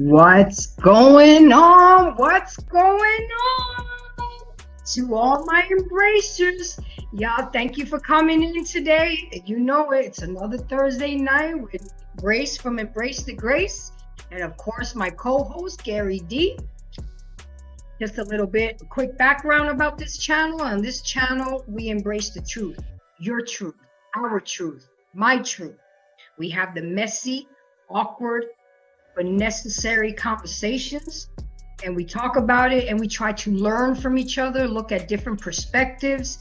What's going on? What's going on? To all my embracers, y'all, thank you for coming in today. You know it, it's another Thursday night with Grace from Embrace the Grace, and of course my co-host Gary D. Just a little bit quick background about this channel. On this channel, we embrace the truth, your truth, our truth, my truth. We have the messy, awkward, but necessary conversations, and we talk about it, and we try to learn from each other, look at different perspectives.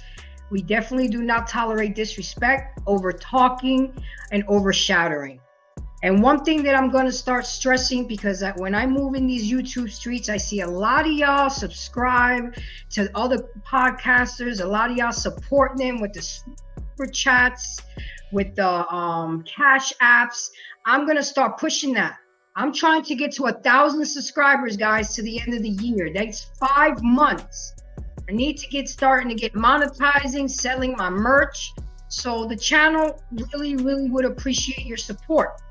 We definitely do not tolerate disrespect, over talking, and overshadowing. And one thing that I'm going to start stressing, because when I move in these YouTube streets, I see a lot of y'all subscribe to other podcasters, a lot of y'all support them with the super chats, with the cash apps. I'm going to start pushing that. I'm trying to get to 1,000 subscribers, guys, to the end of the year. That's 5 months. I need to get starting to get monetizing, selling my merch. So the channel really, really would appreciate your support.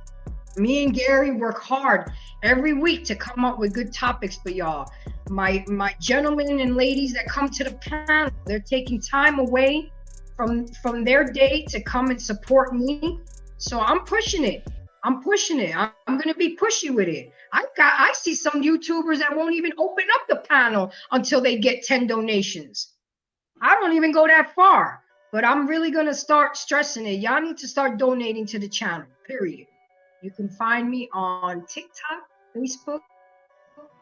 Me and Gary work hard every week to come up with good topics for y'all. My gentlemen and ladies that come to the panel, they're taking time away from their day to come and support me. So I'm pushing it. I'm going to be pushy with it. I see some YouTubers that won't even open up the panel until they get 10 donations. I don't even go that far, but I'm really going to start stressing it. Y'all need to start donating to the channel, period. You can find me on TikTok, Facebook,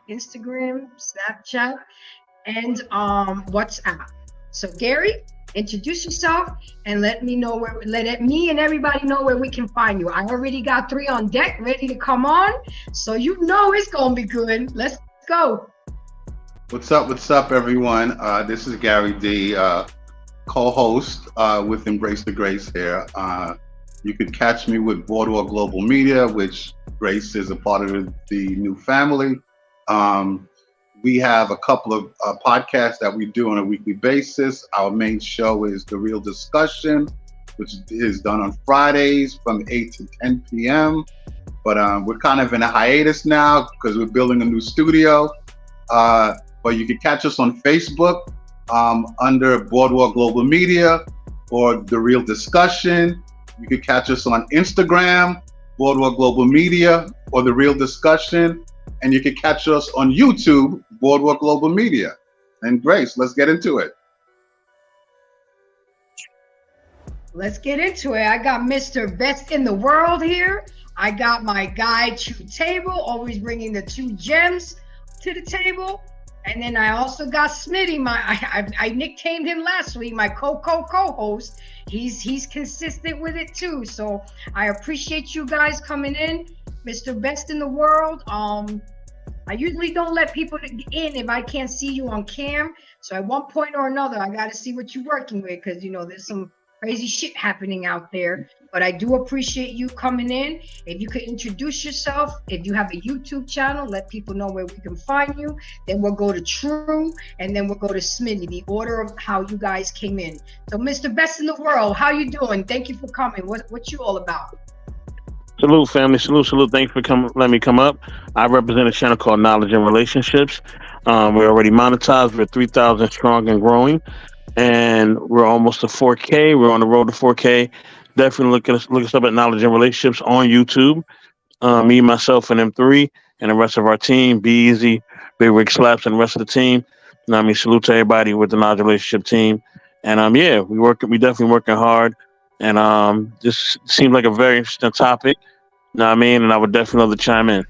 Instagram, Snapchat, and WhatsApp. So Gary, introduce yourself and let me and everybody know where we can find you. I already got 3 on deck ready to come on, so you know it's gonna be good. Let's go. What's up everyone? This is Gary D, co-host with Embrace the Grace here. You could catch me with Boardwalk Global Media, which Grace is a part of the new family. We have a couple of podcasts that we do on a weekly basis. Our main show is The Real Discussion, which is done on Fridays from 8 to 10 p.m. But we're kind of in a hiatus now because we're building a new studio. But you can catch us on Facebook under Boardwalk Global Media or The Real Discussion. You can catch us on Instagram, Boardwalk Global Media or The Real Discussion. And you can catch us on YouTube, Boardwalk Global Media. And Grace, let's get into it. Let's get into it. I got Mr. Best in the World here. I got my guy, True Table, always bringing the two gems to the table. And then I also got Smitty, I nicknamed him last week, my co-host. He's consistent with it too. So I appreciate you guys coming in. Mr. Best in the World. I usually don't let people in if I can't see you on cam. So at one point or another, I got to see what you're working with because, there's some crazy shit happening out there. But I do appreciate you coming in. If you could introduce yourself, if you have a YouTube channel, let people know where we can find you. Then we'll go to True, and then we'll go to Smitty, the order of how you guys came in. So Mr. Best in the World, how you doing? Thank you for coming. What you all about? Salute, family. Salute. Thanks for letting me come up. I represent a channel called Knowledge and Relationships. We're already monetized. We're 3,000 strong and growing. And we're almost to 4K. We're on the road to 4K. Definitely look us up at Knowledge and Relationships on YouTube. Me, myself, and M3, and the rest of our team. Be Easy, Big Rick Slaps, and the rest of the team. Salute to everybody with the Knowledge Relationship team. And we definitely working hard. And this seems like a very interesting topic. And I would definitely love to chime in.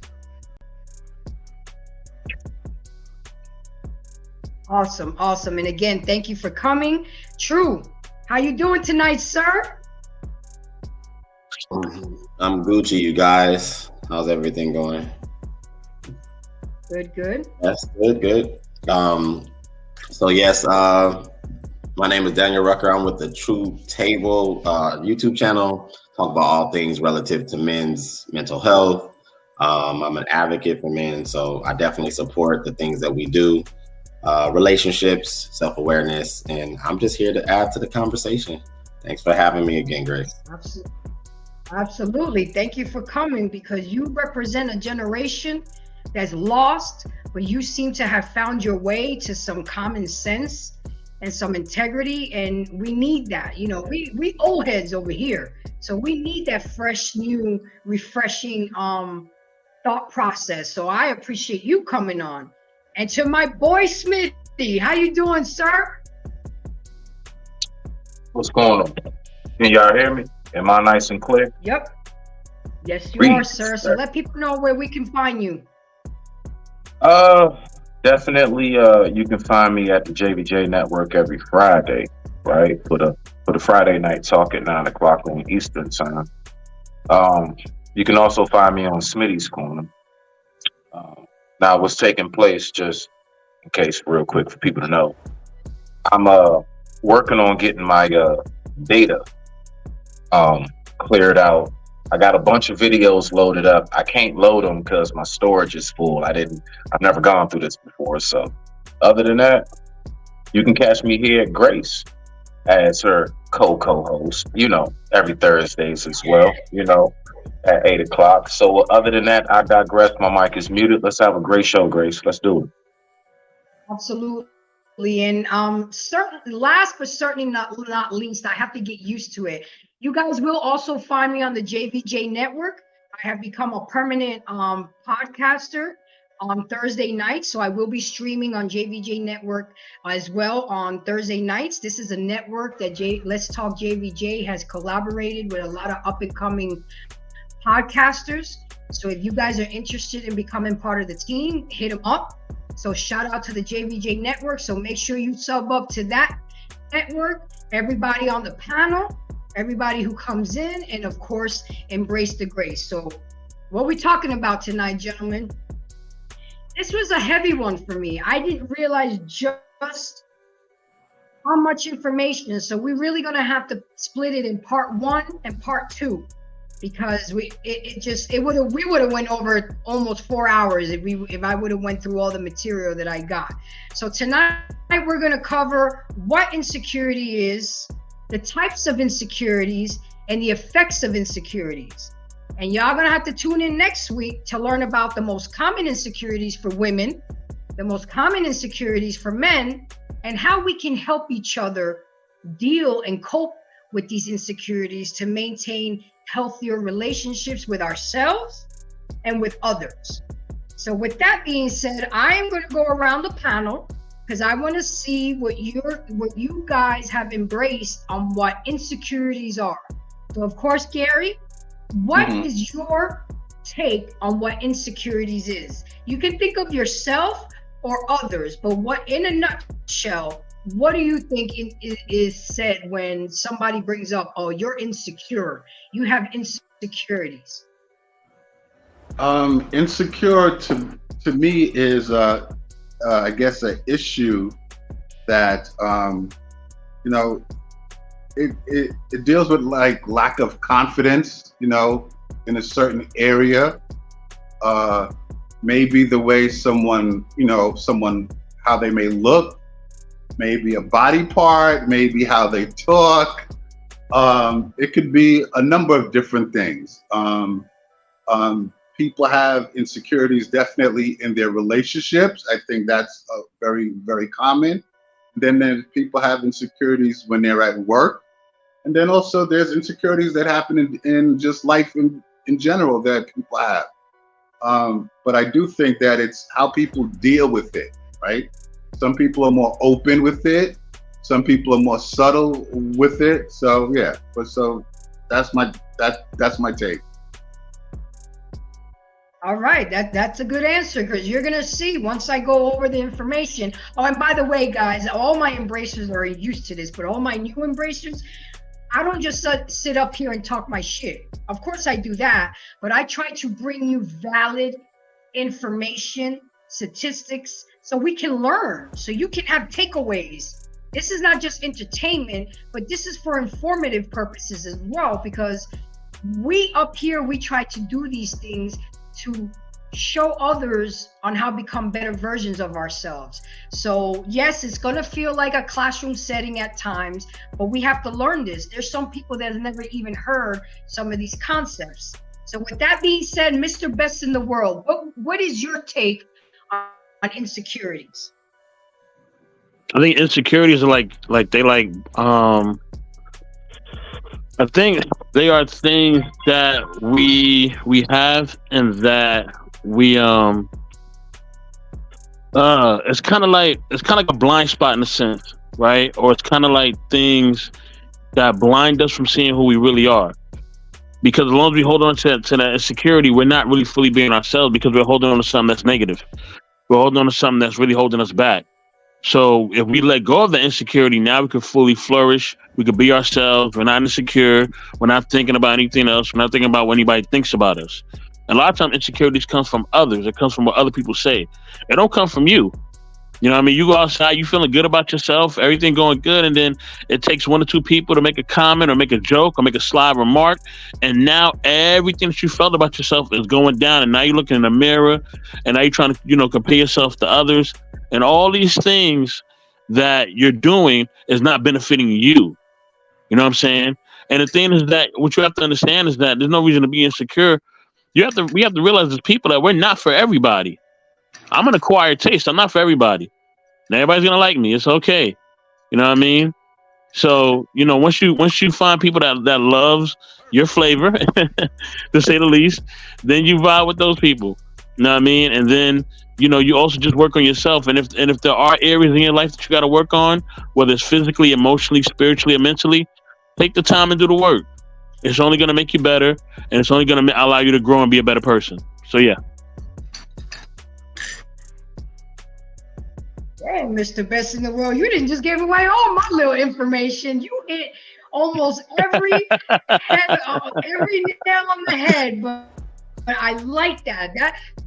Awesome. And again, thank you for coming. True, how you doing tonight, sir? I'm Gucci, you guys. How's everything going? Good. That's good. So yes, my name is Daniel Rucker. I'm with the True Table YouTube channel. Talk about all things relative to men's mental health. I'm an advocate for men, so I definitely support the things that we do. Relationships, self-awareness, and I'm just here to add to the conversation. Thanks for having me again, Grace. Absolutely. Thank you for coming because you represent a generation that's lost, but you seem to have found your way to some common sense and some integrity, and we need that. We old heads over here, so we need that fresh, new, refreshing thought process. So I appreciate you coming on. And to my boy Smitty, how you doing, sir? What's going on? Can y'all hear me? Am I nice and clear? Yep. Yes, you are, sir. So let people know where we can find you. Definitely. You can find me at the JVJ Network every Friday, right? For the Friday night talk at 9 o'clock on Eastern time. You can also find me on Smitty's Corner. Now, what's taking place, just in case, real quick for people to know, I'm working on getting my data cleared out. I got a bunch of videos loaded up. I can't load them because my storage is full. I've never gone through this before. So other than that, you can catch me here at Grace as her co-host, every Thursdays as well, at 8 o'clock. So other than that, I digress. My mic is muted. Let's have a great show, Grace. Let's do it. Absolutely. And last but certainly not least, I have to get used to it. You guys will also find me on the JVJ Network. I have become a permanent podcaster on Thursday nights, so I will be streaming on JVJ Network as well on Thursday nights. This is a network that Let's Talk JVJ has collaborated with a lot of up-and-coming podcasters. So if you guys are interested in becoming part of the team, hit them up. So shout out to the JVJ Network. So make sure you sub up to that network. Everybody on the panel, everybody who comes in, and of course, embrace the grace. So what are we talking about tonight, gentlemen? This was a heavy one for me. I didn't realize just how much information. So we're really going to have to split it in part 1 and part 2. because we would have went over almost 4 hours if I would have went through all the material that I got. So tonight we're going to cover what insecurity is, the types of insecurities, and the effects of insecurities. And y'all gonna have to tune in next week to learn about the most common insecurities for women, the most common insecurities for men, and how we can help each other deal and cope with these insecurities to maintain healthier relationships with ourselves and with others. So with that being said, I am going to go around the panel because I want to see what you guys have embraced on what insecurities are. So of course, Gary, what is your take on what insecurities is? You can think of yourself or others, but what, in a nutshell, what do you think is said when somebody brings up, oh, you're insecure, you have insecurities? Insecure to me is I guess an issue that it deals with like lack of confidence, in a certain area. Maybe the way someone how they may look, maybe a body part, maybe how they talk. It could be a number of different things. People have insecurities definitely in their relationships. I think that's very, very common. Then people have insecurities when they're at work. And then also there's insecurities that happen in just life in general that people have. But I do think that it's how people deal with it, right? Some people are more open with it. Some people are more subtle with it. So yeah, so that's my take. All right, that's a good answer, because you're gonna see once I go over the information. Oh, and by the way, guys, all my embracers are used to this, but all my new embracers, I don't just sit up here and talk my shit. Of course I do that, but I try to bring you valid information, statistics, so we can learn, so you can have takeaways. This is not just entertainment, but this is for informative purposes as well, because we up here, we try to do these things to show others on how to become better versions of ourselves. So yes, it's going to feel like a classroom setting at times, but we have to learn this. There's some people that have never even heard some of these concepts. So with that being said, Mr. Best in the World, what is your take on insecurities? I think insecurities are I think they are things that we have, and that we it's kind of like a blind spot in a sense, right? Or it's kind of like things that blind us from seeing who we really are. Because as long as we hold on to that insecurity, we're not really fully being ourselves, because we're holding on to something that's negative. We're holding on to something that's really holding us back. So if we let go of the insecurity, now we can fully flourish. We could be ourselves. We're not insecure. We're not thinking about anything else. We're not thinking about what anybody thinks about us. And a lot of times insecurities comes from others. It comes from what other people say. It don't come from you. You know what I mean? You go outside, you feeling good about yourself, everything going good, and then it takes one or two people to make a comment or make a joke or make a sly remark, and now everything that you felt about yourself is going down, and now you're looking in the mirror, and now you're trying to, compare yourself to others, and all these things that you're doing is not benefiting you. You know what I'm saying? And the thing is that what you have to understand is that there's no reason to be insecure. We have to realize as people that we're not for everybody. I'm an acquired taste. I'm not for everybody. And everybody's gonna like me. It's okay. You know what I mean? So, once you find people that loves your flavor, to say the least, then you vibe with those people. You know what I mean? And then, you also just work on yourself. And if there are areas in your life that you gotta work on, whether it's physically, emotionally, spiritually, or mentally, take the time and do the work. It's only gonna make you better, and it's only gonna allow you to grow and be a better person. So yeah. Dang, Mr. Best in the World, you didn't just give away all my little information. You hit almost every nail on the head. But I like that.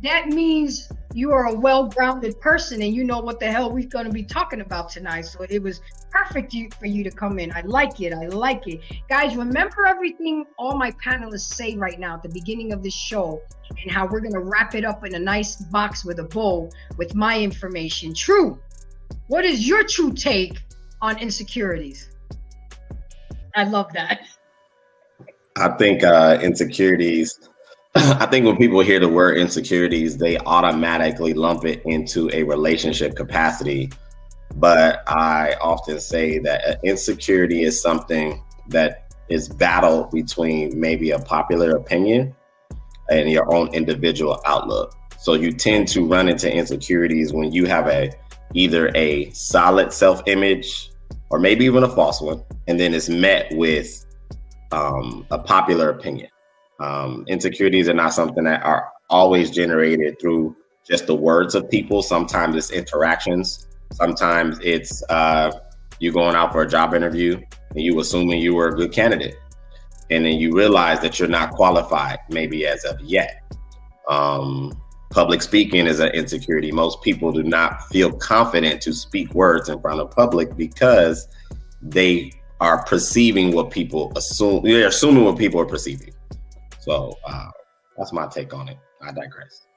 That means you are a well-grounded person and you know what the hell we're going to be talking about tonight. So it was perfect for you to come in. I like it. I like it. Guys, remember everything all my panelists say right now at the beginning of this show and how we're going to wrap it up in a nice box with a bow with my information. True. What is your true take on insecurities? I love that. I think insecurities, I think when people hear the word insecurities, they automatically lump it into a relationship capacity. But I often say that insecurity is something that is battled between maybe a popular opinion and your own individual outlook. So you tend to run into insecurities when you have either a solid self-image or maybe even a false one, and then it's met with a popular opinion. Insecurities are not something that are always generated through just the words of people. Sometimes it's interactions. Sometimes it's you going out for a job interview and you assuming you were a good candidate, and then you realize that you're not qualified maybe as of yet. Public speaking is an insecurity. Most people do not feel confident to speak words in front of public because they are perceiving what people assume. They're assuming what people are perceiving. So that's my take on it. I digress.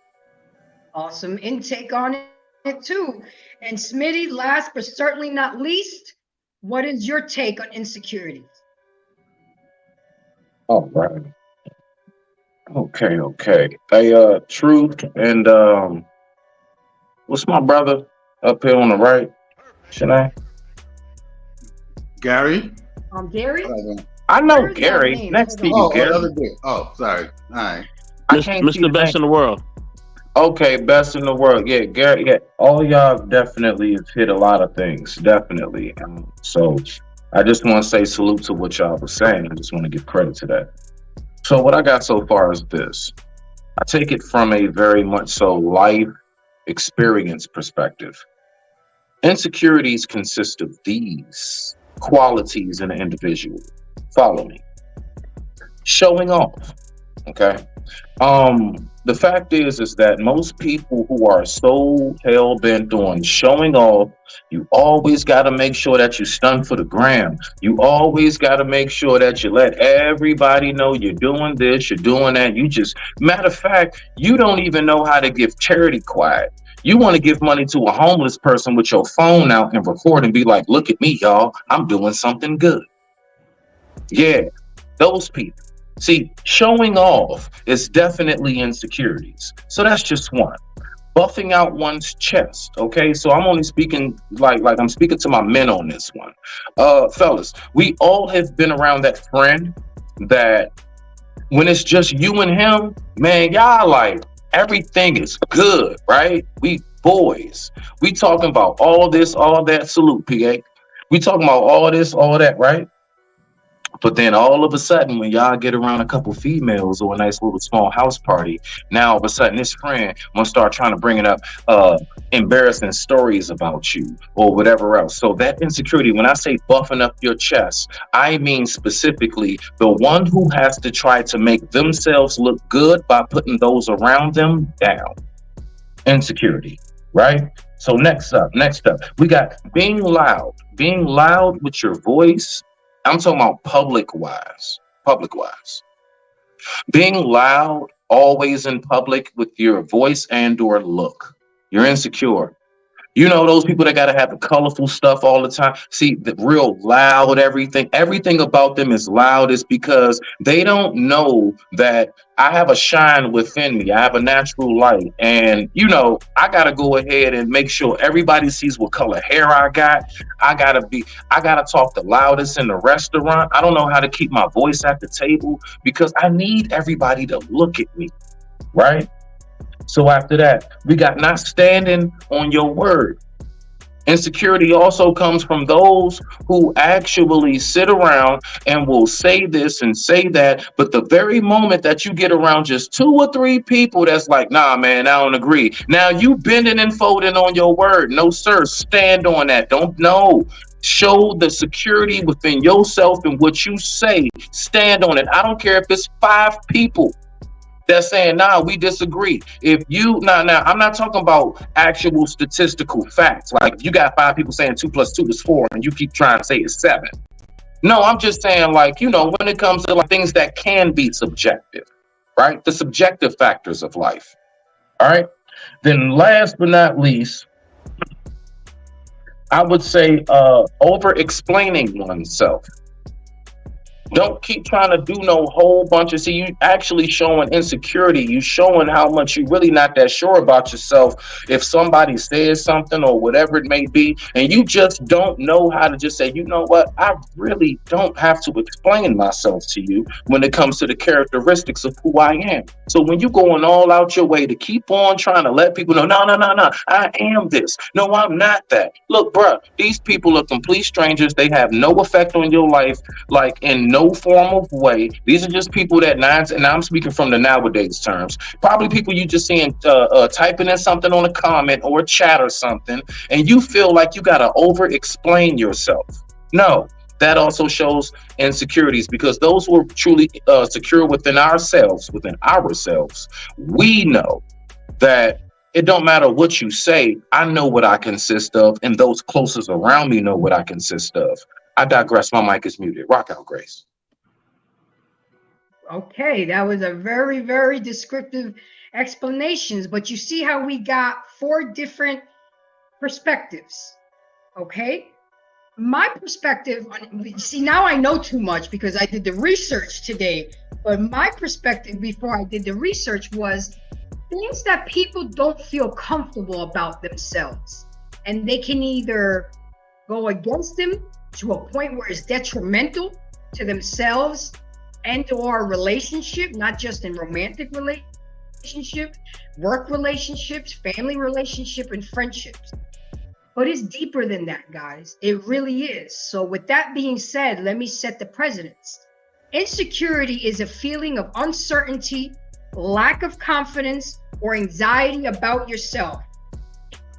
Awesome intake on it too. And Smitty, last but certainly not least, what is your take on insecurities? All right. Okay. Hey, Truth and what's my brother up here on the right? Shanae? Gary? Gary? I know Gary. Next to you, Gary. Sorry. All right. Mr. Best in the World. Okay, best in the world. Yeah, Gary. Yeah, all y'all definitely have hit a lot of things. Definitely. So I just want to say salute to what y'all were saying. I just want to give credit to that. So what I got so far is this. I take it from a very much so life experience perspective. Insecurities consist of these qualities in an individual. Follow me. Showing off. Okay. The fact is that most people who are so hell-bent on showing off, you always got to make sure that you stun for the gram. You always got to make sure that you let everybody know you're doing this, you're doing that. Matter of fact, you don't even know how to give charity quiet. You want to give money to a homeless person with your phone out and record and be like, look at me, y'all, I'm doing something good. Yeah, those people. See, showing off is definitely insecurities. So that's just one. Buffing out one's chest, okay? So I'm only speaking like I'm speaking to my men on this one. Fellas, we all have been around that friend that when it's just you and him, man, y'all like everything is good, right? We boys. We talking about all this, all that. Salute, PA. We talking about all this, all that, right? But then all of a sudden, when y'all get around a couple females or a nice little small house party, now all of a sudden this friend want to start trying to bring it up embarrassing stories about you or whatever else. So that insecurity, when I say buffing up your chest, I mean specifically the one who has to try to make themselves look good by putting those around them down. Insecurity, right? So next up, we got being loud with your voice. I'm talking about public wise. Being loud always in public with your voice and or look. You're insecure. You know those people that got to have the colorful stuff all the time. See, the real loud everything about them is loud is because they don't know that I have a shine within me. I have a natural light. And, I got to go ahead and make sure everybody sees what color hair I got. I got to talk the loudest in the restaurant. I don't know how to keep my voice at the table because I need everybody to look at me, right? So after that, we got not standing on your word. Insecurity also comes from those who actually sit around and will say this and say that. But the very moment that you get around just 2 or 3 people that's like, nah, man, I don't agree. Now you bending and folding on your word. No, sir. Stand on that. Don't know. Show the security within yourself and what you say. Stand on it. I don't care if it's 5 people. that's saying, nah, we disagree. If you now, I'm not talking about actual statistical facts. Like if you got 5 people saying 2 + 2 is 4, and you keep trying to say it's 7. No, I'm just saying, like, you know, when it comes to like things that can be subjective, right? The subjective factors of life. All right. Then last but not least, I would say over explaining oneself. Don't keep trying to do no whole bunch of, see, you actually showing insecurity. You showing how much you really not that sure about yourself. If somebody says something or whatever it may be, and you just don't know how to just say, you know what, I really don't have to explain myself to you when it comes to the characteristics of who I am. So when you going all out your way to keep on trying to let people know, no, I am this. No, I'm not that. Look, bruh, these people are complete strangers. They have no effect on your life, like in no formal way. These are just people that and I'm speaking from the nowadays terms. Probably people you just seeing typing in something on a comment or a chat or something, and you feel like you gotta over explain yourself. No. That also shows insecurities, because those who are truly secure within ourselves, we know that it don't matter what you say. I know what I consist of, and those closest around me know what I consist of. I digress. My mic is muted. Rock out, Grace. Okay, that was a very, very descriptive explanations, but you see how we got 4 different perspectives, okay? My perspective, see, now I know too much because I did the research today, but my perspective before I did the research was things that people don't feel comfortable about themselves, and they can either go against them to a point where it's detrimental to themselves and or relationship, not just in romantic relationship, work relationships, family relationship, and friendships. But it's deeper than that, guys. It really is. So with that being said, let me set the precedents. Insecurity is a feeling of uncertainty, lack of confidence, or anxiety about yourself.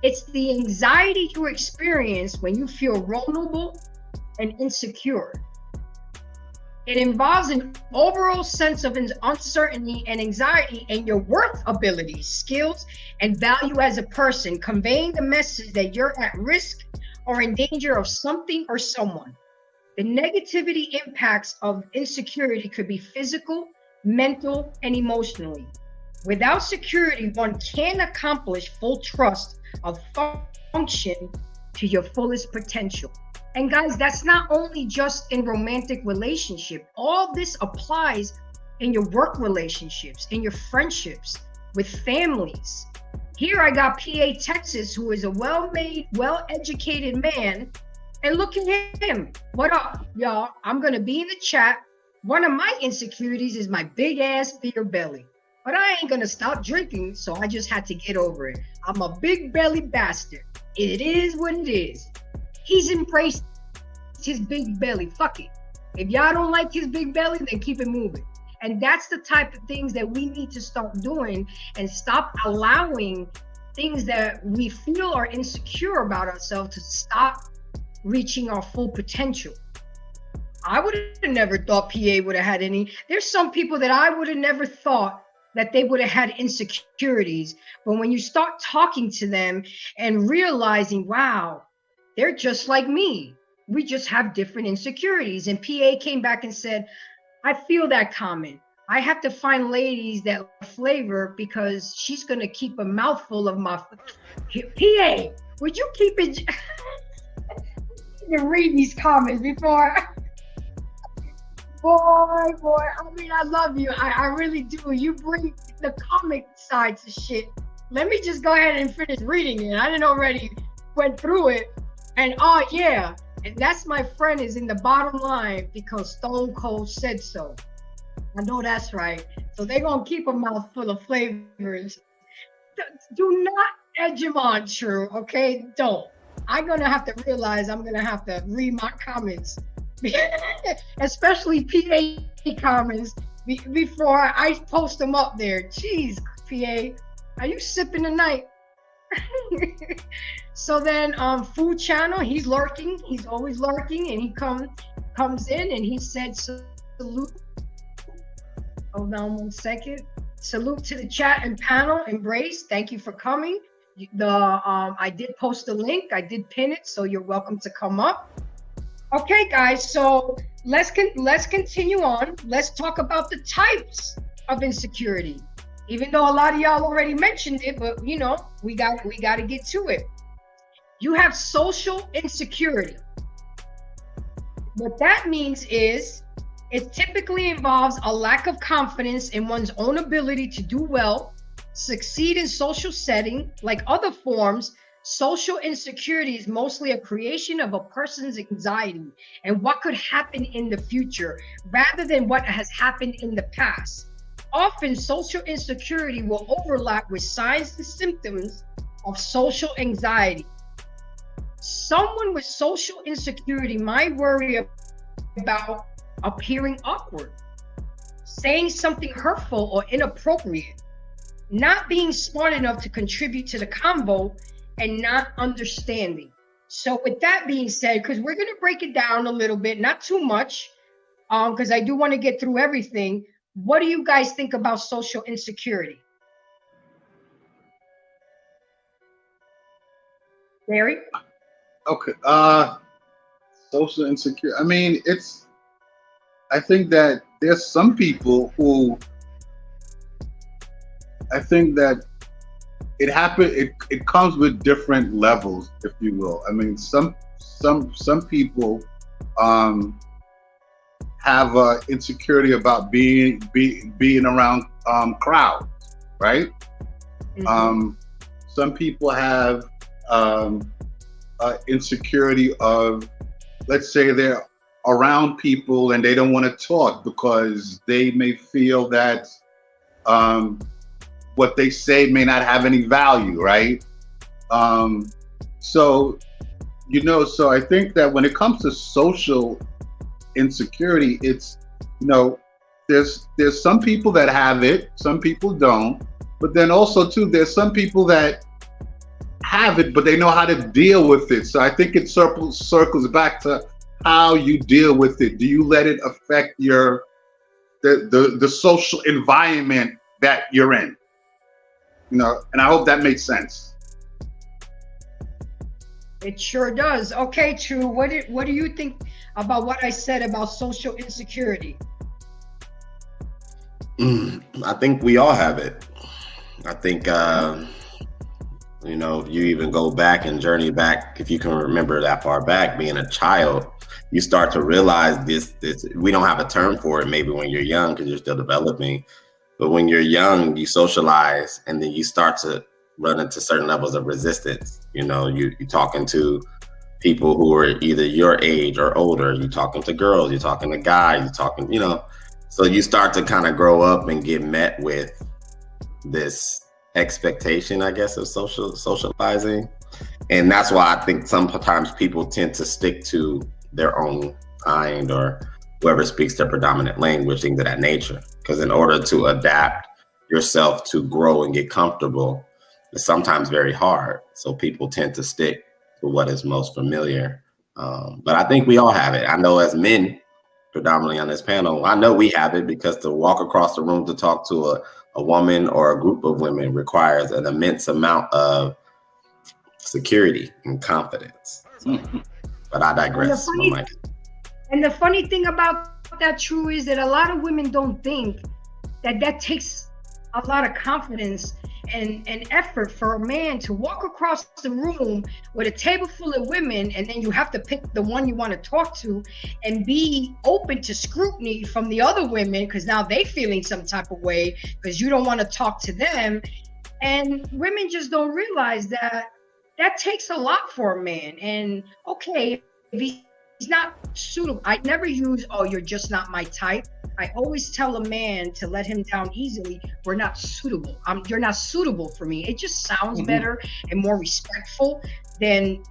It's the anxiety you experience when you feel vulnerable and insecure. It involves an overall sense of uncertainty and anxiety in your worth abilities, skills, and value as a person, conveying the message that you're at risk or in danger of something or someone. The negativity impacts of insecurity could be physical, mental, and emotionally. Without security, one can't accomplish full trust of function to your fullest potential. And guys, that's not only just in romantic relationship. All this applies in your work relationships, in your friendships, with families. Here I got PA Texas, who is a well-made, well-educated man. And look at him. What up, y'all? I'm going to be in the chat. One of my insecurities is my big ass beer belly. But I ain't going to stop drinking, so I just had to get over it. I'm a big belly bastard. It is what it is. He's embraced his big belly. Fuck it. If y'all don't like his big belly, then keep it moving. And that's the type of things that we need to start doing and stop allowing things that we feel are insecure about ourselves to stop reaching our full potential. I would have never thought PA would have had any. There's some people that I would have never thought that they would have had insecurities. But when you start talking to them and realizing, wow, they're just like me. We just have different insecurities. And PA came back and said, I feel that comment. I have to find ladies that flavor because she's going to keep a mouthful of my... PA, would you keep it... to read these comments before... Boy, I mean, I love you. I really do. You bring the comic side to shit. Let me just go ahead and finish reading it. I didn't already went through it. And oh yeah, and that's my friend is in the bottom line because Stone Cold said so. I know that's right. So they're going to keep a mouth full of flavors. Do not edge them on, True, okay? Don't. I'm going to have to realize I'm going to have to read my comments. Especially PA comments before I post them up there. Jeez, PA, are you sipping tonight? So then Food Channel, he's lurking. He's always lurking, and he comes in and he said salute. Hold on 1 second. Salute to the chat and panel. Embrace. Thank you for coming. I did post a link. I did pin it, so you're welcome to come up. Okay, guys. So let's continue on. Let's talk about the types of insecurity. Even though a lot of y'all already mentioned it, but you know, we got to get to it. You have social insecurity. What that means is it typically involves a lack of confidence in one's own ability to do well, succeed in social setting. Like other forms, social insecurity is mostly a creation of a person's anxiety and what could happen in the future rather than what has happened in the past. Often, social insecurity will overlap with signs and symptoms of social anxiety. Someone with social insecurity might worry about appearing awkward, saying something hurtful or inappropriate, not being smart enough to contribute to the convo, and not understanding. So with that being said, because we're going to break it down a little bit, not too much, because I do want to get through everything. What do you guys think about social insecurity? Barry? Okay. Social insecurity. I mean, I think that there's some people who I think that it comes with different levels, if you will. I mean, some people have insecurity about being around crowds, right? Mm-hmm. Some people have insecurity of, let's say they're around people and they don't want to talk because they may feel that what they say may not have any value, right? So I think that when it comes to social insecurity, it's, there's some people that have it, some people don't, but then also too, there's some people that have it, but they know how to deal with it. So I think it circles back to how you deal with it. Do you let it affect the social environment that you're in? And I hope that makes sense. It sure does. Okay, True. What do you think about what I said about social insecurity? I think we all have it. I think if you even go back and journey back, if you can remember that far back, being a child, you start to realize this. We don't have a term for it maybe when you're young because you're still developing. But when you're young, you socialize and then you start to run into certain levels of resistance. You're talking to people who are either your age or older. You're talking to girls, you're talking to guys, you're talking, so you start to kind of grow up and get met with this expectation, I guess, of socializing. And that's why I think sometimes people tend to stick to their own kind or whoever speaks their predominant language, things of that nature. Because in order to adapt yourself to grow and get comfortable, it's sometimes very hard. So people tend to stick to what is most familiar. But I think we all have it. I know as men, predominantly on this panel, I know we have it because to walk across the room to talk to a woman or a group of women requires an immense amount of security and confidence. So, but I digress. And the funny thing about that, True, is that a lot of women don't think that takes a lot of confidence and effort for a man to walk across the room with a table full of women, and then you have to pick the one you want to talk to and be open to scrutiny from the other women because now they feeling some type of way because you don't want to talk to them. And women just don't realize that takes a lot for a man. And okay, if he's not suitable, I never use, oh, you're just not my type. I always tell a man to let him down easily. We're not suitable. You're not suitable for me. It just sounds better and more respectful than,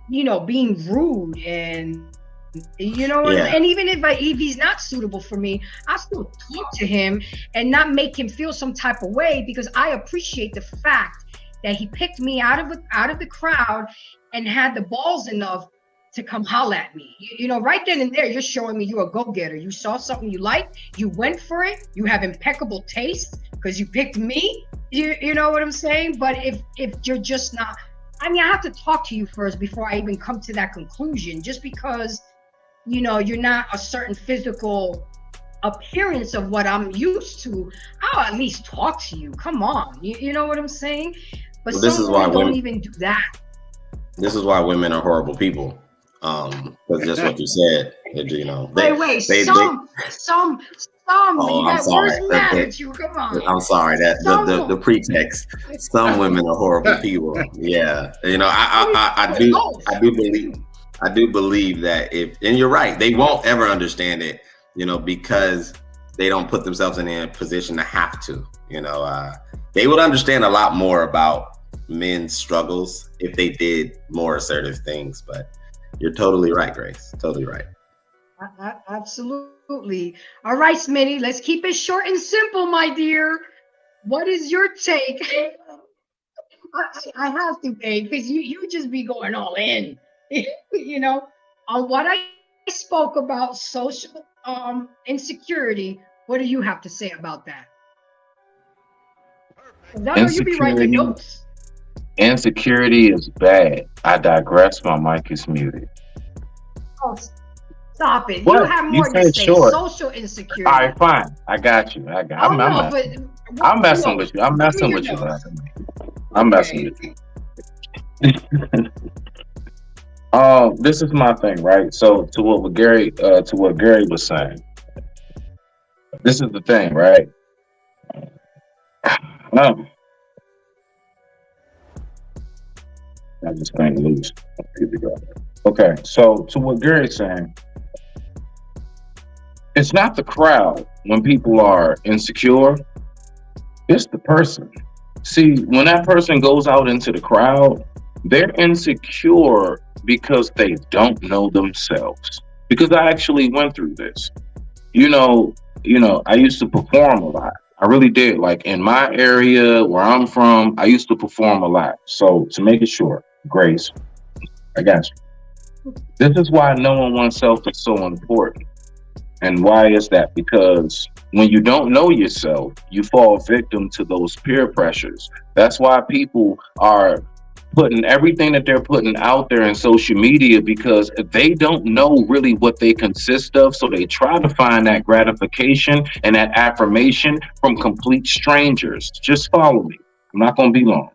being rude and, and even if he's not suitable for me, I still talk to him and not make him feel some type of way because I appreciate the fact that he picked me out of the crowd and had the balls enough to come holler at me. Right then and there, you're showing me you're a go-getter. You saw something you liked, you went for it, you have impeccable taste, because you picked me. You know what I'm saying? But if you're just not, I mean, I have to talk to you first before I even come to that conclusion. Just because, you know, you're not a certain physical appearance of what I'm used to, I'll at least talk to you. Come on, you know what I'm saying? But Well, this some is why women don't women. even do that. This is why women are horrible people. Because just what you said, you know. Wait, some. Oh, I'm That sorry. words matter to you. Come on. I'm sorry that the pretext. Some women are horrible people. Yeah, you know, I do believe that and you're right, they won't ever understand it, you know, because they don't put themselves in a position to have to. You know, they would understand a lot more about men's struggles if they did more assertive things. But you're totally right, Grace. Totally right. Absolutely. All right, Smitty, let's keep it short and simple, my dear. What is your take? I have to, babe, because you just be going all in, you know, on what I spoke about social insecurity. What do you have to say about that? 'Cause I know you be writing notes. Insecurity is bad. I digress. My mic is muted. Oh, stop it. What? You have You more to said say. short. Social insecurity. All right, fine. I got you. I'm messing with you. I'm messing with you. I'm messing with you. This is my thing, right? So to what Gary was saying, this is the thing, right? I just bang loose. Okay, so to what Gary's saying, it's not the crowd when people are insecure, it's the person. See, when that person goes out into the crowd, they're insecure because they don't know themselves. Because I actually went through this. You know, I used to perform a lot. I really did. Like in my area where I'm from, I used to perform a lot. So to make it short, Grace, I got you. This is why knowing oneself is so important. And why is that? Because when you don't know yourself, you fall victim to those peer pressures. That's why people are putting everything that they're putting out there in social media, because they don't know really what they consist of. So they try to find that gratification and that affirmation from complete strangers. Just follow me. I'm not going to be long.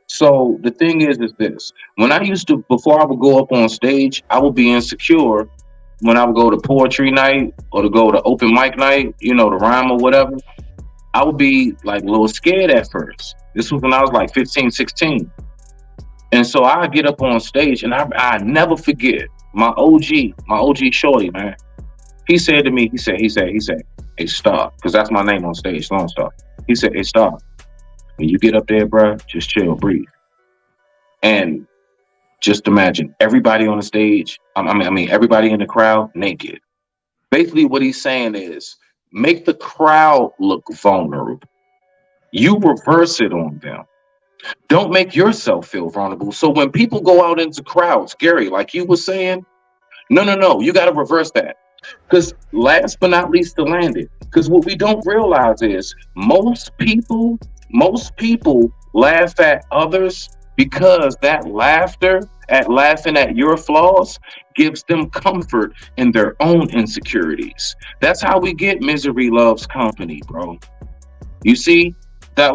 So the thing is this: when I used to, before I would go up on stage, I would be insecure when I would go to poetry night or to go to open mic night, you know, to rhyme or whatever. I would be like a little scared at first. This was when I was like 15, 16. And so I get up on stage, and I never forget my OG shorty, man. He said to me, he said, hey, Star, because that's my name on stage, Lone Star. He said, hey, Star, when you get up there, bro, just chill, breathe. And just imagine everybody on the stage, I mean, everybody in the crowd naked. Basically what he's saying is, make the crowd look vulnerable. You reverse it on them. Don't make yourself feel vulnerable. So when people go out into crowds, Gary, like you were saying, no, you got to reverse that. Because last but not least, to land it. Because what we don't realize is most people laugh at others because that laughter at laughing at your flaws gives them comfort in their own insecurities. That's how we get misery loves company, bro. You see? That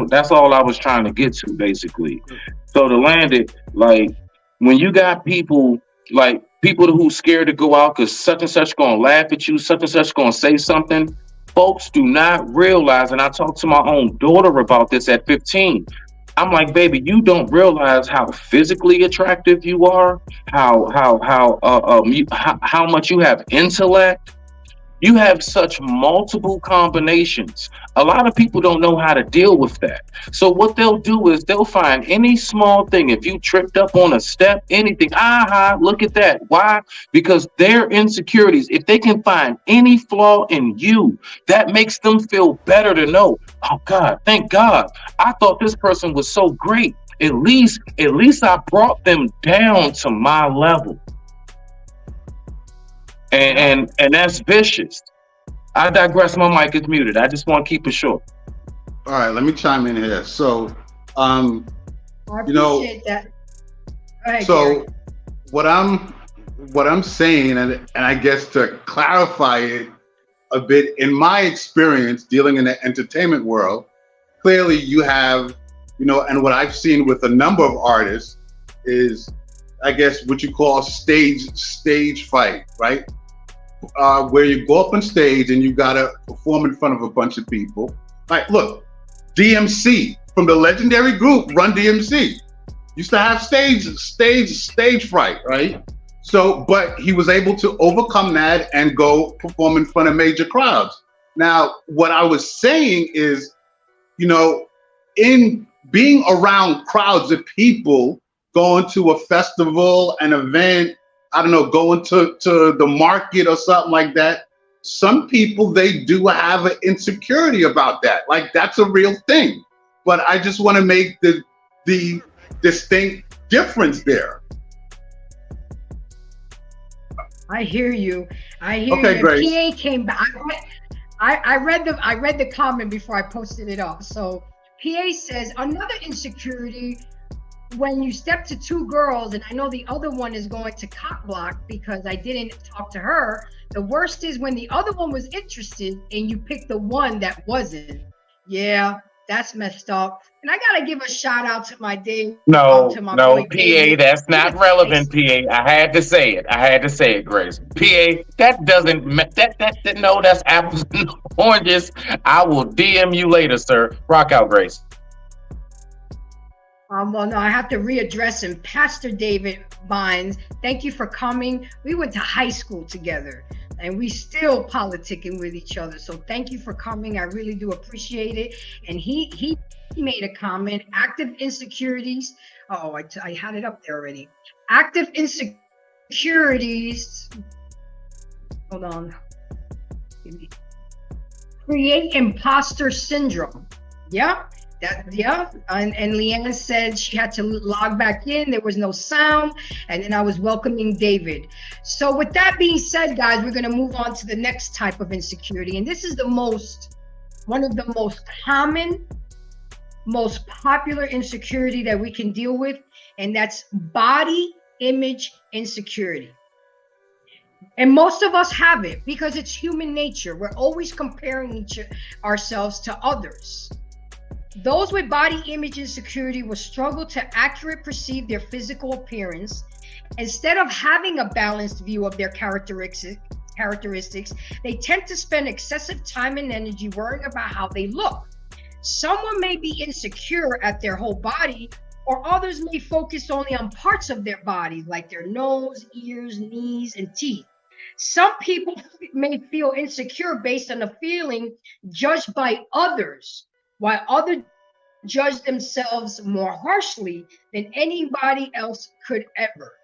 that's all I was trying to get to, basically. So to land it, like when you got people who scared to go out because such and such gonna laugh at you, such and such gonna say something, folks do not realize, and I talked to my own daughter about this at 15. I'm like, baby, you don't realize how physically attractive you are, how much you have intellect. You have such multiple combinations. A lot of people don't know how to deal with that. So what they'll do is they'll find any small thing. If you tripped up on a step, anything, look at that. Why? Because their insecurities, if they can find any flaw in you, that makes them feel better to know, oh God, thank God. I thought this person was so great. At least I brought them down to my level. And that's vicious. I digress. My mic is muted. I just want to keep it short. All right, let me chime in here. So, I you know, appreciate that. Go ahead, so Gary. what I'm what I'm saying, and I guess to clarify it a bit, in my experience dealing in the entertainment world, clearly you have, and what I've seen with a number of artists is, I guess, what you call stage fight, right? Where you go up on stage and you gotta perform in front of a bunch of people. Like, look, DMC from the legendary group Run DMC used to have stage fright, right? So, but he was able to overcome that and go perform in front of major crowds. Now, what I was saying is, in being around crowds of people, going to a festival, an event, I don't know, going to the market or something like that. Some people, they do have an insecurity about that. Like, that's a real thing. But I just want to make the distinct difference there. I hear you. I hear Okay, you. great. PA came back. I read the comment before I posted it up. So PA says another insecurity when you step to two girls, and I know the other one is going to cock block because I didn't talk to her. The worst is when the other one was interested and you picked the one that wasn't. Yeah, that's messed up. And I gotta give a shout out to my day No, to my no, boy PA, David. that's He not was relevant, nice. PA. I had to say it. I had to say it, Grace. PA, that doesn't, that no, that's apples and oranges. I will DM you later, sir. Rock out, Grace. Well, no, I have to readdress him. Pastor David Bynes, thank you for coming. We went to high school together and we still politicking with each other. So thank you for coming. I really do appreciate it. And he made a comment, active insecurities. Oh, I had it up there already. Active insecurities. Hold on. Create imposter syndrome. Yeah. And Leanne said she had to log back in. There was no sound. And then I was welcoming David. So with that being said, guys, we're going to move on to the next type of insecurity. And this is one of the most common, most popular insecurity that we can deal with. And that's body image insecurity. And most of us have it because it's human nature. We're always comparing ourselves to others. Those with body image insecurity will struggle to accurately perceive their physical appearance. Instead of having a balanced view of their characteristics, they tend to spend excessive time and energy worrying about how they look. Someone may be insecure at their whole body, or others may focus only on parts of their body, like their nose, ears, knees, and teeth. Some people may feel insecure based on a feeling judged by others, while others judge themselves more harshly than anybody else could ever.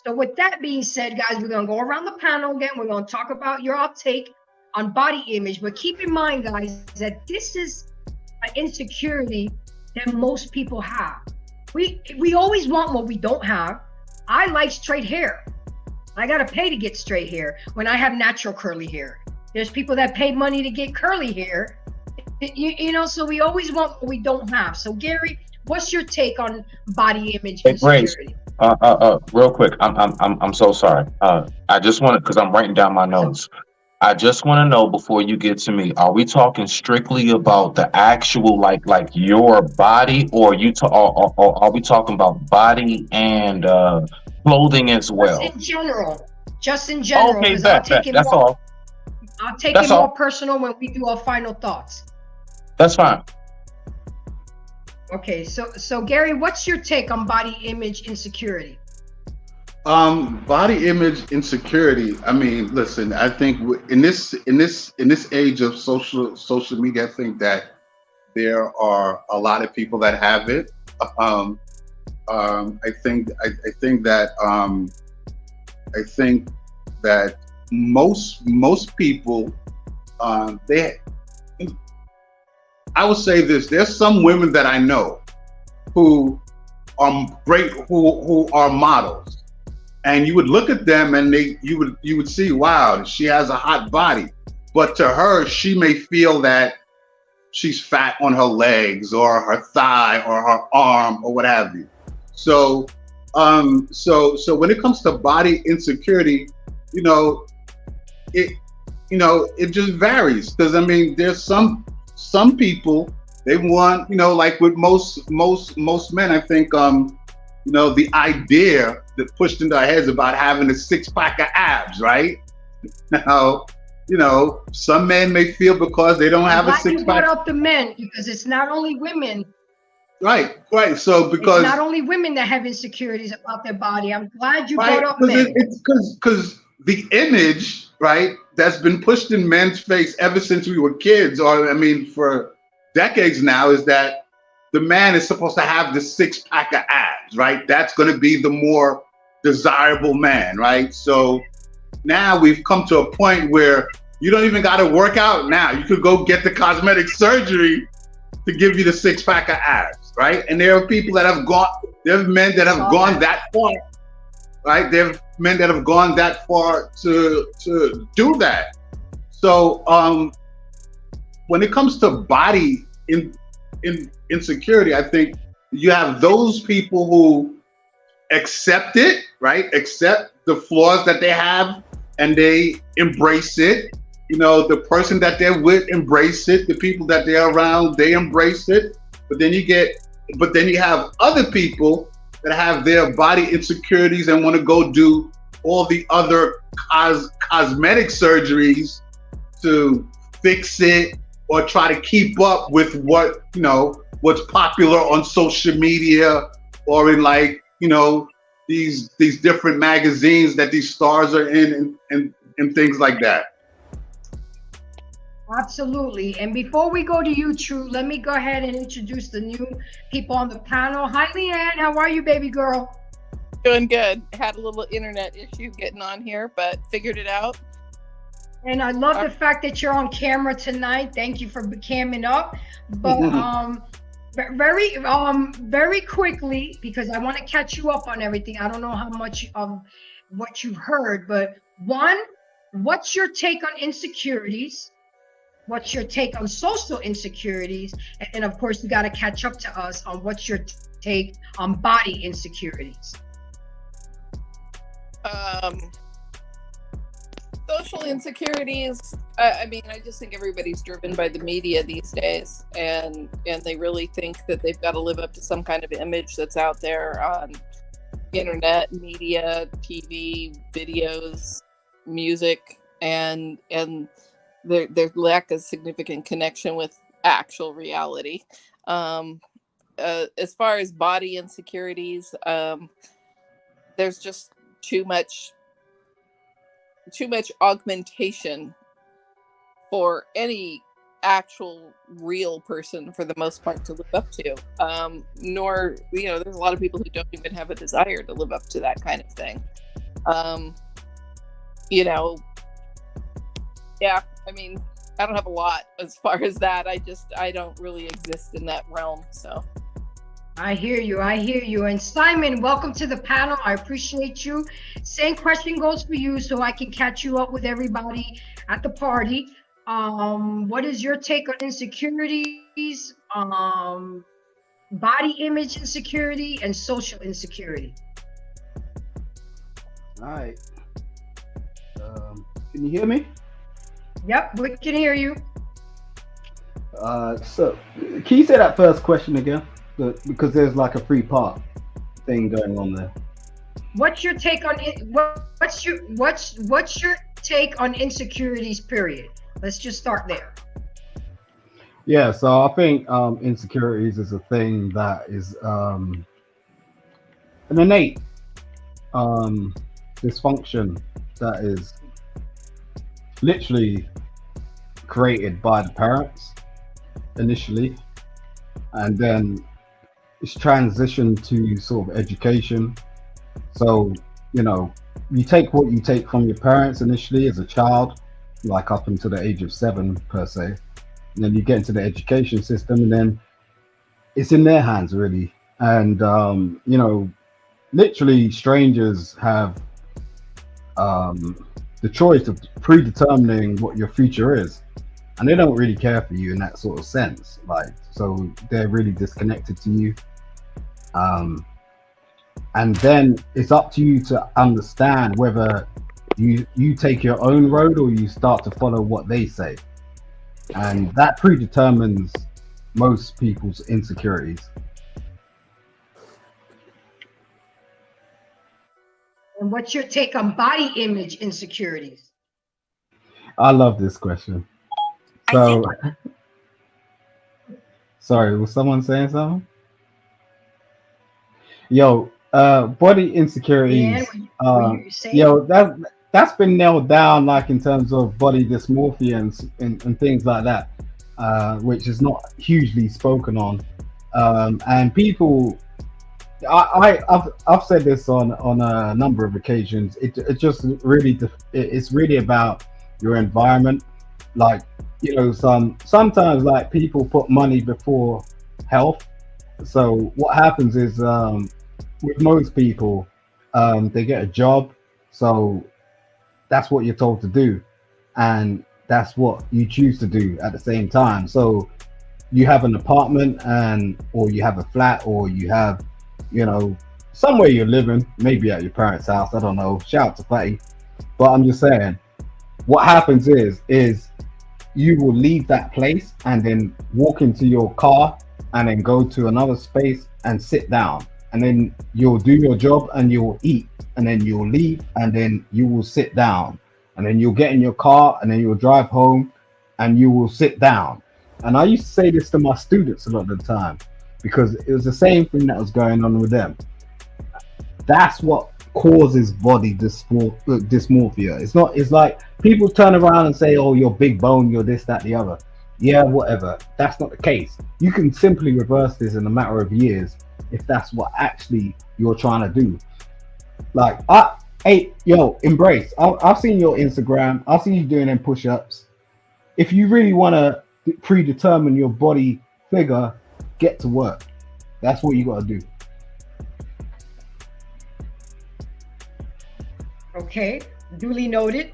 So with that being said, guys, we're going to go around the panel again. We're going to talk about your take on body image. But keep in mind, guys, that this is an insecurity that most people have. We always want what we don't have. I like straight hair. I got to pay to get straight hair when I have natural curly hair. There's people that pay money to get curly hair. So we always want what we don't have. So Gary, what's your take on body image insecurity? Grace, real quick, I'm so sorry. I just want to, because I'm writing down my notes. I just want to know before you get to me, are we talking strictly about the actual like your body, or or are we talking about body and clothing as well? Just in general. Okay, that's all. I'll take it more personal when we do our final thoughts. That's fine. Okay, so Gary, what's your take on body image insecurity? Body image insecurity. I mean, listen, I think in this age of social media, I think that there are a lot of people that have it. I think that most people, I would say this: there's some women that I know who are great, who are models, and you would look at them and you would see, wow, she has a hot body, but to her, she may feel that she's fat on her legs or her thigh or her arm or what have you. So so when it comes to body insecurity, you know, it it just varies, because I mean there's some people, they want, like with most men, I think, the idea that pushed into our heads about having a six-pack of abs, right? Now, some men may feel because they don't have a six-pack. You brought six-pack. up the men, because it's not only women. Right. So because it's not only women that have insecurities about their body. I'm glad you brought up men. It's because the image, right, that's been pushed in men's face ever since we were kids, or I mean for decades now, is that the man is supposed to have the six-pack of abs, right? That's going to be the more desirable man, right? So now we've come to a point where you don't even got to work out now. You could go get the cosmetic surgery to give you the six-pack of abs, right? And there are people that have gone, there are men that have gone that far, right? There are men that have gone that far to do that. So when it comes to body insecurity, I think you have those people who accept it, right? Accept the flaws that they have and they embrace it. The person that they're with embrace it. The people that they're around, they embrace it. But then you have other people that have their body insecurities and want to go do all the other cosmetic surgeries to fix it, or try to keep up with what's popular on social media, or in these different magazines that these stars are in, and things like that. Absolutely. And before we go to you, True, let me go ahead and introduce the new people on the panel. Hi, Leanne. How are you, baby girl? Doing good. Had a little internet issue getting on here, but figured it out. And I love the fact that you're on camera tonight. Thank you for camming up. But very quickly, because I want to catch you up on everything. I don't know how much of what you've heard, but one, what's your take on insecurities? What's your take on social insecurities? And of course, you got to catch up to us on what's your take on body insecurities. Social insecurities, I mean, I just think everybody's driven by the media these days, and they really think that they've got to live up to some kind of image that's out there on internet, media, TV, videos, music, and their lack of significant connection with actual reality. As far as body insecurities, there's just too much augmentation for any actual real person, for the most part, to live up to. Nor, there's a lot of people who don't even have a desire to live up to that kind of thing. Yeah, I mean, I don't have a lot as far as that. I don't really exist in that realm, so. I hear you. And Simon, welcome to the panel. I appreciate you. Same question goes for you, so I can catch you up with everybody at the party. What is your take on insecurities, body image insecurity, and social insecurity? All right. Can you hear me? Yep, we can hear you. So can you say that first question again? Because there's like a 3-part thing going on there. What's your take on it? What's your take on insecurities, period? Let's just start there. Yeah, so I think insecurities is a thing that is an innate dysfunction that is literally created by the parents initially, and then it's transitioned to sort of education. So, you take what you take from your parents initially as a child, like up until the age of 7 per se, and then you get into the education system, and then it's in their hands really. And literally strangers have the choice of predetermining what your future is. and they don't really care for you in that sort of sense. Like, so they're really disconnected to you. And then it's up to you to understand whether you take your own road or you start to follow what they say, and that predetermines most people's insecurities. And what's your take on body image insecurities? I love this question. So, sorry, was someone saying something? Yo, body insecurities. Yo, that's been nailed down, like in terms of body dysmorphia and things like that, which is not hugely spoken on. And people, I've said this on a number of occasions. It just really it's really about your environment. Like, you know, sometimes like people put money before health. So what happens is, with most people, they get a job, so that's what you're told to do, and that's what you choose to do at the same time. So you have an apartment, or you have a flat, or you have, you know, somewhere you're living, maybe at your parents' house. I don't know. Shout out to Fatty. But I'm just saying, what happens is you will leave that place and then walk into your car and then go to another space and sit down, and then you'll do your job and you'll eat, and then you'll leave and then you will sit down, and then you'll get in your car and then you'll drive home and you will sit down. And I used to say this to my students a lot of the time, because it was the same thing that was going on with them. That's what causes body dysmorphia. It's like people turn around and say, oh, you're big bone, you're this, that, the other. Yeah, whatever. That's not the case. You can simply reverse this in a matter of years if that's what actually you're trying to do. Like, Embrace. I've seen your Instagram. I've seen you doing them push-ups. If you really want to predetermine your body figure, get to work. That's what you got to do. Okay, duly noted.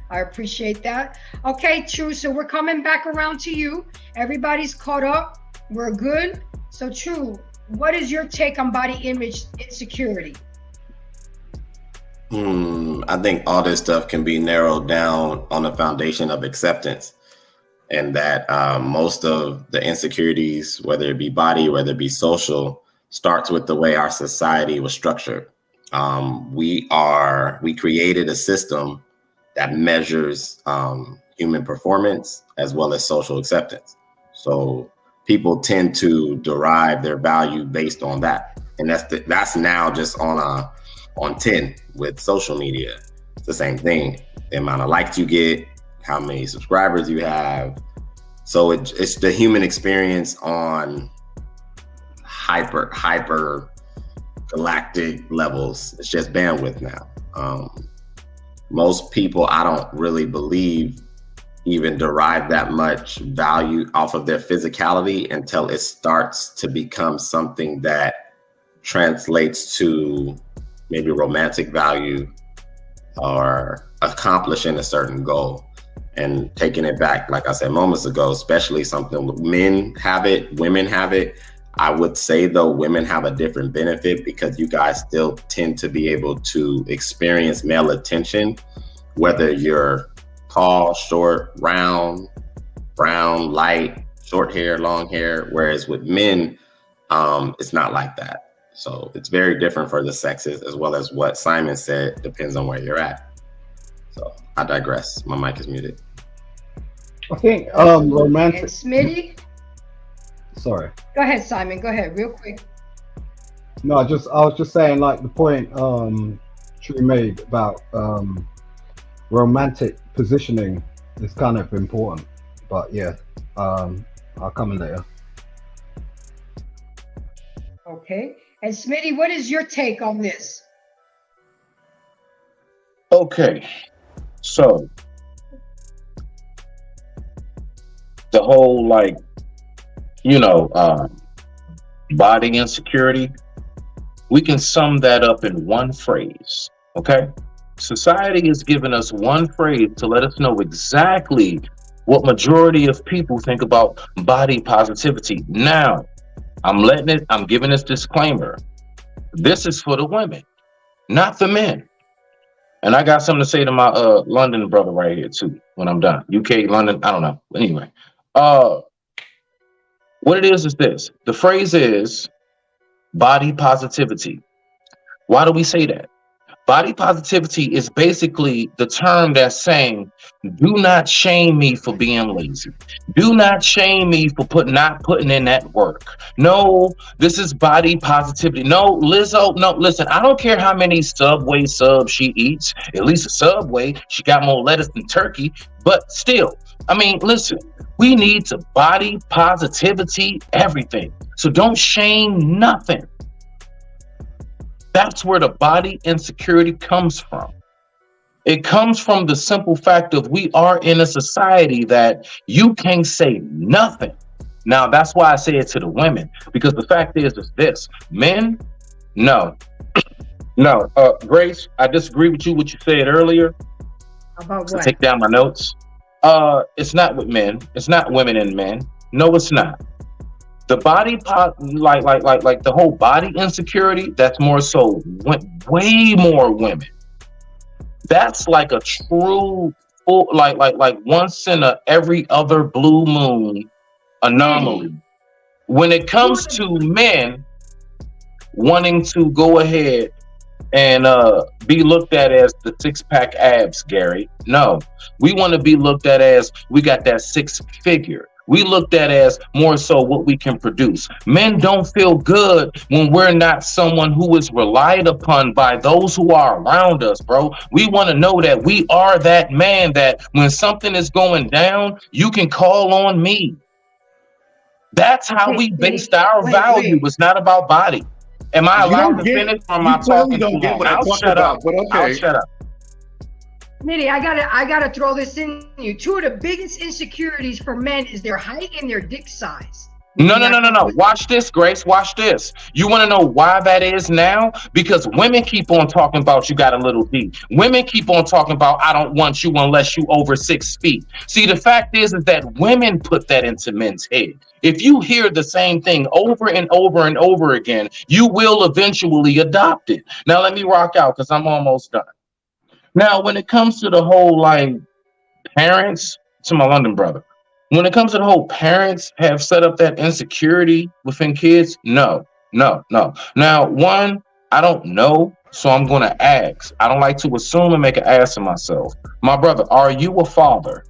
I appreciate that. Okay, True. So we're coming back around to you. Everybody's caught up. We're good. So True, what is your take on body image insecurity? I think all this stuff can be narrowed down on the foundation of acceptance, and that most of the insecurities, whether it be body, whether it be social, starts with the way our society was structured. We created a system that measures human performance as well as social acceptance. So people tend to derive their value based on that, and that's now just on 10 with social media. It's the same thing. The amount of likes you get, how many subscribers you have. So it's the human experience on hyper galactic levels. It's just bandwidth now. Most people, I don't really believe, even derive that much value off of their physicality until it starts to become something that translates to maybe romantic value or accomplishing a certain goal. And taking it back, like I said moments ago, especially something men have it, women have it. I would say, though, women have a different benefit because you guys still tend to be able to experience male attention, whether you're tall, short, round, brown, light, short hair, long hair. Whereas with men, it's not like that. So it's very different for the sexes, as well as what Simon said, depends on where you're at. So I digress. My mic is muted. I think romantic. And Smitty? Sorry. Go ahead, Simon. Go ahead, real quick. No, I was just saying, like, the point True made about romantic positioning is kind of important. But yeah, I'll come in later. Okay. And Smitty, what is your take on this? Okay, so the whole, like, body insecurity, we can sum that up in one phrase. Okay, society has given us one phrase to let us know exactly what majority of people think about body positivity. Now, I'm giving this disclaimer. This is for the women, not the men. And I got something to say to my London brother right here too when I'm done. UK, London, I don't know. But anyway, what it is this. The phrase is body positivity. Why do we say that? Body positivity is basically the term that's saying, do not shame me for being lazy. Do not shame me for not putting in that work. No, this is body positivity. No, Lizzo, no, listen, I don't care how many Subway subs she eats. At least a Subway, she got more lettuce than turkey. But still, I mean, listen, we need to body positivity everything. So don't shame nothing. That's where the body insecurity comes from. It comes from the simple fact of we are in a society that you can't say nothing. Now, that's why I say it to the women, because the fact is this. Men, no. No, Grace, I disagree with you what you said earlier. About So what? take down my notes. It's not with men. It's not women and men. No, it's not. The body like the whole body insecurity, that's more so way more women. That's like a true full like once in a every other blue moon anomaly. When it comes to men wanting to go ahead and be looked at as the six-pack abs, Gary. No, we want to be looked at as we got that six figure. We looked at as more so what we can produce. Men don't feel good when we're not someone who is relied upon by those who are around us, bro. We want to know that we are that man that when something is going down, you can call on me. That's how we based our value. It's not about body. Am I allowed to finish or am I talking too long? I'll shut up. But okay. I'll shut up. Mitty, I gotta throw this in you. Two of the biggest insecurities for men is their height and their dick size. No. Watch this, Grace. Watch this. You want to know why that is now? Because women keep on talking about you got a little D. Women keep on talking about I don't want you unless you over 6 feet. See, the fact is that women put that into men's head. If you hear the same thing over and over and over again, you will eventually adopt it. Now let me rock out because I'm almost done. Now, when it comes to the whole like parents, to my London brother, when it comes to the whole parents have set up that insecurity within kids, no. Now, one, I don't know, so I'm going to ask. I don't like to assume and make an ass of myself. My brother, are you a father?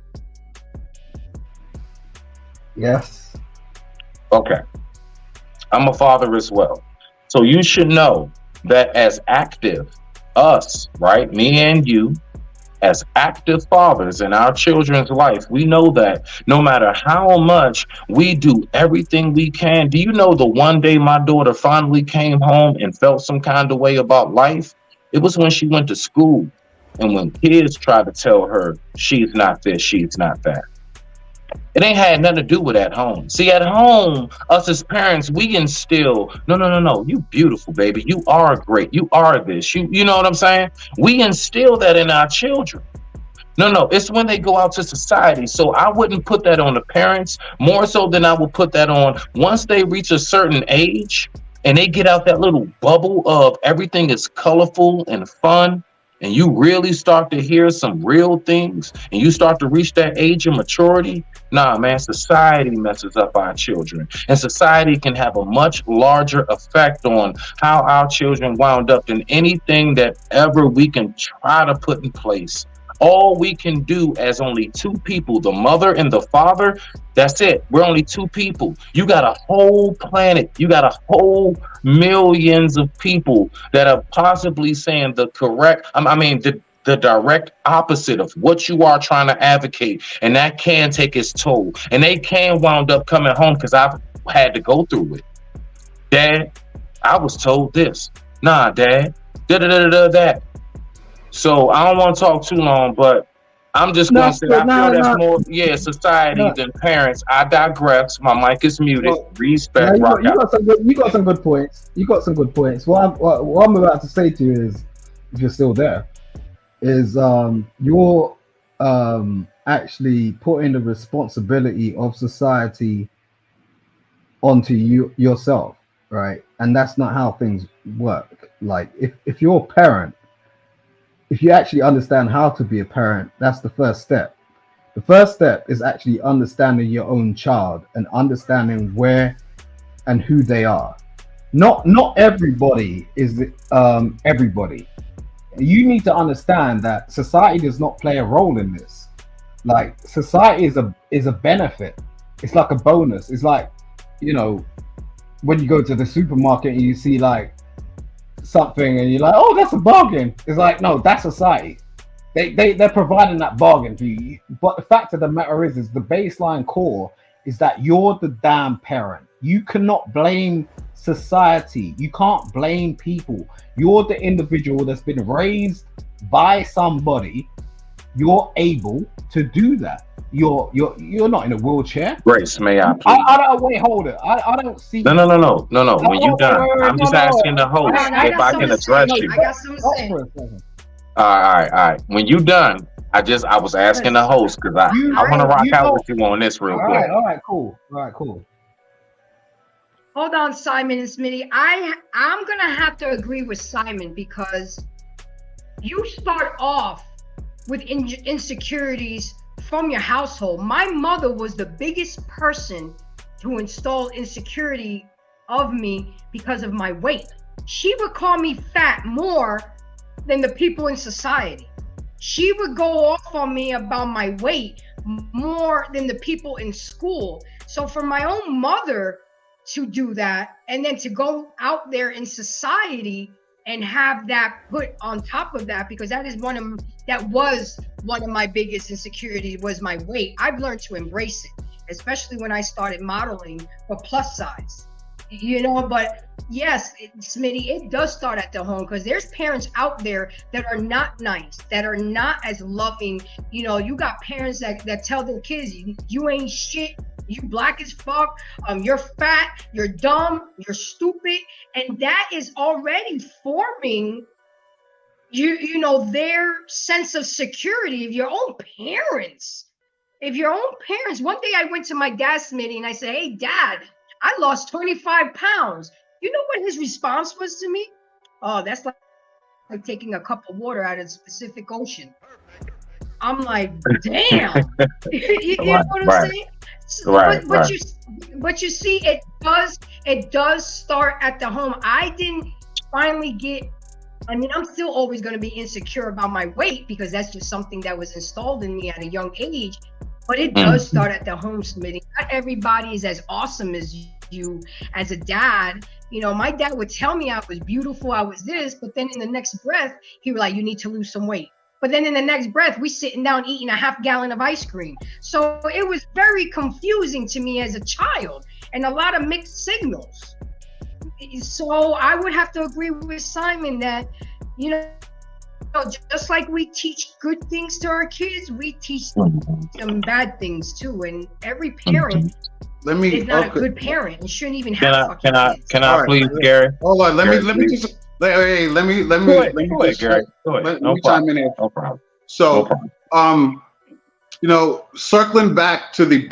Yes. Okay. I'm a father as well. So you should know that as active, us, right, me and you, as active fathers in our children's life, we know that no matter how much we do everything we can. Do you know the one day my daughter finally came home and felt some kind of way about life? It was when she went to school and when kids tried to tell her she's not this, she's not that. It ain't had nothing to do with at home. See, at home, us as parents, we instill, no, you beautiful, baby. You are great. You are this. You know what I'm saying? We instill that in our children. No, it's when they go out to society. So I wouldn't put that on the parents more so than I would put that on once they reach a certain age and they get out that little bubble of everything is colorful and fun. And you really start to hear some real things and you start to reach that age of maturity. Nah, man, society messes up our children. And society can have a much larger effect on how our children wound up than anything that ever we can try to put in place. All we can do as only two people, the mother and the father, that's it. We're only two people. You got a whole planet. You got a whole millions of people that are possibly saying the direct opposite of what you are trying to advocate. And that can take its toll. And they can wound up coming home because I've had to go through it. Dad, I was told this. Nah, Dad, that. So I don't want to talk too long, but I'm just going to say I feel that's more, society than parents. I digress. My mic is muted. Respect. You got some good points. What I'm about to say to you is, if you're still there, is your actually putting the responsibility of society onto you yourself, right? And that's not how things work. Like if you're a parent, if you actually understand how to be a parent, that's the first step. The first step is actually understanding your own child and understanding where and who they are. Not everybody is everybody. You need to understand that society does not play a role in this. Like society is a benefit. It's like a bonus. It's like, you know, when you go to the supermarket and you see like something and you're like, oh, that's a bargain. It's like, no, that's society. They're providing that bargain for you. But the fact of the matter is the baseline core is that you're the damn parent. You cannot blame society. You can't blame people. You're the individual that's been raised by somebody. You're able to do that. You're not in a wheelchair. Grace, may I please? I don't wait. Hold it. I don't see. No. When you done, I'm just asking the host if I can address you. I got something to say. All right. When you done, I was asking the host because I want to rock out with you on this real quick. All right, cool. Hold on, Simon and Smitty. I'm gonna have to agree with Simon because you start off with insecurities from your household. My mother was the biggest person to install insecurity of me because of my weight. She would call me fat more than the people in society. She would go off on me about my weight more than the people in school. So for my own mother to do that and then to go out there in society and have that put on top of that, because that was one of my biggest insecurities was my weight. I've learned to embrace it, especially when I started modeling for plus size. But yes, Smitty, it does start at the home because there's parents out there that are not nice, that are not as loving. You got parents that tell their kids, you ain't shit, you black as fuck, you're fat, you're dumb, you're stupid. And that is already forming their sense of security of your own parents. One day I went to my dad, Smitty, and I said, hey, Dad, I lost 25 pounds. You know what his response was to me? Oh, that's like taking a cup of water out of the Pacific Ocean. I'm like, damn. you know what I'm saying? But you see, it does start at the home. I didn't finally I'm still always going to be insecure about my weight because that's just something that was installed in me at a young age. But it does start at the home, Smitty. Not everybody is as awesome as you as a dad. My dad would tell me I was beautiful, I was this, but then in the next breath, he was like, you need to lose some weight. But then in the next breath, we sitting down eating a half gallon of ice cream. So it was very confusing to me as a child and a lot of mixed signals. So I would have to agree with Simon that, just like we teach good things to our kids, we teach them bad things too. And every parent is not a good parent and shouldn't even have fucking kids. Can I please, Gary? Hold on, let me just let me Gary. Go ahead. Let me chime in here. No problem. So, circling back to the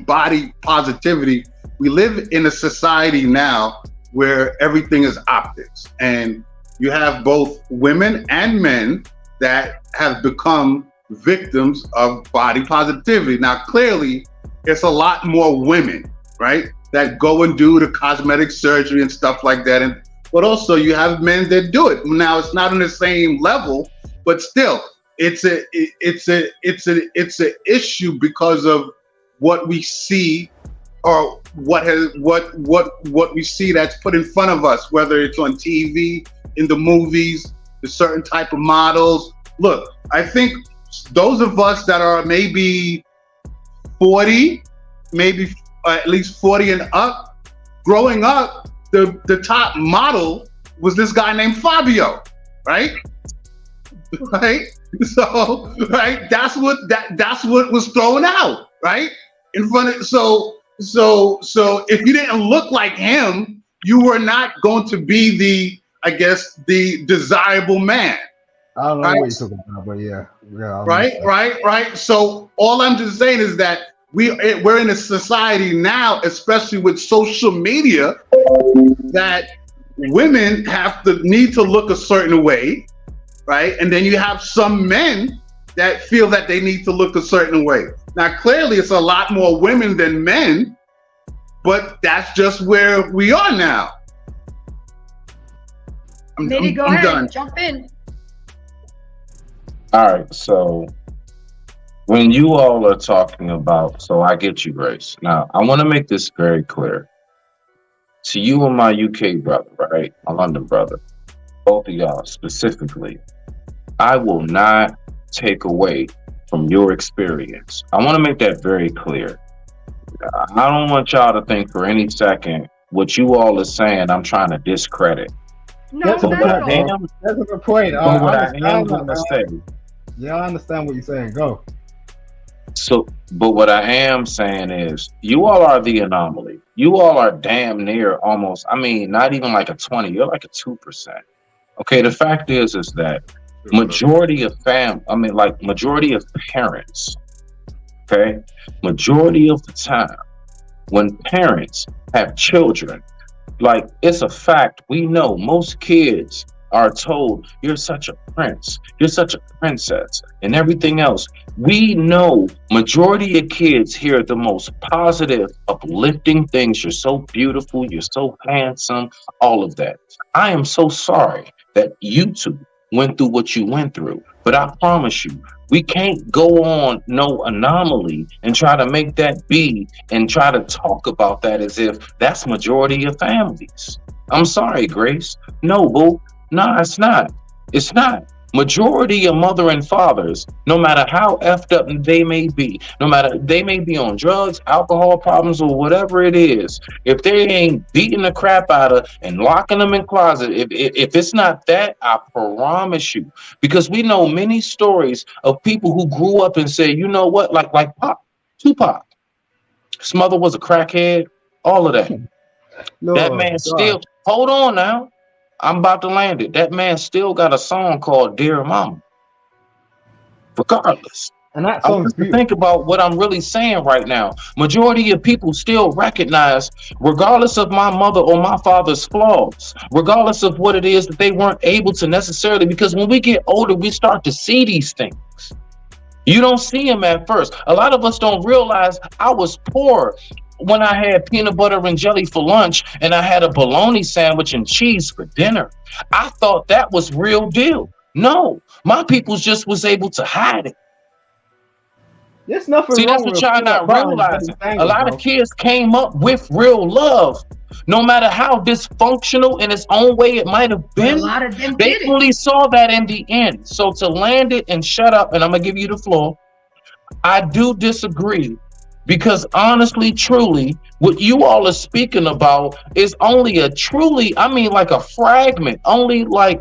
body positivity, we live in a society now where everything is optics, and you have both women and men that have become victims of body positivity. Now, clearly, it's a lot more women, right, that go and do the cosmetic surgery and stuff like that. But also you have men that do it. Now, it's not on the same level, but still, it's an issue because of what we see, or what we see that's put in front of us, whether it's on TV, in the movies, the certain type of models. Look, I think those of us that are maybe 40, maybe at least 40 and up, growing up, the top model was this guy named Fabio, right? Right? So, right, that's what was thrown out, right? In front of so if you didn't look like him, you were not going to be the desirable man, I don't know Right. what you're talking about, but yeah, I Right, understand. right. So all I'm just saying is that we're in a society now, especially with social media, that women have to need to look a certain way, right? And then you have some men that feel that they need to look a certain way. Now, clearly, it's a lot more women than men, but that's just where we are now. Maybe go I'm ahead, done. jump in. All right, so when you all are talking about, so I get you, Grace. Now, I want to make this very clear to you and my UK brother, right? My London brother, both of y'all specifically. I will not take away from your experience. I want to make that very clear. I don't want y'all to think for any second what you all are saying I'm trying to discredit. No, That's a not good at point, all. bro. That's a good point. But what I am understand going to that, say, yeah, I understand what you're saying. Go. but what I am saying is, you all are the anomaly. You all are damn near almost, I mean, not even like a 20, you're like a 2%. Okay, the fact is that majority of majority of parents, okay, majority of the time, when parents have children, like, it's a fact. We know most kids are told, you're such a prince, you're such a princess, and everything else. We know majority of kids hear the most positive, uplifting things. You're so beautiful, you're so handsome, all of that. I am so sorry that you two went through what you went through, but I promise you, we can't go on no anomaly and try to make that be and try to talk about that as if that's majority of families. I'm sorry, Grace. No, boo. No, it's not. It's not. Majority of mother and fathers, no matter how effed up they may be, no matter they may be on drugs, alcohol problems, or whatever it is, if they ain't beating the crap out of and locking them in closet, if it's not that, I promise you, because we know many stories of people who grew up and said, you know what, like Pop, Tupac, his mother was a crackhead, all of that. That Lord, man God. still, hold on now, I'm about to land it. That man still got a song called Dear Mama. Regardless, And that I want song's us to beautiful. think about what I'm really saying right now. Majority of people still recognize, regardless of my mother or my father's flaws, regardless of what it is that they weren't able to necessarily, because when we get older, we start to see these things. You don't see them at first. A lot of us don't realize I was poor when I had peanut butter and jelly for lunch and I had a bologna sandwich and cheese for dinner. I thought that was real deal. No, my peoples just was able to hide it. There's nothing See, that's wrong what with y'all peanut not butter and jelly realizing. A sandwich, lot bro. of kids came up with real love. No matter how dysfunctional in its own way it might have But a been, lot of them they did it. only saw that in the end. So to land it and shut up, and I'm going to give you the floor, I do disagree, because honestly, truly, what you all are speaking about is only a truly, I mean, like a fragment, only like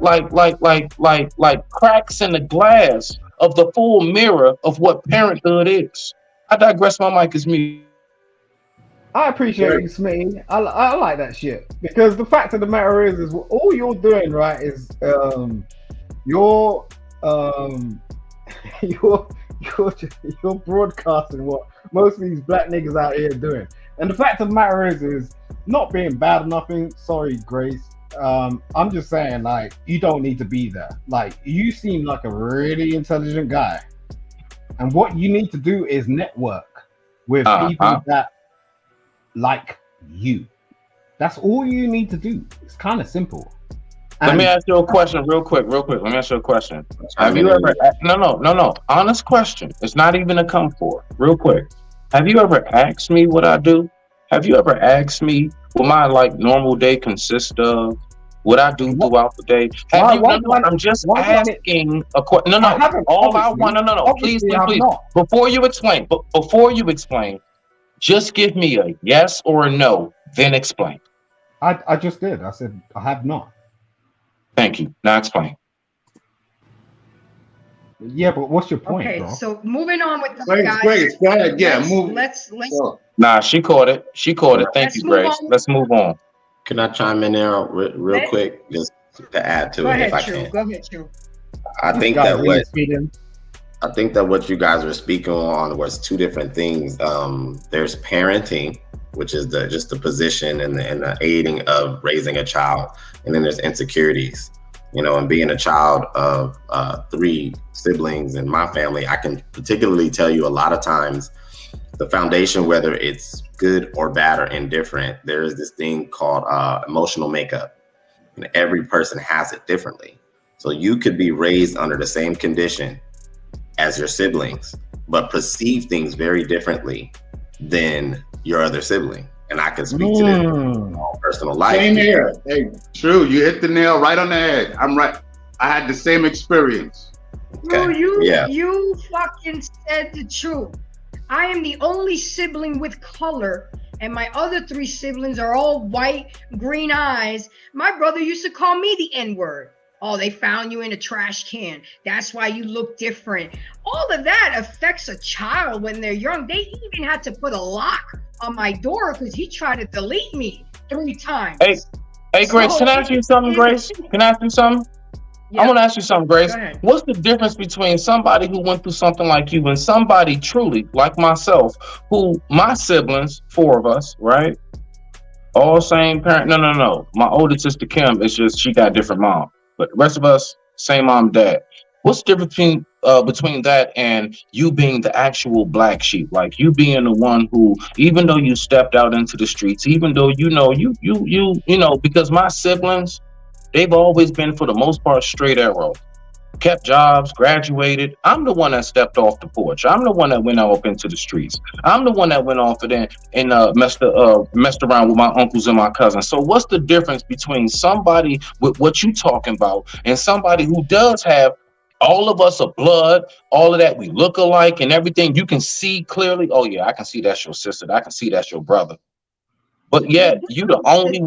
cracks in the glass of the full mirror of what parenthood is. I digress. My mic is mute. I appreciate you, Smitty. I like that shit, because the fact of the matter is all you're doing, right, is you're you're you're broadcasting what most of these black niggas out here are doing. And the fact of the matter is not being bad or nothing. Sorry, Grace. I'm just saying, like, you don't need to be there. Like, you seem like a really intelligent guy, and what you need to do is network with people that like you. That's all you need to do. It's kind of simple. Let me ask you a question real quick. Let me ask you a question. Have you ever, no, honest question. It's not even a come for. Real quick. Have you ever asked me what I do? Have you ever asked me what my like normal day consists of? What I do throughout the day? I'm just asking a question. No. All I want, no. Please. Before you explain, just give me a yes or a no, then explain. I just did. I said I have not. Thank you. Now explain. Yeah, but what's your point, okay, bro? So moving on with this, Grace, guys. Grace, go ahead. Yeah, move. Let's. Nah, she caught it. Thank you, Grace. Let's move on. Can I chime in there real quick, just to add to it, if I can? Go ahead, True. I This think guy that really speaking. I think that what you guys were speaking on was two different things. There's parenting, which is just the position and the aiding of raising a child, and then there's insecurities. You know, and being a child of 3 siblings in my family, I can particularly tell you a lot of times the foundation, whether it's good or bad or indifferent, there is this thing called emotional makeup, and every person has it differently. So you could be raised under the same condition as your siblings, but perceive things very differently than your other sibling. And I can speak to this in personal life. Same here. Hey, true. You hit the nail right on the head. I'm right. I had the same experience. Bro, you fucking said the truth. I am the only sibling with color, and my other 3 siblings are all white, green eyes. My brother used to call me the N-word. Oh, they found you in a trash can. That's why you look different. All of that affects a child when they're young. They even had to put a lock on my door because he tried to delete me 3 times. Hey, Grace, can I ask you something, Grace? Can I ask you something? Yeah. I want to ask you something, Grace. Go ahead. What's the difference between somebody who went through something like you and somebody truly like myself, who my siblings, 4 of us, right? All same parent. No. My older sister Kim, it's just she got a different mom. But the rest of us, same mom, dad. What's the difference between that and you being the actual black sheep? Like you being the one who, even though you stepped out into the streets, even though you know, because my siblings, they've always been for the most part straight arrow. Kept jobs, graduated. I'm the one that stepped off the porch. I'm the one that went out up into the streets. I'm the one that went off and messed around with my uncles and my cousins. So what's the difference between somebody with what you talking about and somebody who does have all of us are blood, all of that, we look alike and everything. You can see clearly, oh yeah, I can see that's your sister. I can see that's your brother. But yet you the only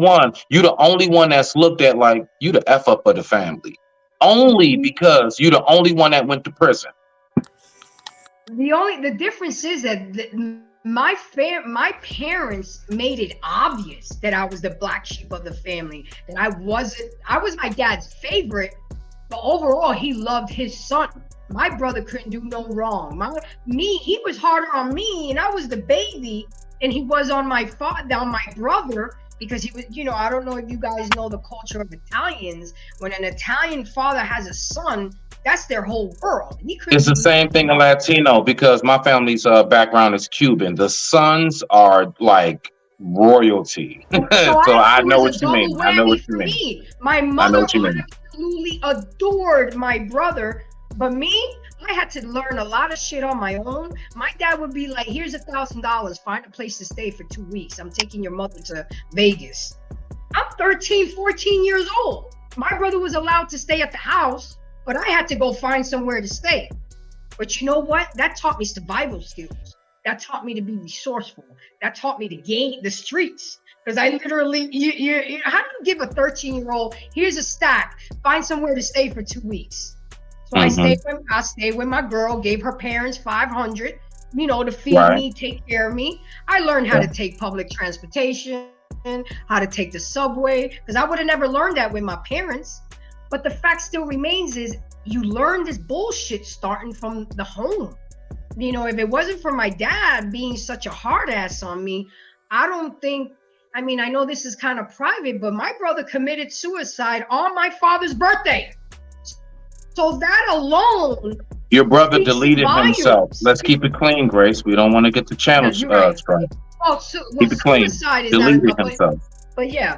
one that's looked at like you the F up of the family. Only because you're the only one that went to prison. The difference is that my parents made it obvious that I was the black sheep of the family. That I was my dad's favorite, but overall he loved his son. My brother couldn't do no wrong. He was harder on me, and I was the baby, and he was on my brother. Because he was, I don't know if you guys know the culture of Italians. When an Italian father has a son, that's their whole world. It's the same thing in Latino, because my family's background is Cuban. The sons are like royalty. So I know what you mean. I know what you mean. My mother absolutely adored my brother, but me, I had to learn a lot of shit on my own. My dad would be like, here's $1,000, find a place to stay for 2 weeks. I'm taking your mother to Vegas. I'm 13, 14 years old. My brother was allowed to stay at the house, but I had to go find somewhere to stay. But you know what? That taught me survival skills. That taught me to be resourceful. That taught me to gain the streets. Because I literally, how do you give a 13-year-old, here's a stack, find somewhere to stay for 2 weeks? So I stayed with my girl, gave her parents $500, to feed me, take care of me. I learned how to take public transportation, how to take the subway, because I would have never learned that with my parents. But the fact still remains is you learn this bullshit starting from the home. If it wasn't for my dad being such a hard ass on me, I know this is kind of private, but my brother committed suicide on my father's birthday. So that alone. Your brother deleted himself. Let's keep it clean, Grace. We don't want to get the channel straight. Keep it clean. Deleted himself. But yeah,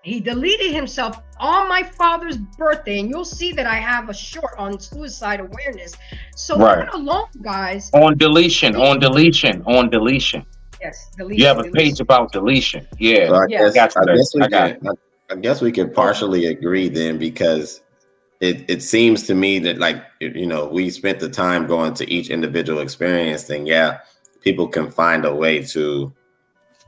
he deleted himself on my father's birthday, and you'll see that I have a short on suicide awareness. So that alone, guys. On deletion. Yes, deletion. You have a page about deletion. Yeah. So I guess we can partially agree then, because it seems to me that, like, we spent the time going to each individual experience, and people can find a way to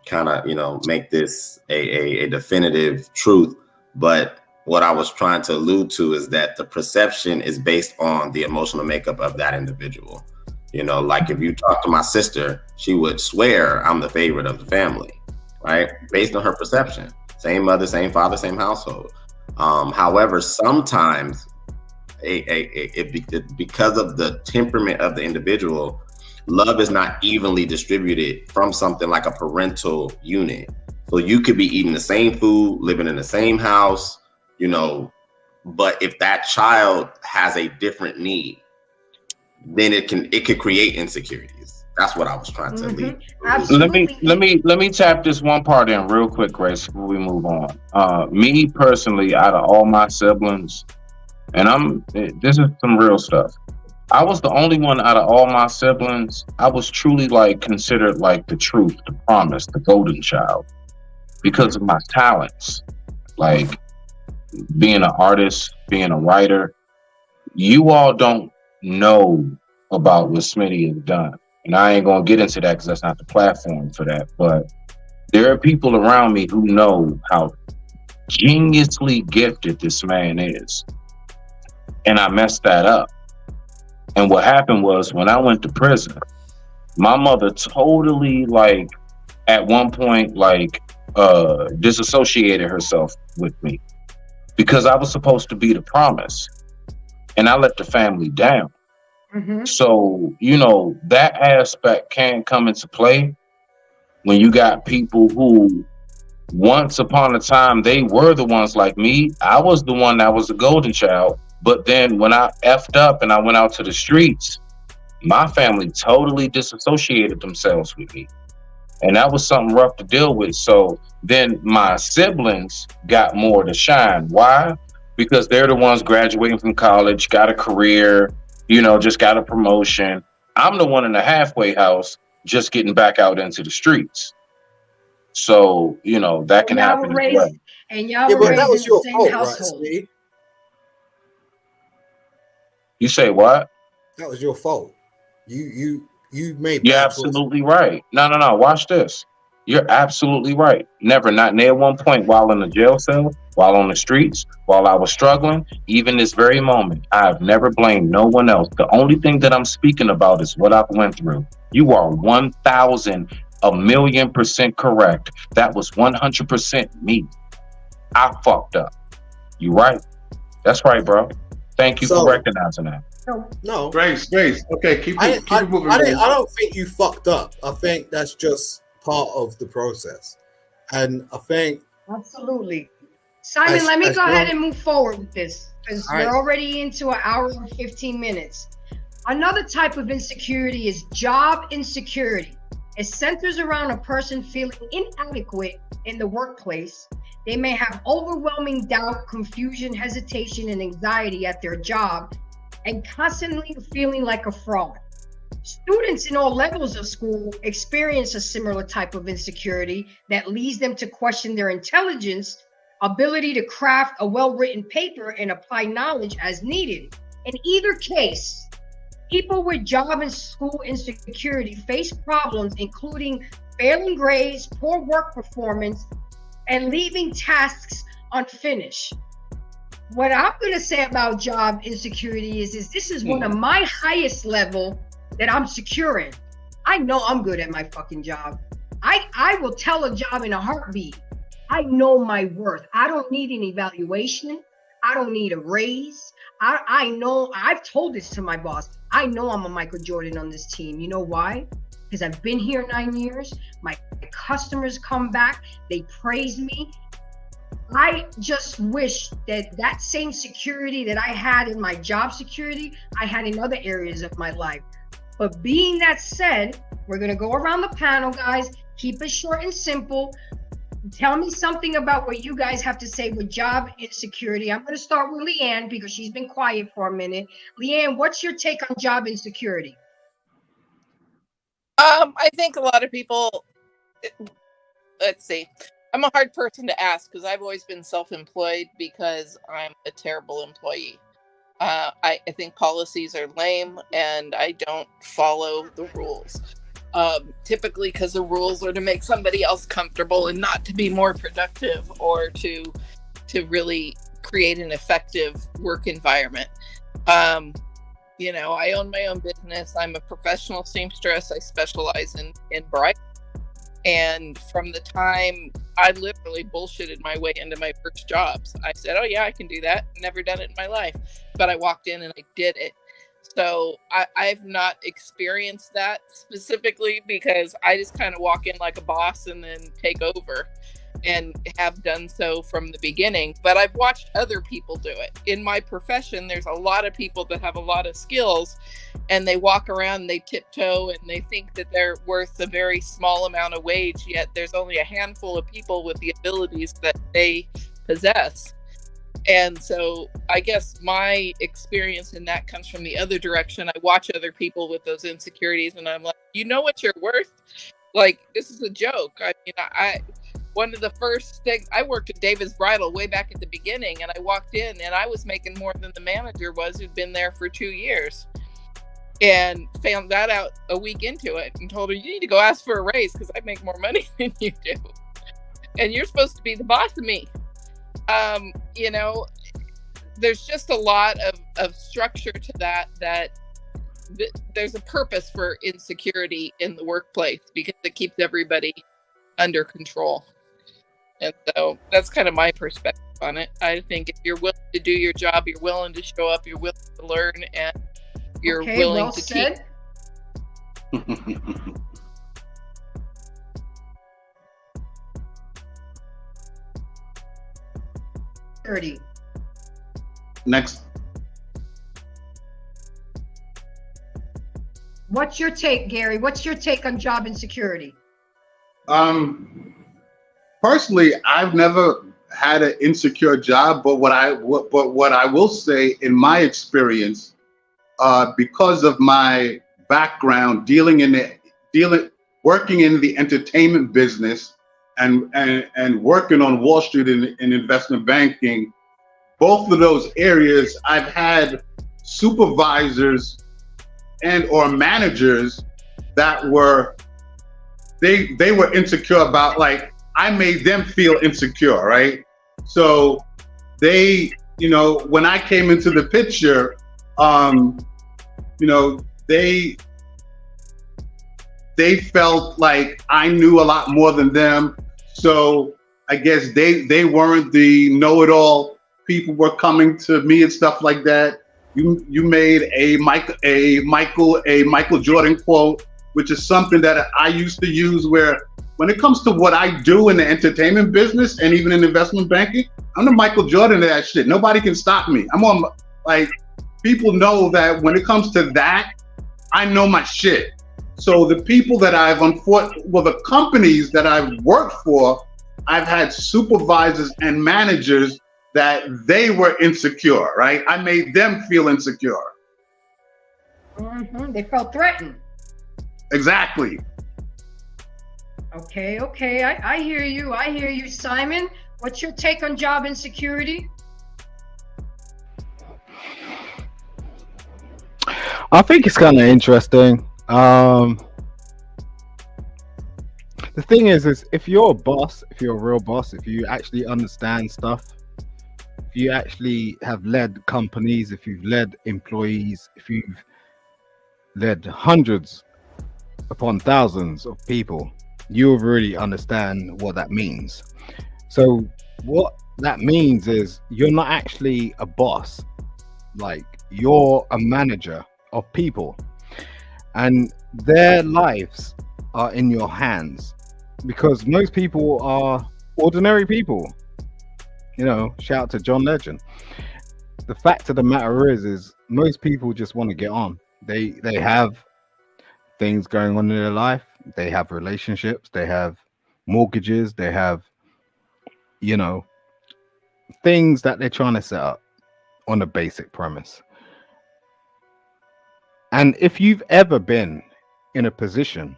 kind of, make this a definitive truth. But what I was trying to allude to is that the perception is based on the emotional makeup of that individual. Like if you talk to my sister, she would swear I'm the favorite of the family, right? Based on her perception. Same mother, same father, same household. However, sometimes, because of the temperament of the individual, love is not evenly distributed from something like a parental unit. So you could be eating the same food, living in the same house, you know, but if that child has a different need, then it could create insecurities. That's what I was trying to leave. Absolutely. Let me tap this one part in real quick, Grace, before we move on. Me personally, out of all my siblings, and this is some real stuff. I was the only one out of all my siblings. I was truly like considered like the truth, the promise, the golden child, because of my talents, like being an artist, being a writer. You all don't know about what Smitty has done, and I ain't gonna get into that because that's not the platform for that. But there are people around me who know how geniusly gifted this man is, and I messed that up. And what happened was, when I went to prison, my mother totally, like, at one point, like, disassociated herself with me because I was supposed to be the promise, and I let the family down. So, you know, that aspect can come into play when you got people who once upon a time, they were the ones like me. I was the one that was the golden child. But then when I effed up and I went out to the streets, my family totally disassociated themselves with me. And that was something rough to deal with. So then my siblings got more to shine. Why? Because they're the ones graduating from college, got a career, you know, just got a promotion. I'm the one in the halfway house just getting back out into the streets. So, you know, that can happen as well. And y'all were raised in the same household. Right, You say what? that was your fault. You made. You're absolutely right. No. Watch this. You're absolutely right. Never, not near one point while in the jail cell, while on the streets, while I was struggling, even this very moment, I have never blamed no one else. The only thing that I'm speaking about is what I've went through. You are 1,000,000,000% correct. That was 100% me. I fucked up. You right? That's right, bro. Thank you for recognizing that. No, Grace. Okay, keep it moving. I don't think you fucked up. I think that's just part of the process, and I think absolutely. Simon, let me go ahead and move forward with this because we're already into an hour and 15 minutes. Another type of insecurity is job insecurity. It centers around a person feeling inadequate in the workplace. They may have overwhelming doubt, confusion, hesitation, and anxiety at their job, and constantly feeling like a fraud. Students in all levels of school experience a similar type of insecurity that leads them to question their intelligence, ability to craft a well-written paper and apply knowledge as needed. In either case, people with job and school insecurity face problems including failing grades, poor work performance, and leaving tasks unfinished. What I'm going to say about job insecurity is this is one of my highest level that I'm secure in. I know I'm good at my fucking job. I will tell a job in a heartbeat. I know my worth. I don't need an evaluation. I don't need a raise. I know, I've told this to my boss. I know I'm a Michael Jordan on this team. You know why? Because I've been here 9 years. My customers come back. They praise me. I just wish that same security that I had in my job security, I had in other areas of my life. But being that said, we're going to go around the panel, guys. Keep it short and simple. Tell me something about what you guys have to say with job insecurity. I'm going to start with Leanne because she's been quiet for a minute. Leanne, what's your take on job insecurity? I think a lot of people, let's see. I'm a hard person to ask because I've always been self-employed because I'm a terrible employee. I think policies are lame and I don't follow the rules. Typically because the rules are to make somebody else comfortable and not to be more productive or to really create an effective work environment. You know, I own my own business. I'm a professional seamstress. I specialize in bridal. And from the time I literally bullshitted my way into my first jobs, I said, oh yeah, I can do that. Never done it in my life. but I walked in and I did it. So I've not experienced that specifically because I just kind of walk in like a boss and then take over, and have done so from the beginning. But I've watched other people do it. In my profession, there's a lot of people that have a lot of skills, and they walk around, they tiptoe, and they think that they're worth a very small amount of wage, yet there's only a handful of people with the abilities that they possess. And so I guess my experience in that comes from the other direction. I watch other people with those insecurities, and I'm like, you know what you're worth? Like, this is a joke. I mean, one of the first things, I worked at David's Bridal way back at the beginning, and I walked in and I was making more than the manager was, who'd been there for 2 years, and found that out a week into it and told her, you need to go ask for a raise because I make more money than you do. And you're supposed to be the boss of me. You know, there's just a lot of structure to that there's a purpose for insecurity in the workplace because it keeps everybody under control. And so that's kind of my perspective on it. I think if you're willing to do your job, you're willing to show up, you're willing to learn, and you're willing to keep. 30. Next. What's your take, Gary? What's your take on job insecurity? Personally, I've never had an insecure job, but what I will say in my experience, because of my background working in the entertainment business and working on Wall Street in investment banking, both of those areas, I've had supervisors and or managers that were they were insecure about, like, I made them feel insecure, right? So they, you know, when I came into the picture, you know, they felt like I knew a lot more than them. So I guess they weren't the know-it-all. People were coming to me and stuff like that. You made a Michael Jordan quote, which is something that I used to use, where when it comes to what I do in the entertainment business and even in investment banking, I'm the Michael Jordan of that shit. Nobody can stop me. I'm on, like, people know that when it comes to that, I know my shit. So the people that the companies that I've worked for, I've had supervisors and managers that they were insecure, right? I made them feel insecure. Mm-hmm. They felt threatened. Exactly. Okay. I hear you, Simon. What's your take on job insecurity? I think it's kind of interesting. The thing is if you're a boss, if you're a real boss, if you actually understand stuff, if you actually have led companies, if you've led employees, if you've led hundreds upon thousands of people, you'll really understand what that means. So what that means is you're not actually a boss, like, you're a manager of people, and their lives are in your hands, because most people are ordinary people. You know, shout out to John Legend. The fact of the matter is most people just want to get on. They have things going on in their life. They have relationships. They have mortgages. They have, you know, things that they're trying to set up on a basic premise. And if you've ever been in a position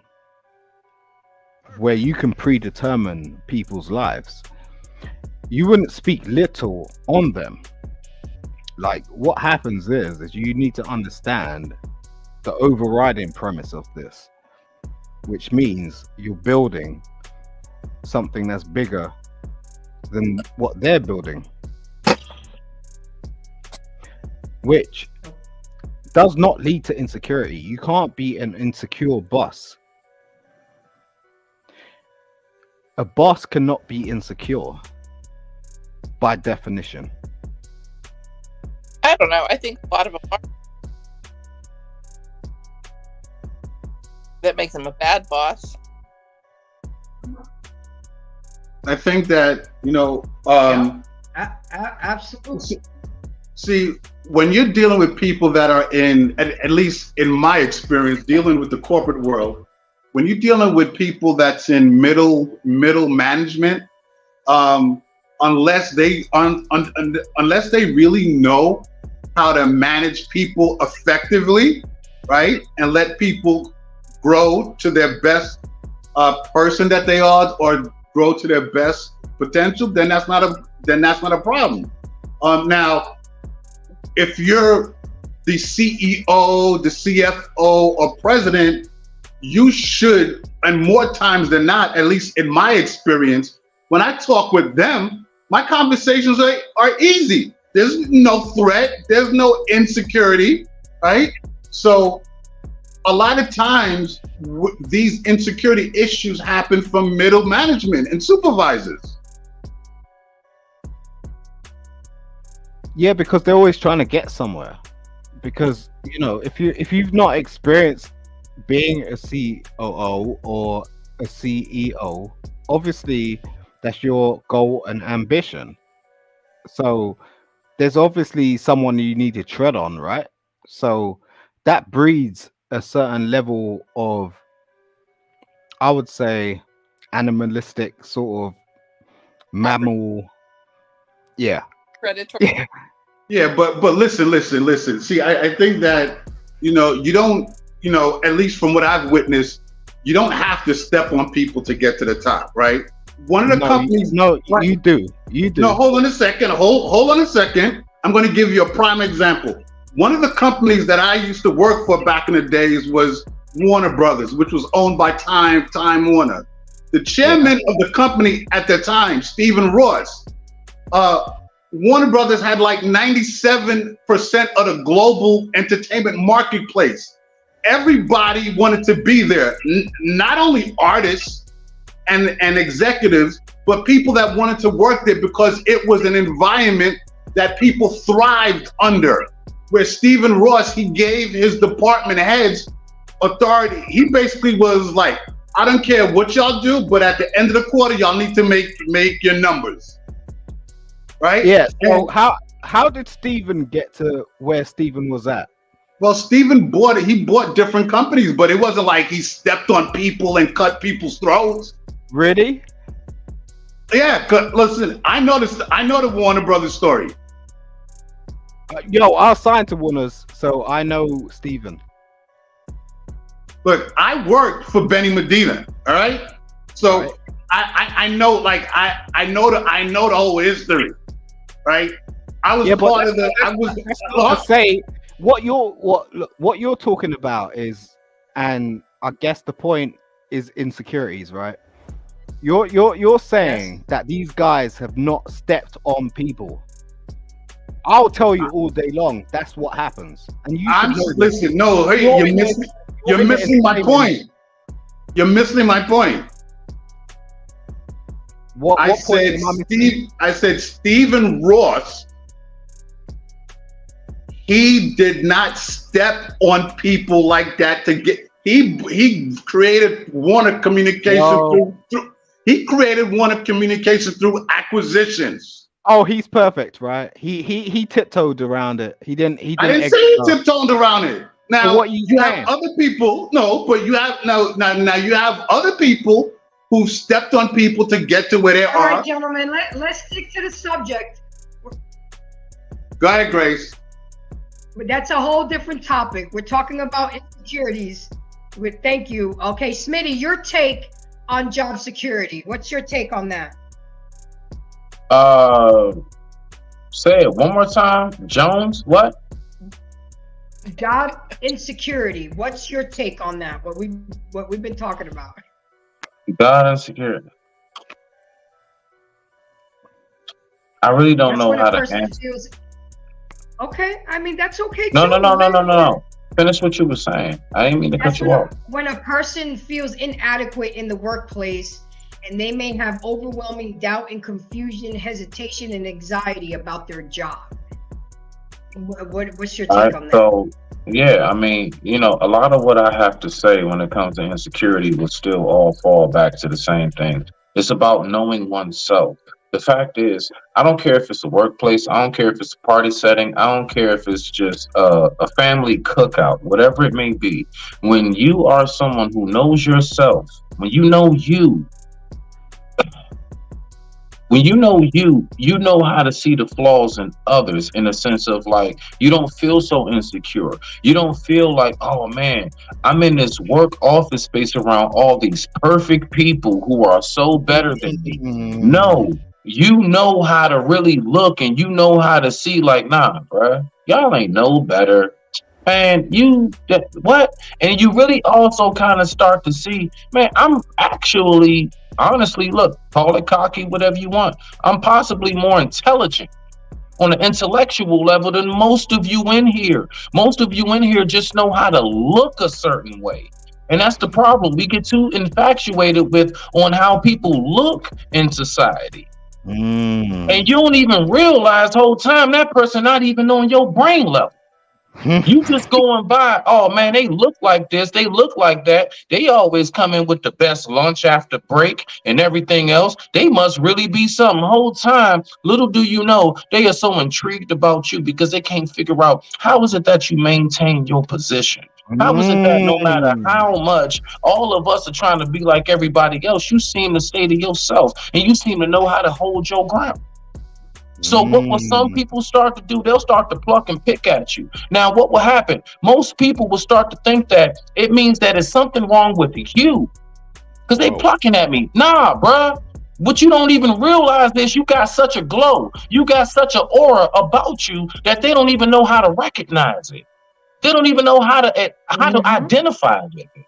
where you can predetermine people's lives, you wouldn't speak little on them. Like, what happens is you need to understand the overriding premise of this, which means you're building something that's bigger than what they're building, which does not lead to insecurity. You can't be an insecure boss. A boss cannot be insecure by definition. I I don't know. I think a lot of them are. That makes him a bad boss. I think that, Absolutely. see, when you're dealing with people that are at least in my experience, dealing with the corporate world, when you're dealing with people that's in middle management, unless they really know how to manage people effectively, right, and let people grow to their best person that they are, or grow to their best potential, then that's not a problem. Now, if you're the CEO, the CFO, or president, you should, and more times than not, at least in my experience, when I talk with them, my conversations are easy. There's no threat, there's no insecurity, right? So a lot of times these insecurity issues happen from middle management and supervisors. Yeah, because they're always trying to get somewhere. Because if you've not experienced being a COO or a CEO, obviously that's your goal and ambition. So there's obviously someone you need to tread on, right? So that breeds a certain level of, I would say, animalistic sort of mammal. Yeah. Predatory. Yeah, but listen. See, I think that, you don't, at least from what I've witnessed, you don't have to step on people to get to the top, right? One of the companies. No, you do. No, hold on a second. Hold on a second. I'm going to give you a prime example. One of the companies that I used to work for back in the days was Warner Brothers, which was owned by Time Warner. The chairman of the company at the time, Stephen Ross, Warner Brothers had like 97% of the global entertainment marketplace. Everybody wanted to be there, not only artists and executives, but people that wanted to work there because it was an environment that people thrived under. Where Stephen Ross, he gave his department heads authority. He basically was like, I don't care what y'all do, but at the end of the quarter, y'all need to make your numbers. Right? Yeah. So how did Stephen get to where Stephen was at? Well, Stephen bought different companies, but it wasn't like he stepped on people and cut people's throats. Really? Yeah, listen, I know the Warner Brothers story. Yo, I signed to Warner's, so I know Stephen. Look, I worked for Benny Medina, all right? So right. I know, like I know the whole history, right? I was part of the. I was say what you're talking about is, and I guess the point is insecurities, right? You're saying that these guys have not stepped on people. I'll tell you all day long. That's what happens. And you listen. No, hey, you're missing my point. You're missing my point. What I said Stephen Ross. He did not step on people like that to get. He created Warner Communication He created Warner Communication through acquisitions. Oh, he's perfect, right? He tiptoed around it. He didn't. I didn't say he tiptoed around it. Now so what you have other people. No, but you have now you have other people who stepped on people to get to where they are. All right, gentlemen, let's stick to the subject. Go ahead, Grace. But that's a whole different topic. We're talking about insecurities. Thank you. Okay, Smitty, your take on job security. What's your take on that? Say it one more time. Jones, what? Job insecurity. What's your take on that? What we've been talking about. Job insecurity. I really don't know how to answer. Okay, I mean that's okay. No. Finish what you were saying. I didn't mean to cut you off. When a person feels inadequate in the workplace, and they may have overwhelming doubt and confusion, hesitation, and anxiety about their job. What's your All take right. on that? So, yeah, I mean, a lot of what I have to say when it comes to insecurity will still all fall back to the same thing. It's about knowing oneself. The fact is, I don't care if it's a workplace, I don't care if it's a party setting, I don't care if it's just a family cookout, whatever it may be. When you are someone who knows yourself, when you know you, you know how to see the flaws in others, in a sense of like, you don't feel so insecure. You don't feel like, oh man, I'm in this work office space around all these perfect people who are so better than me. No, you know how to really look, and you know how to see like, nah, bruh, y'all ain't no better. And what? And you really also kind of start to see, man, I'm actually, honestly, look, call it cocky, whatever you want. I'm possibly more intelligent on an intellectual level than most of you in here. Most of you in here just know how to look a certain way. And that's the problem. We get too infatuated with on how people look in society. And you don't even realize the whole time that person not even on your brain level. You just going by, oh man, they look like this, they look like that. They always come in with the best lunch after break and everything else. They must really be something. The whole time, little do you know, they are so intrigued about you because they can't figure out how is it that you maintain your position. How is it that no matter how much all of us are trying to be like everybody else, you seem to stay to yourself and you seem to know how to hold your ground. So what will some people start to do? They'll start to pluck and pick at you. Now, what will happen? Most people will start to think that it means that there's something wrong with you because they plucking at me. Nah, bruh. What you don't even realize is you got such a glow. You got such an aura about you that they don't even know how to recognize it. They don't even know how to identify with it.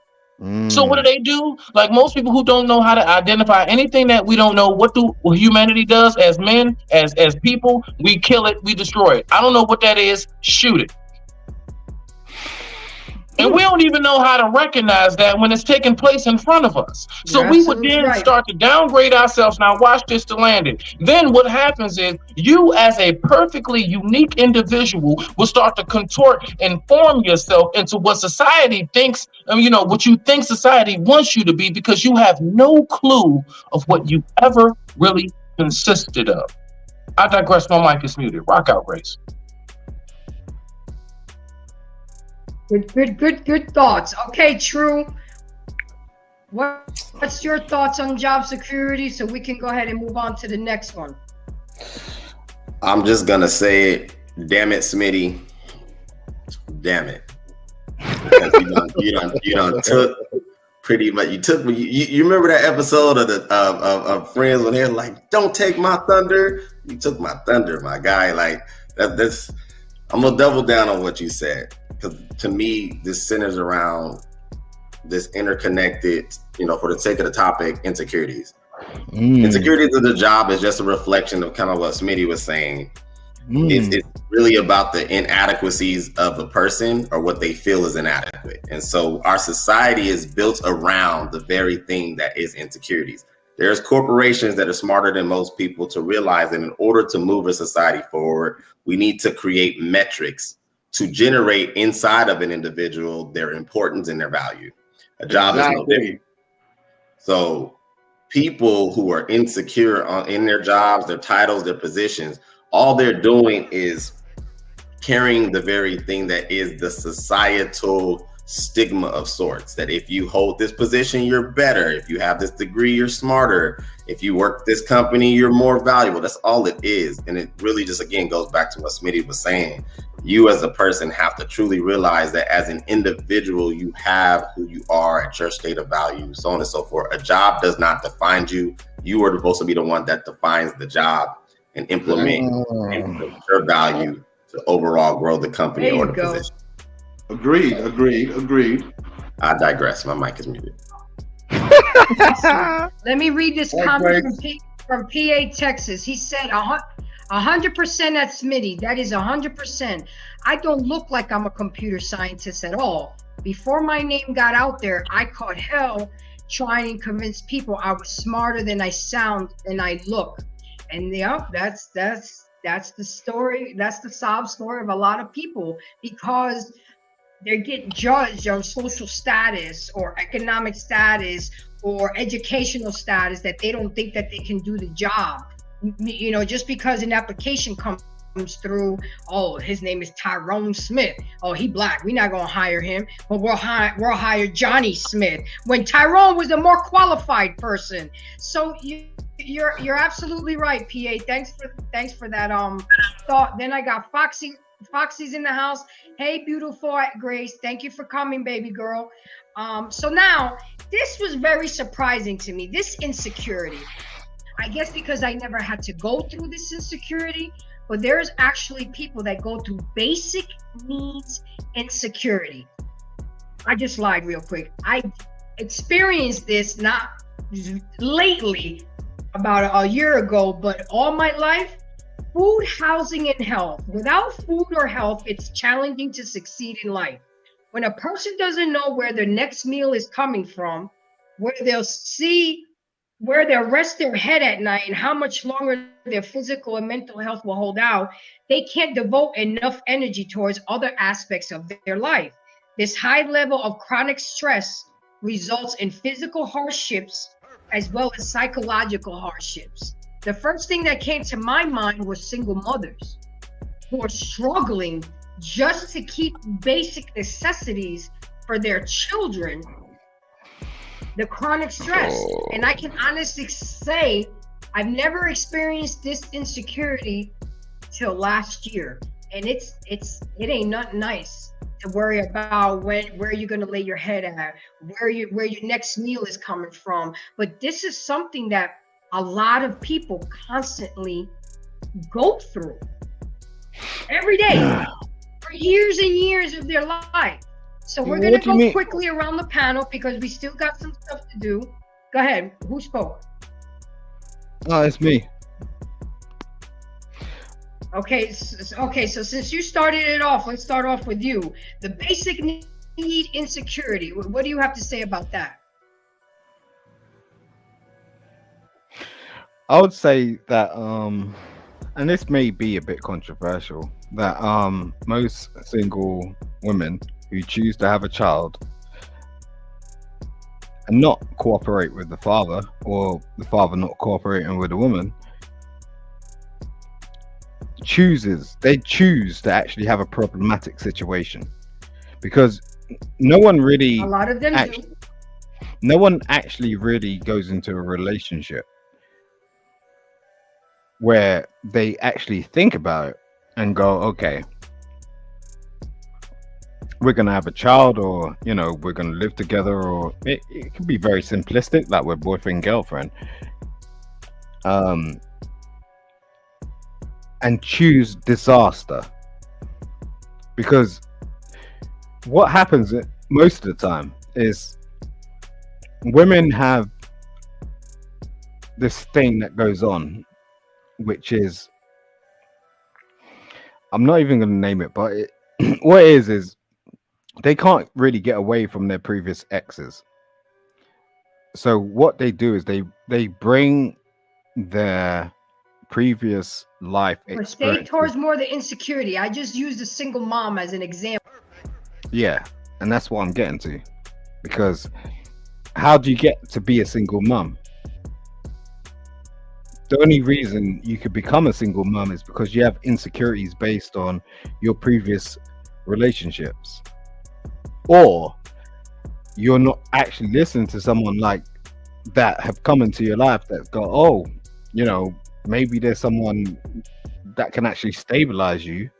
So what do? Like most people who don't know how to identify anything that we don't know, what humanity does as men, as people, we kill it, we destroy it. I don't know what that is, shoot it. And we don't even know how to recognize that when it's taking place in front of us. So we would then start to downgrade ourselves. Now watch this to land it. Then what happens is you as a perfectly unique individual will start to contort and form yourself into what society thinks, what you think society wants you to be, because you have no clue of what you ever really consisted of. I digress. My mic is muted. Rock out, Grace. Good thoughts. Okay, True. What's your thoughts on job security so we can go ahead and move on to the next one? I'm just gonna say it. Damn it, Smitty. Damn it. Because you done took pretty much. You remember that episode of Friends when they're like, "Don't take my thunder." You took my thunder, my guy. Like that's. I'm gonna double down on what you said, because to me, this centers around this interconnected, for the sake of the topic, insecurities. Insecurities of the job is just a reflection of kind of what Smitty was saying. It's really about the inadequacies of a person or what they feel is inadequate. And so our society is built around the very thing that is insecurities. There's corporations that are smarter than most people to realize that in order to move a society forward, we need to create metrics to generate inside of an individual their importance and their value. A job is no different. So people who are insecure in their jobs, their titles, their positions, all they're doing is carrying the very thing that is the societal stigma of sorts, that if you hold this position, you're better. If you have this degree, you're smarter. If you work this company, you're more valuable. That's all it is. And it really just, again, goes back to what Smitty was saying. You as a person have to truly realize that as an individual, you have who you are at your state of value, so on and so forth. A job does not define you. You are supposed to be the one that defines the job and implement your value to overall grow the company or the position. Agreed. Mm-hmm. I digress. My mic is muted. Let me read this comment from PA, Texas. He said 100% at Smitty. That is 100%. I don't look like I'm a computer scientist at all. Before my name got out there, I caught hell trying to convince people I was smarter than I sound and I look. And that's That's the story. That's the sob story of a lot of people, because they get judged on social status or economic status or educational status, that they don't think that they can do the job. You know, just because an application comes through, oh, his name is Tyrone Smith. Oh, he black. We're not gonna hire him, but we'll hire Johnny Smith, when Tyrone was a more qualified person. So you're absolutely right, PA. Thanks for that thought. Then I got Foxy's in the house. Hey, beautiful Grace. Thank you for coming, baby girl. So now this was very surprising to me. This insecurity. I guess because I never had to go through this insecurity, but there's actually people that go through basic needs insecurity. I just lied real quick. I experienced this not lately, about a year ago, but all my life. Food, housing, and health. Without food or health, it's challenging to succeed in life. When a person doesn't know where their next meal is coming from, where they'll rest their head at night, and how much longer their physical and mental health will hold out, they can't devote enough energy towards other aspects of their life. This high level of chronic stress results in physical hardships as well as psychological hardships. The first thing that came to my mind was single mothers who are struggling just to keep basic necessities for their children. The chronic stress. And I can honestly say I've never experienced this insecurity till last year. And it ain't nothing nice to worry about where you're gonna lay your head at, where your next meal is coming from. But this is something that a lot of people constantly go through every day for years and years of their life. So we're going to go quickly around the panel because we still got some stuff to do. Go ahead. Who spoke? Oh, it's me. Okay. So since you started it off, let's start off with you. The basic need insecurity. What do you have to say about that? I would say that, and this may be a bit controversial, that most single women who choose to have a child and not cooperate with the father, or the father not cooperating with the woman, choose to actually have a problematic situation, because no one really, a lot of them do. No one actually really goes into a relationship where they actually think about it and go, okay, we're gonna have a child, or we're gonna live together, or it can be very simplistic, like we're boyfriend girlfriend, and choose disaster. Because what happens most of the time is women have this thing that goes on, which is, I'm not even going to name it, but what it is they can't really get away from their previous exes. So what they do is they bring their previous life experience. Stay towards more the insecurity. I just used a single mom as an example. Yeah, and that's what I'm getting to. Because how do you get to be a single mom? The only reason you could become a single mom is because you have insecurities based on your previous relationships, or you're not actually listening to someone like that have come into your life that's got, oh, maybe there's someone that can actually stabilize you.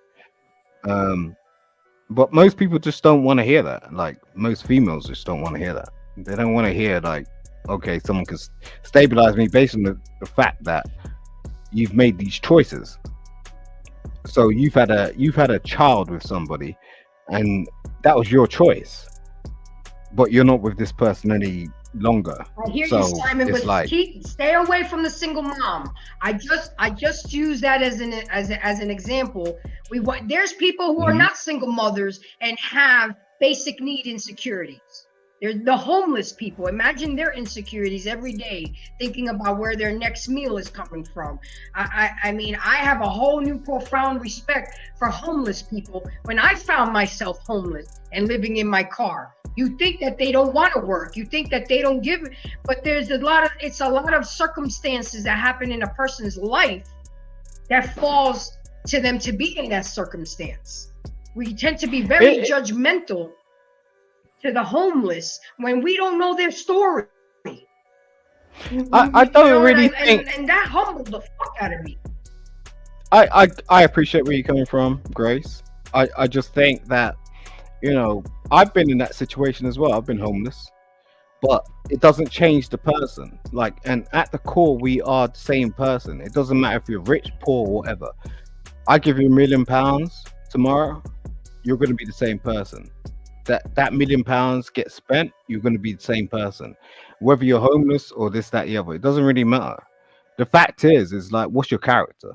But most people just don't want to hear that. Like, most females just don't want to hear that. They don't want to hear, like, okay, someone can stabilize me based on the fact that you've made these choices. So you've had a child with somebody, and that was your choice, but you're not with this person any longer. I hear you, Simon, but stay away from the single mom. I just use that as an example. There's people who are not single mothers and have basic need insecurities. There's the homeless people. Imagine their insecurities every day, thinking about where their next meal is coming from. I mean, I have a whole new profound respect for homeless people. When I found myself homeless and living in my car, you think that they don't want to work. You think that they don't give it, but it's a lot of circumstances that happen in a person's life that falls to them to be in that circumstance. We tend to be very judgmental to the homeless when we don't know their story. I don't really think, and that humbled the fuck out of me. I appreciate where you're coming from, Grace. I just think that, you know, I've been in that situation as well. I've been homeless, but it doesn't change the person. Like, and at the core, we are the same person. It doesn't matter if you're rich, poor, whatever. I give you £1 million tomorrow, you're going to be the same person. That £1 million gets spent, you're going to be the same person. Whether you're homeless or this, that, the other, it doesn't really matter. The fact is like, what's your character?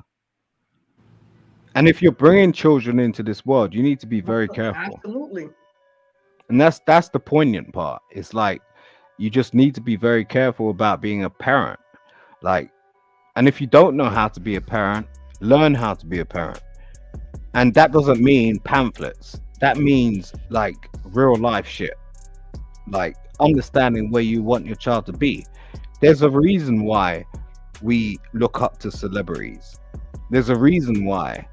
And if you're bringing children into this world, you need to be very careful. Absolutely. And that's the poignant part. It's like, you just need to be very careful about being a parent. Like, and if you don't know how to be a parent, learn how to be a parent. And that doesn't mean pamphlets. That means like real life shit. Like understanding where you want your child to be. There's a reason why we look up to celebrities. There's a reason why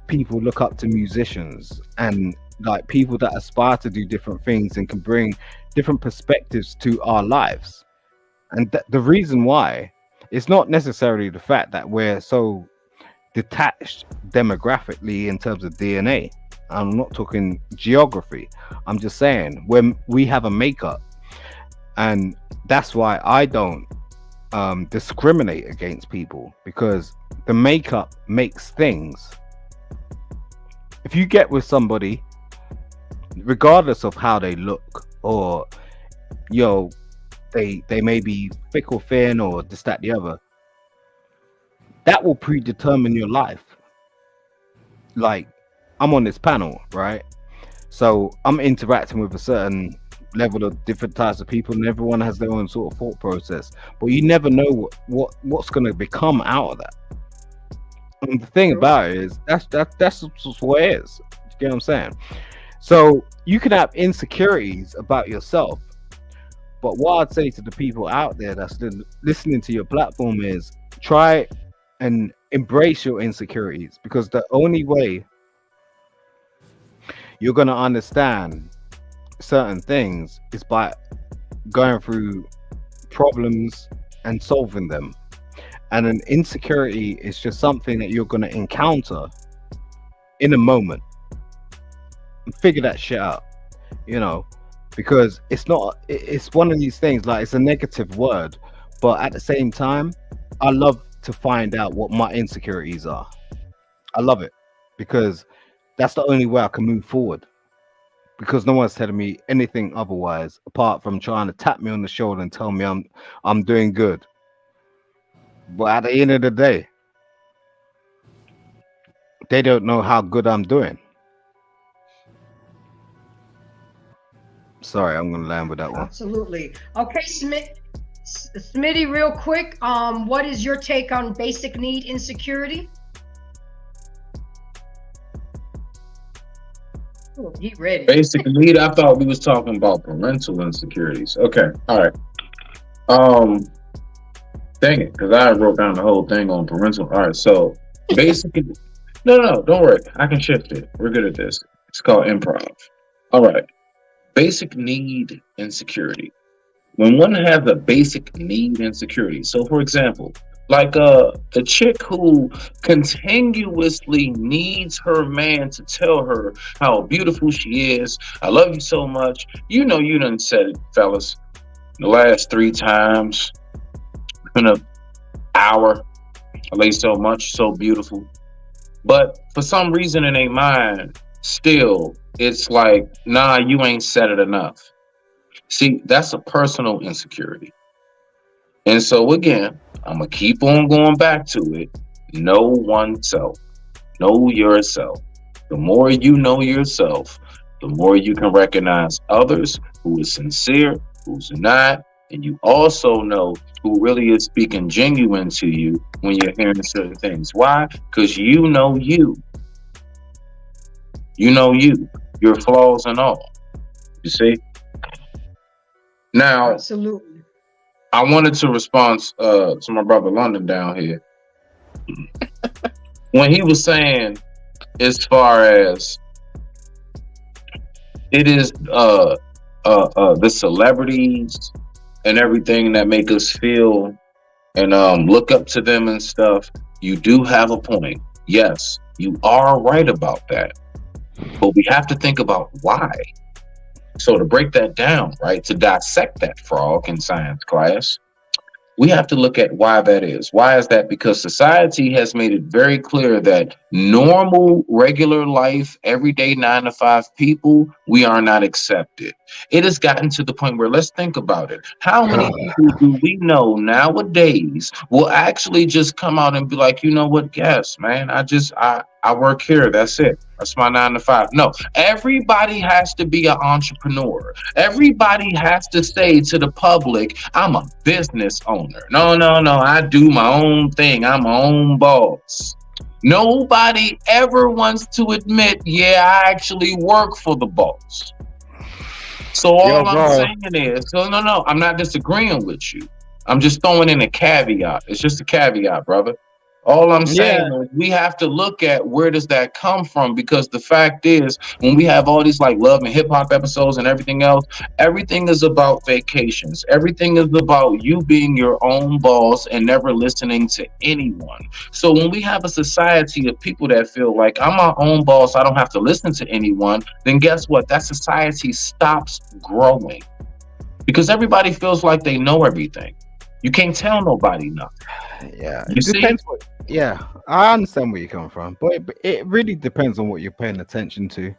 people look up to musicians and like people that aspire to do different things and can bring different perspectives to our lives. And the reason why, it's not necessarily the fact that we're so detached demographically in terms of DNA. I'm not talking geography. I'm just saying when we have a makeup, and that's why I don't discriminate against people, because the makeup makes things. If you get with somebody, regardless of how they look, or they may be thick or thin or this, that, the other, that will predetermine your life. Like, I'm on this panel, right? So I'm interacting with a certain level of different types of people, and everyone has their own sort of thought process. But you never know what's going to become out of that. And the thing about it is that's just what it is. You get what I'm saying? So you can have insecurities about yourself, but what I'd say to the people out there that's listening to your platform is try and embrace your insecurities, because the only way you're going to understand certain things is by going through problems and solving them. And an insecurity is just something that you're going to encounter in a moment and figure that shit out, you know, because it's one of these things, like, it's a negative word, but at the same time, I love to find out what my insecurities are. I love it, because that's the only way I can move forward, because no one's telling me anything otherwise apart from trying to tap me on the shoulder and tell me I'm doing good. But at the end of the day, they don't know how good I'm doing. Sorry, I'm gonna land with that one. Absolutely. Okay, Smitty, real quick, what is your take on basic need insecurity? Oh, he ready. Basic need. I thought we was talking about parental insecurities. Okay, all right. Dang it, because I wrote down the whole thing on parental. All right, so basically, no, don't worry. I can shift it. We're good at this. It's called improv. All right. Basic need insecurity. When one has a basic need insecurity, so for example, like a chick who continuously needs her man to tell her how beautiful she is. I love you so much. You know, you done said it, fellas, the last 3 times in an hour. I love you so much, so beautiful. But for some reason in their mind, still, it's like, nah, you ain't said it enough. See, that's a personal insecurity. And so again, I'm going to keep on going back to it. Know oneself. Know yourself. The more you know yourself, the more you can recognize others who is sincere, who's not, and you also know who really is speaking genuine to you when you're hearing certain things. Why? Because you know you. You know you, your flaws and all. You see? Now, Absolutely. I wanted to respond to my brother London down here. When he was saying, as far as it is the celebrities and everything that make us feel and look up to them and stuff, you do have a point. Yes, you are right about that. But we have to think about why. So to break that down, right, to dissect that frog in science class, we have to look at why that is. Why is that? Because society has made it very clear that normal, regular life, everyday 9 to 5 people, we are not accepted. It has gotten to the point where, let's think about it. How many people do we know nowadays will actually just come out and be like, you know what? Yes, man, I work here. That's it. That's my 9 to 5. No, everybody has to be an entrepreneur. Everybody has to say to the public, I'm a business owner. No, I do my own thing. I'm my own boss. Nobody ever wants to admit, yeah, I actually work for the boss. So all I'm saying is, no, I'm not disagreeing with you. I'm just throwing in a caveat. It's just a caveat, brother. All I'm saying is we have to look at where does that come from, because the fact is, when we have all these like love and hip hop episodes and everything else, everything is about vacations. Everything is about you being your own boss and never listening to anyone. So when we have a society of people that feel like I'm my own boss, I don't have to listen to anyone, then guess what? That society stops growing because everybody feels like they know everything. You can't tell nobody nothing. Yeah, You it see? depends. I understand where you're coming from, but it really depends on what you're paying attention to.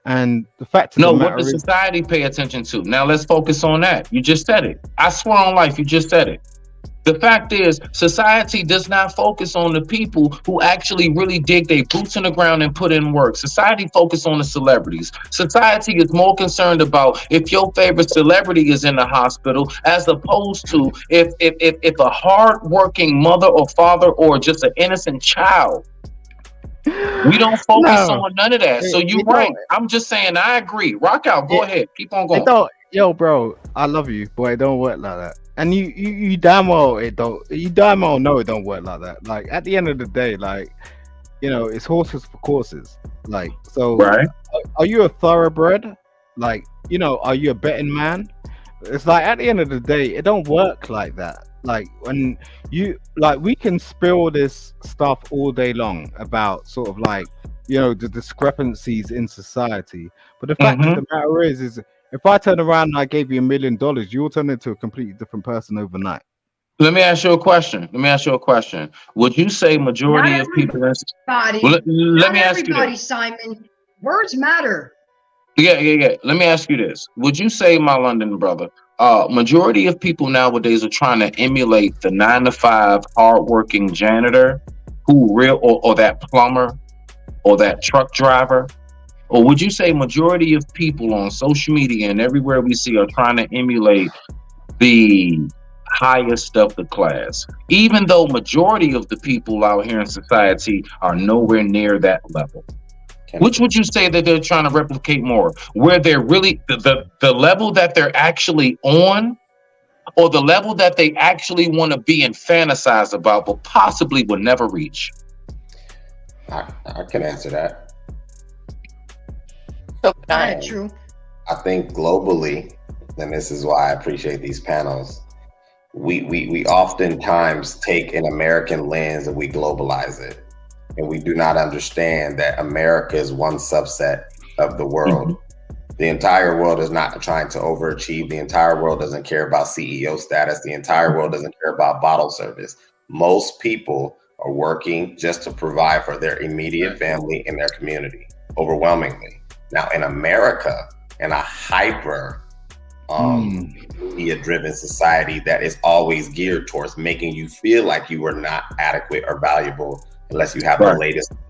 And the fact of No, the what matter does is, society pay attention to? Now let's focus on that. You just said it. I swear on life, you just said it. The fact is, society does not focus on the people who actually really dig their boots in the ground and put in work. Society focus on the celebrities. Society is more concerned about if your favorite celebrity is in the hospital, as opposed to if a hardworking mother or father or just an innocent child. We don't focus no, on none of that. So you're it right. don't. I'm just saying I agree. Rock out. Go ahead. Keep on It going. don't. Yo, bro, I love you, but it don't work like that. And you damn well it don't. You damn well know it don't work like that. Like at the end of the day, like it's horses for courses. Like so, Right. are you a thoroughbred? Like are you a betting man? It's like at the end of the day, it don't work like that. Like when we can spill this stuff all day long about sort of like the discrepancies in society, but the fact of the matter is if I turn around and I gave you $1 million, you'll turn into a completely different person overnight. Let me ask you a question. Would you say majority of people? Well, let me ask you this. Simon. Words matter. Yeah. Let me ask you this. Would you say, my London brother, majority of people nowadays are trying to emulate the 9 to 5 hardworking janitor or that plumber or that truck driver? Or would you say majority of people on social media and everywhere we see are trying to emulate the highest of the class, even though majority of the people out here in society are nowhere near that level? Which would you say that they're trying to replicate more? Where they're really the level that they're actually on, or the level that they actually want to be and fantasize about, but possibly will never reach? I can answer that. True. I think globally, and this is why I appreciate these panels, we oftentimes take an American lens and we globalize it. And we do not understand that America is one subset of the world. Mm-hmm. The entire world is not trying to overachieve. The entire world doesn't care about CEO status. The entire world doesn't care about bottle service. Most people are working just to provide for their immediate family and their community, overwhelmingly. Now, in America, in a hyper media-driven society that is always geared towards making you feel like you are not adequate or valuable unless you have the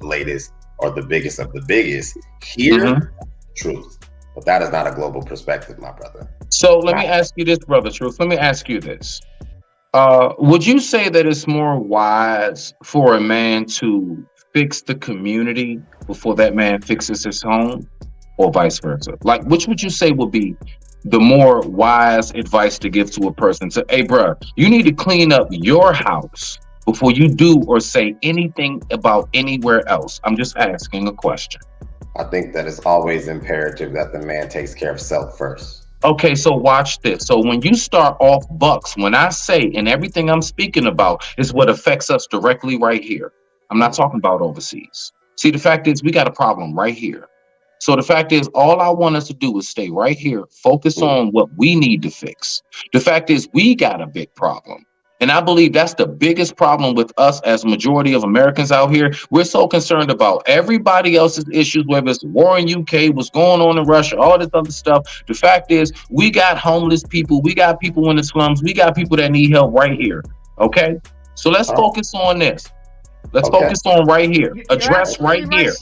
latest, or the biggest of the biggest. Here, truth. But that is not a global perspective, my brother. So let me ask you this, Brother Truth. Let me ask you this. Would you say that it's more wise for a man to fix the community before that man fixes his home, or vice versa? Like, which would you say would be the more wise advice to give to a person? So, hey, bro, you need to clean up your house before you do or say anything about anywhere else. I'm just asking a question. I think that it's always imperative that the man takes care of self first. Okay, so watch this. So when you start off bucks, when I say, and everything I'm speaking about is what affects us directly right here. I'm not talking about overseas. See, the fact is we got a problem right here. So the fact is, all I want us to do is stay right here, focus on what we need to fix. The fact is we got a big problem. And I believe that's the biggest problem with us as a majority of Americans out here. We're so concerned about everybody else's issues, whether it's the war in UK, what's going on in Russia, all this other stuff. The fact is, we got homeless people, we got people in the slums, we got people that need help right here. Okay? So let's focus on this. Let's focus on right here. Address right here.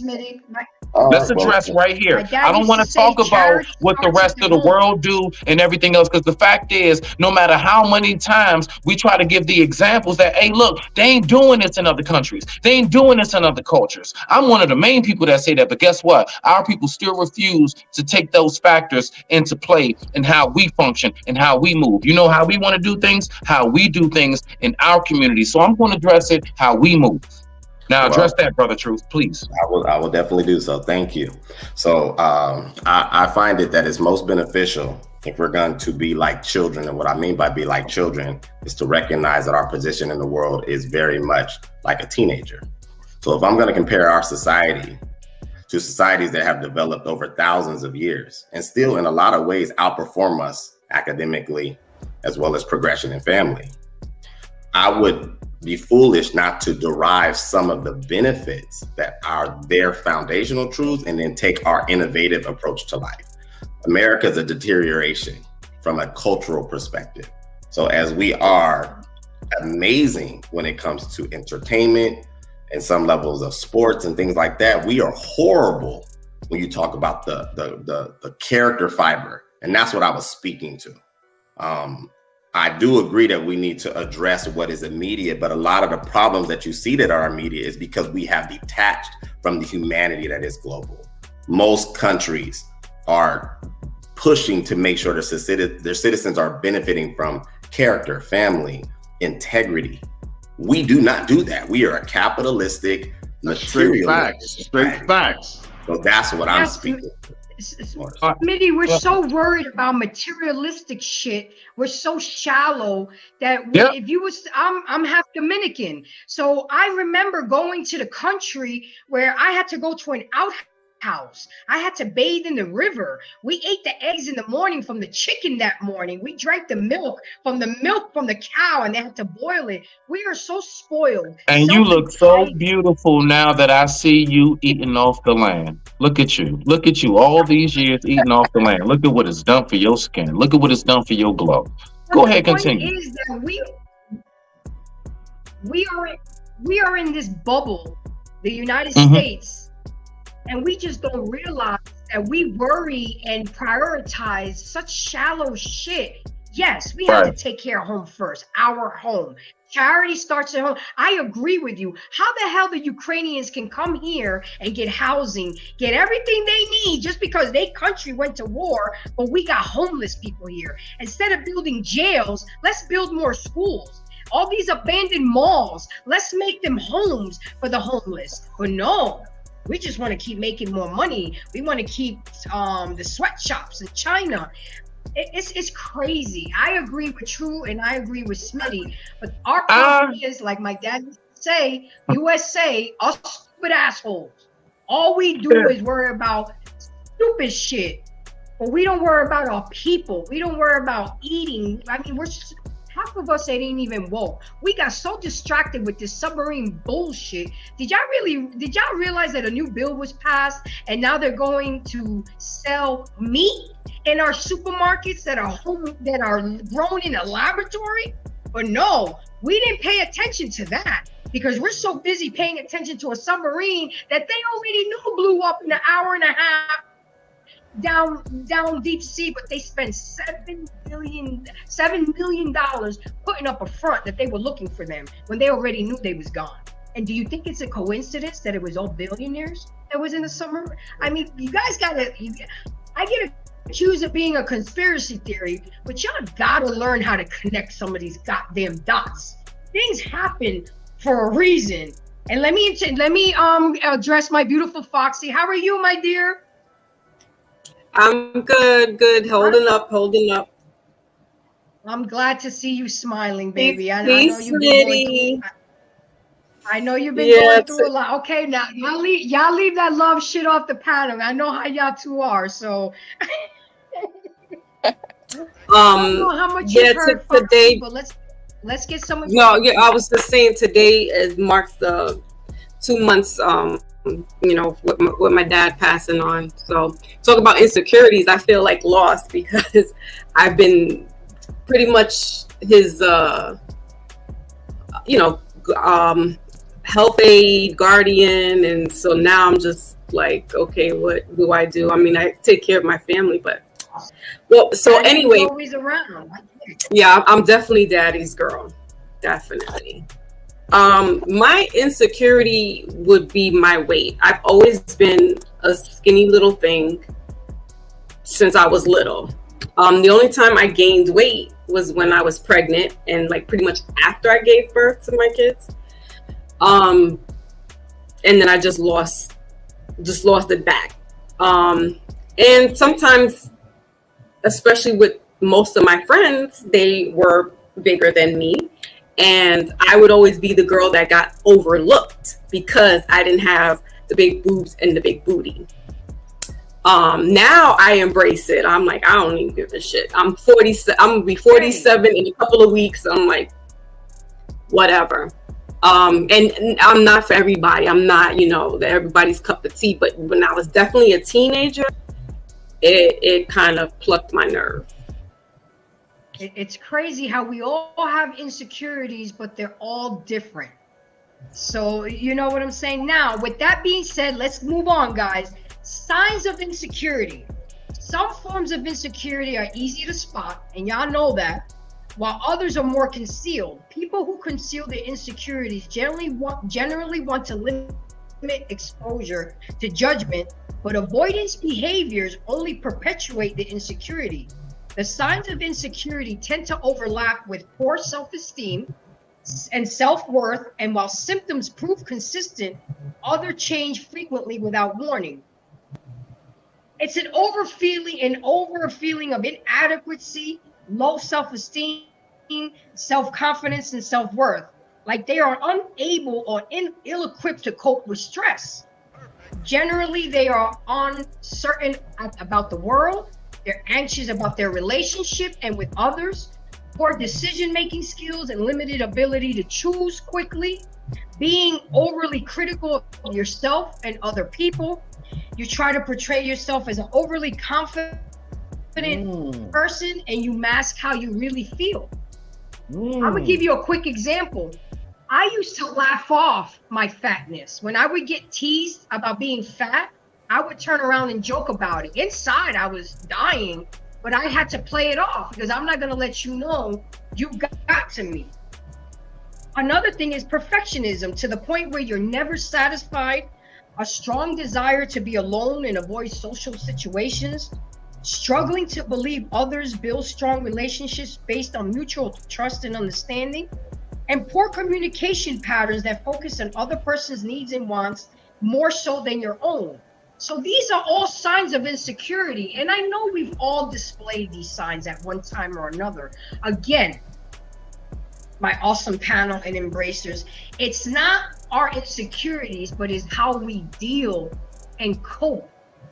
Let's address right here. I don't want to talk about what the rest of the world do and everything else, because the fact is, no matter how many times we try to give the examples that, hey, look, they ain't doing this in other countries. They ain't doing this in other cultures. I'm one of the main people that say that, but guess what? Our people still refuse to take those factors into play in how we function and how we move. You know how we want to do things? How we do things in our community. So I'm going to address it how we move. Now address that, Brother Truth, please. I will definitely do so. Thank you. So I find it that it's most beneficial if we're going to be like children. And what I mean by be like children is to recognize that our position in the world is very much like a teenager. So if I'm going to compare our society to societies that have developed over thousands of years and still in a lot of ways outperform us academically as well as progression in family, I would be foolish not to derive some of the benefits that are their foundational truths and then take our innovative approach to life. America is a deterioration from a cultural perspective. So as we are amazing when it comes to entertainment and some levels of sports and things like that, we are horrible when you talk about the character fiber. And that's what I was speaking to. I do agree that we need to address what is immediate, but a lot of the problems that you see that are immediate is because we have detached from the humanity that is global. Most countries are pushing to make sure their citizens are benefiting from character, family, integrity. We do not do that. We are a capitalistic, materialistic. Straight facts. So that's what I'm speaking. Smitty, we're so worried about materialistic shit. We're so shallow that if you was, I'm half Dominican. So I remember going to the country where I had to go to an outhouse. I had to bathe in the river. We ate the eggs in the morning from the chicken that morning. We drank the milk from the cow, and they had to boil it. We are so spoiled. And you look so beautiful now that I see you eating off the land. Look at you. Look at you. All these years eating off the land. Look at what it's done for your skin. Look at what it's done for your glow. Go ahead, continue. The point is that we are in this bubble, the United States, and we just don't realize that we worry and prioritize such shallow shit. Yes, we have to take care of home first, our home. Charity starts at home. I agree with you. How the hell the Ukrainians can come here and get housing, get everything they need just because their country went to war, but we got homeless people here. Instead of building jails, let's build more schools. All these abandoned malls, let's make them homes for the homeless. But no, we just want to keep making more money. We want to keep the sweatshops in China. It's crazy. I agree with True and I agree with Smitty, but our problem is, like my dad used to say, USA, us stupid assholes. All we do is worry about stupid shit, but we don't worry about our people. We don't worry about eating. I mean, half of us ain't even woke. We got so distracted with this submarine bullshit. Did y'all realize that a new bill was passed and now they're going to sell meat in our supermarkets that are grown in a laboratory? But no, we didn't pay attention to that because we're so busy paying attention to a submarine that they already knew blew up in an hour and a half. down deep sea, but they spent $7 million putting up a front that they were looking for them when they already knew they was gone. And do you think it's a coincidence that it was all billionaires that was in the summer? I mean, you guys gotta. I get accused of being a conspiracy theory, but y'all gotta learn how to connect some of these goddamn dots. Things happen for a reason. And let me address my beautiful Foxy. How are you, my dear? I'm good. Holding up. I'm glad to see you smiling, baby. I know Peace, you've been going through. I know you've been going through a lot. Okay, now y'all leave that love shit off the panel. I know how y'all two are. So I don't know how much you've heard from today. But let's get some. No, yeah, I was just saying today marks the 2 months. With my dad passing on. So talk about insecurities. I feel like lost because I've been pretty much his, health aid, guardian, and so now I'm just like, okay, what do I do? I mean, I take care of my family, but so anyway, always around. Yeah, I'm definitely daddy's girl, definitely. My insecurity would be my weight. I've always been a skinny little thing since I was little. The only time I gained weight was when I was pregnant and like pretty much after I gave birth to my kids. And then I just lost it back. And sometimes, especially with most of my friends, they were bigger than me. And I would always be the girl that got overlooked because I didn't have the big boobs and the big booty. Now I embrace it. I'm like, I don't even give a shit. I'm gonna be 47 in a couple of weeks. I'm like, whatever. And I'm not for everybody. I'm not, everybody's cup of tea. But when I was definitely a teenager, it kind of plucked my nerve. It's crazy how we all have insecurities, but they're all different. So you know what I'm saying? Now, with that being said, let's move on, guys. Signs of insecurity. Some forms of insecurity are easy to spot, and y'all know that, while others are more concealed. People who conceal their insecurities generally want to limit exposure to judgment, but avoidance behaviors only perpetuate the insecurity. The signs of insecurity tend to overlap with poor self-esteem and self-worth, and while symptoms prove consistent, others change frequently without warning. It's an over feeling of inadequacy, low self-esteem, self-confidence, and self-worth. Like they are unable or ill-equipped to cope with stress. Generally, they are uncertain about the world. They're anxious about their relationship and with others. Poor decision-making skills and limited ability to choose quickly. Being overly critical of yourself and other people. You try to portray yourself as an overly confident person and you mask how you really feel. I'm gonna give you a quick example. I used to laugh off my fatness. When I would get teased about being fat, I would turn around and joke about it. Inside, I was dying, but I had to play it off because I'm not gonna let you know you got to me. Another thing is perfectionism, to the point where you're never satisfied. A strong desire to be alone and avoid social situations. Struggling to believe others build strong relationships based on mutual trust and understanding. And poor communication patterns that focus on other person's needs and wants more so than your own. So these are all signs of insecurity. And I know we've all displayed these signs at one time or another. Again, my awesome panel and embracers, it's not our insecurities, but it's how we deal and cope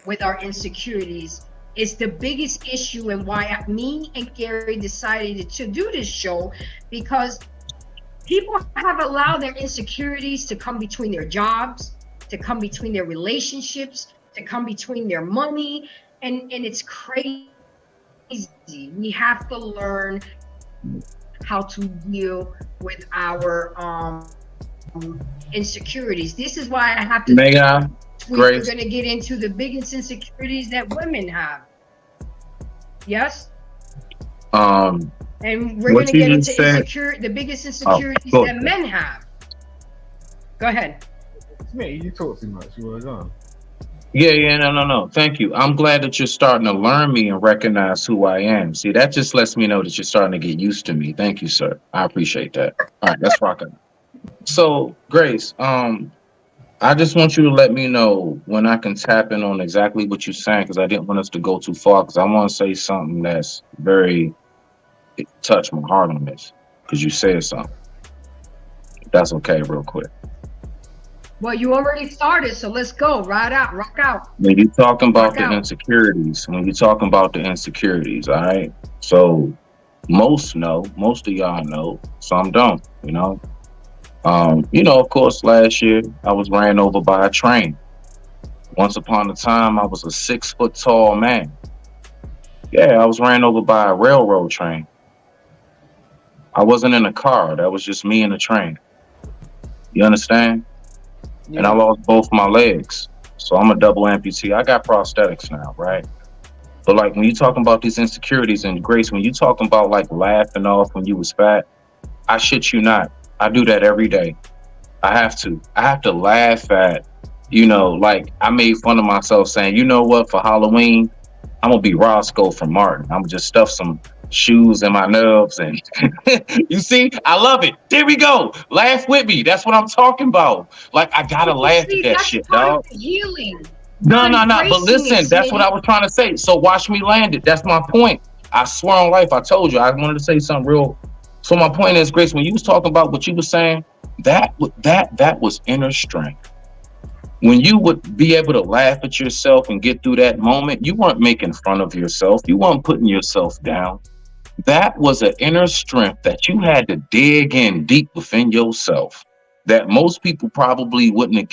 with our insecurities is the biggest issue, and why me and Gary decided to do this show, because people have allowed their insecurities to come between their jobs, to come between their relationships, to come between their money, and it's crazy. We have to learn how to deal with our insecurities. This is why I have to week we're Grace. going to get into the biggest insecurities that women have. Yes? Um, And we're what going to you get just into said. the biggest Oh, insecurities go that ahead. men have. Go ahead. Me, you talk too much. You want to go? Yeah, no. Thank you. I'm glad that you're starting to learn me and recognize who I am. See, that just lets me know that you're starting to get used to me. Thank you, sir. I appreciate that. All right, let's rock it. So, Grace, I just want you to let me know when I can tap in on exactly what you're saying, because I didn't want us to go too far, because I want to say something that's very, it touched my heart on this, because you said something. That's okay, real quick. Well, you already started, so let's go. Rock out. When you're talking about Rock the out. insecurities, all right? So most of y'all know, some don't, you know. Of course, last year I was ran over by a train. Once upon a time, I was a 6 foot tall man. Yeah, I was ran over by a railroad train. I wasn't in a car. That was just me and the train. You understand? And I lost both my legs. So I'm a double amputee. I got prosthetics now, right? But like when you're talking about these insecurities, and Grace, when you're talking about like laughing off when you was fat, I shit you not. I do that every day. I have to laugh at, like I made fun of myself saying, you know what, for Halloween, I'm gonna be Roscoe from Martin. I'm gonna just stuff some shoes in my nubs and you see, I love it. There we go. Laugh with me. That's what I'm talking about. Like I gotta laugh at that That's shit, part dog. of the healing. No. But Embracing listen, it, that's what I was trying to say. So watch me land it. That's my point. I swear on life, I told you I wanted to say something real. So my point is, Grace, when you was talking about what you were saying, that was inner strength. When you would be able to laugh at yourself and get through that moment, you weren't making fun of yourself. You weren't putting yourself down. That was an inner strength that you had to dig in deep within yourself that most people probably wouldn't have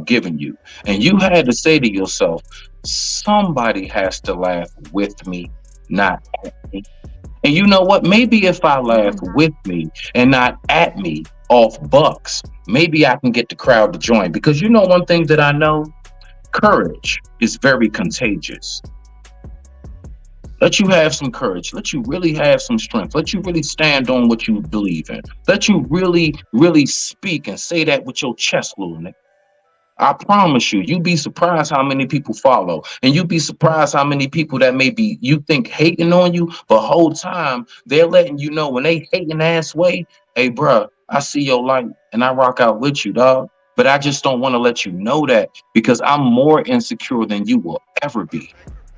given you. And you had to say to yourself, somebody has to laugh with me, not at me. And you know what? Maybe if I laugh with me and not at me off bucks, maybe I can get the crowd to join. Because you know one thing that I know? Courage is very contagious. Let you have some courage. Let you really have some strength. Let you really stand on what you believe in. Let you really, really speak and say that with your chest, little nigga. I promise you, you'd be surprised how many people follow. And you'd be surprised how many people that maybe you think hating on you, but whole time they're letting you know when they hating ass way, hey, bruh, I see your light and I rock out with you, dog. But I just don't want to let you know that because I'm more insecure than you will ever be.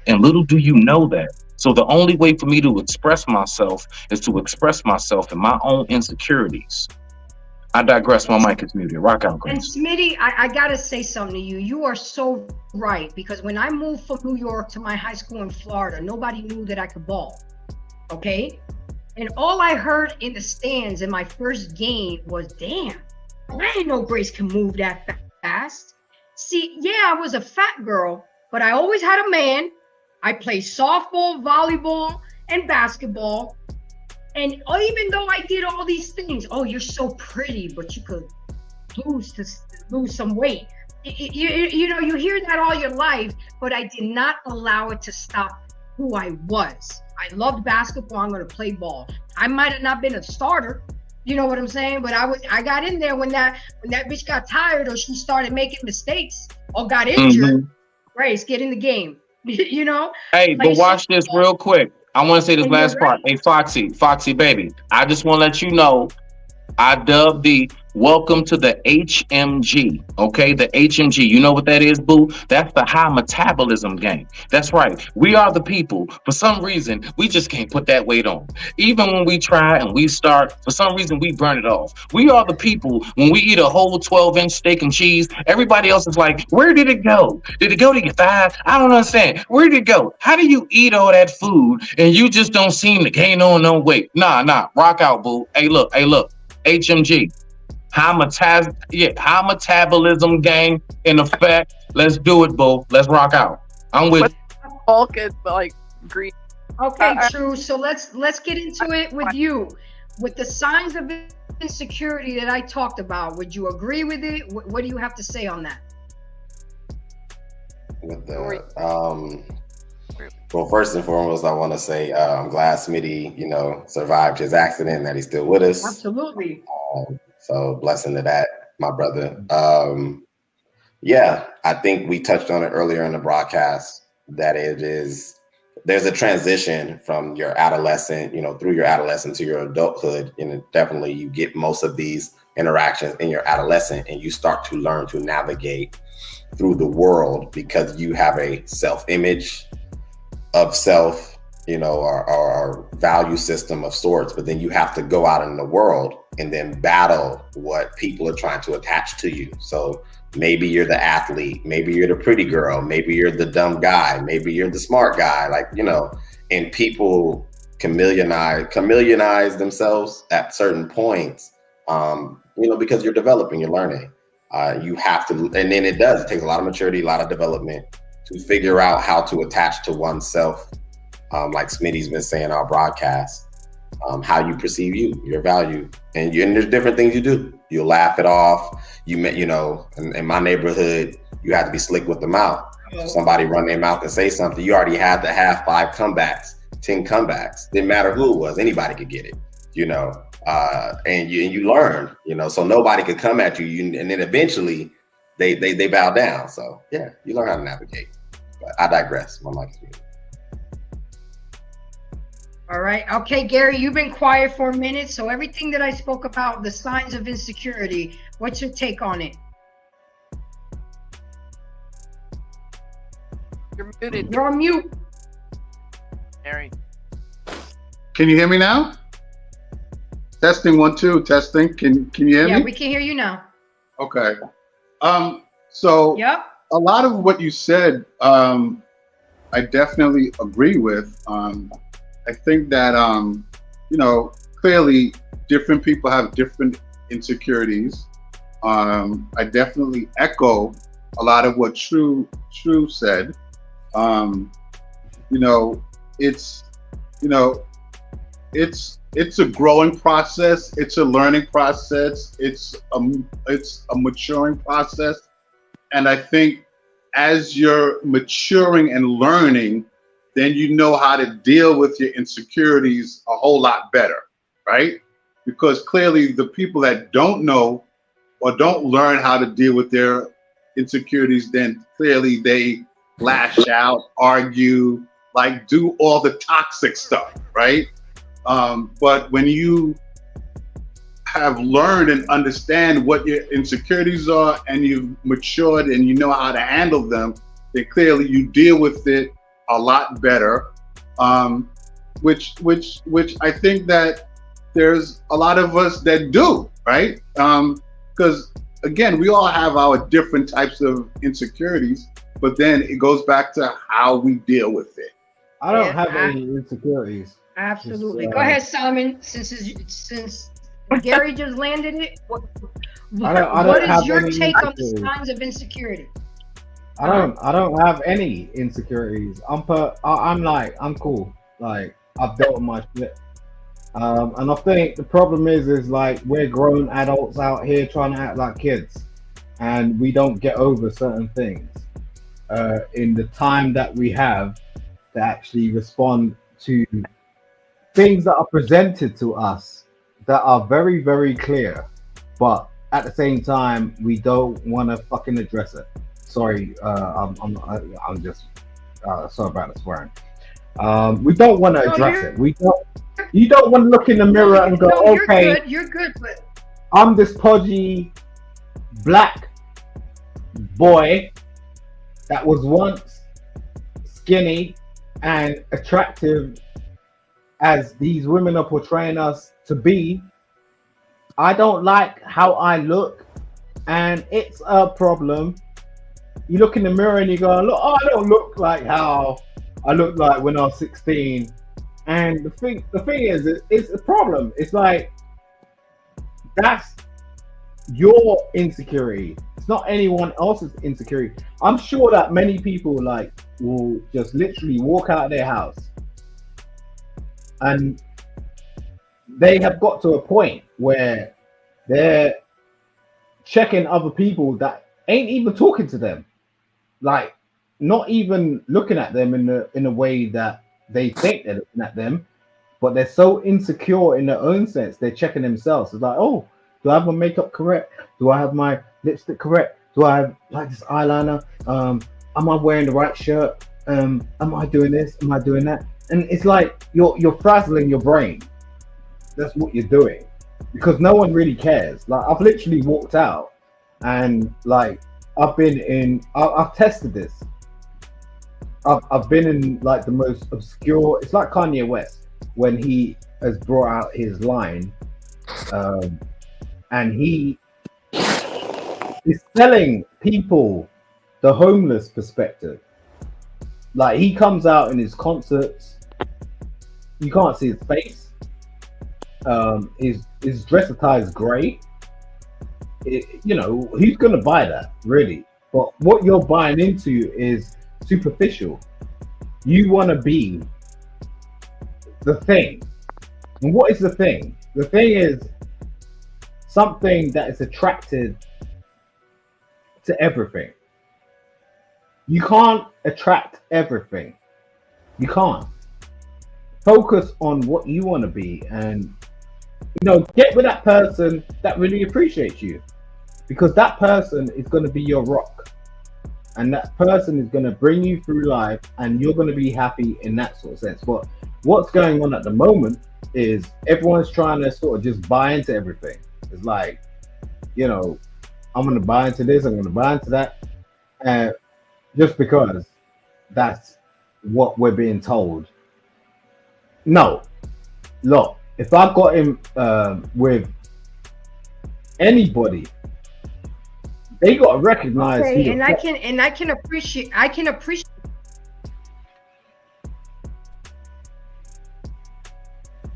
And little do you know that. So the only way for me to express myself is to express myself in my own insecurities. I digress. My mic is muted. Rock out, Grace. And Smitty, I gotta say something to you. You are so right, because when I moved from New York to my high school in Florida, nobody knew that I could ball. Okay? And all I heard in the stands in my first game was, damn, I didn't know Grace can move that fast. See, yeah, I was a fat girl, but I always had a man. I played softball, volleyball, and basketball. And even though I did all these things, oh, you're so pretty, but you could lose some weight. You know, you hear that all your life, but I did not allow it to stop who I was. I loved basketball. I'm going to play ball. I might have not been a starter. You know what I'm saying? But I got in there when that bitch got tired or she started making mistakes or got injured. Grace, get in the game. You know? Hey, but watch this real quick. I want to say this last part. Hey, Foxy, baby. I just want to let you know, I dubbed the welcome to the HMG. Okay, the HMG. You know what that is, boo? That's the high metabolism game. That's right. We are the people. For some reason, we just can't put that weight on. Even when we try and we start, for some reason, we burn it off. We are the people. When we eat a whole 12-inch steak and cheese, everybody else is like, where did it go? Did it go to your thighs? I don't understand. Where did it go? How do you eat all that food and you just don't seem to gain on no weight? Nah. Rock out, boo. Hey, look. HMG. High metabolism game in effect. Let's do it, boo. Let's rock out. I'm with Hulk and like green. Okay, true. So let's get into it with you. With the signs of insecurity that I talked about, would you agree with it? What do you have to say on that? with the well, first and foremost, I want to say I'm glad Smitty, survived his accident and that he's still with us. Absolutely. So blessing to that, my brother. Yeah, I think we touched on it earlier in the broadcast that there's a transition from your adolescent, through your adolescence to your adulthood. And definitely you get most of these interactions in your adolescent and you start to learn to navigate through the world because you have a self-image of self, or value system of sorts, but then you have to go out in the world and then battle what people are trying to attach to you. So maybe you're the athlete, maybe you're the pretty girl, maybe you're the dumb guy, maybe you're the smart guy, and people chameleonize themselves at certain points, because you're developing, you're learning. You have to, and then it takes a lot of maturity, a lot of development to figure out how to attach to oneself, like Smitty's been saying our broadcast, how you perceive your value, and there's different things you do. You'll laugh it off. In my neighborhood, you have to be slick with the mouth. So somebody run their mouth and say something, you already had to have 5 comebacks, 10 comebacks. Didn't matter who it was, anybody could get it, and you learn, so nobody could come at you, and then eventually they bow down. So yeah, you learn how to navigate. But I digress. My mic is muted. All right. Okay, Gary, you've been quiet for a minute. So everything that I spoke about, the signs of insecurity, what's your take on it? You're muted. You're on mute. Gary. Can you hear me now? Testing 1 2 testing. Can you hear me? Yeah, we can hear you now. Okay. So Yep. a lot of what you said, I definitely agree with. I think that clearly different people have different insecurities. I definitely echo a lot of what True said. It's a growing process. It's a learning process. It's a maturing process. And I think as you're maturing and learning, then you know how to deal with your insecurities a whole lot better, right? Because clearly the people that don't know or don't learn how to deal with their insecurities, then clearly they lash out, argue, do all the toxic stuff, right? But when you have learned and understand what your insecurities are and you've matured and you know how to handle them, then clearly you deal with it a lot better, which I think that there's a lot of us that do, right? Because again, we all have our different types of insecurities, but then it goes back to how we deal with it. I don't have any insecurities. Absolutely. Go ahead, Solomon. Since Gary just landed it, what is your take on the signs of insecurity? I don't have any insecurities. I'm cool. I've dealt with my shit. And I think the problem is we're grown adults out here trying to act like kids, and we don't get over certain things in the time that we have to actually respond to things that are presented to us that are very, very clear, but at the same time we don't want to fucking address it. Sorry, I'm just sorry about the swearing. We don't want to address it. You don't want to look in the mirror and go, okay, you're good, but I'm this podgy black boy that was once skinny and attractive as these women are portraying us to be. I don't like how I look, and it's a problem. You look in the mirror and you go, look, I don't look like how I looked like when I was 16. And the thing is, it's a problem. It's that's your insecurity. It's not anyone else's insecurity. I'm sure that many people will just literally walk out of their house and they have got to a point where they're checking other people that ain't even talking to them. not even looking at them in a way that they think they're looking at them, but they're so insecure in their own sense. They're checking themselves. It's like, oh, do I have my makeup correct? Do I have my lipstick correct? Do I have like this eyeliner? Am I wearing the right shirt? Am I doing this? Am I doing that? And it's like you're frazzling your brain. That's what you're doing, because no one really cares. Like, I've literally walked out, and like I've tested this. I've been in like the most obscure. It's like Kanye West when he has brought out his line, and he is telling people the homeless perspective. Like, he comes out in his concerts, you can't see his face. His dress attire is great. Who's gonna buy that, really? But what you're buying into is superficial. You want to be the thing. And what is the thing? The thing is something that is attracted to everything. You can't attract everything. You can't. Focus on what you want to be, and get with that person that really appreciates you, because that person is going to be your rock, and that person is going to bring you through life, and you're going to be happy in that sort of sense. But what's going on at the moment is everyone's trying to sort of just buy into everything. It's like, I'm going to buy into this, I'm going to buy into that, just because that's what we're being told. No, look, if I got him with anybody, they got to recognize. Okay, and I can appreciate.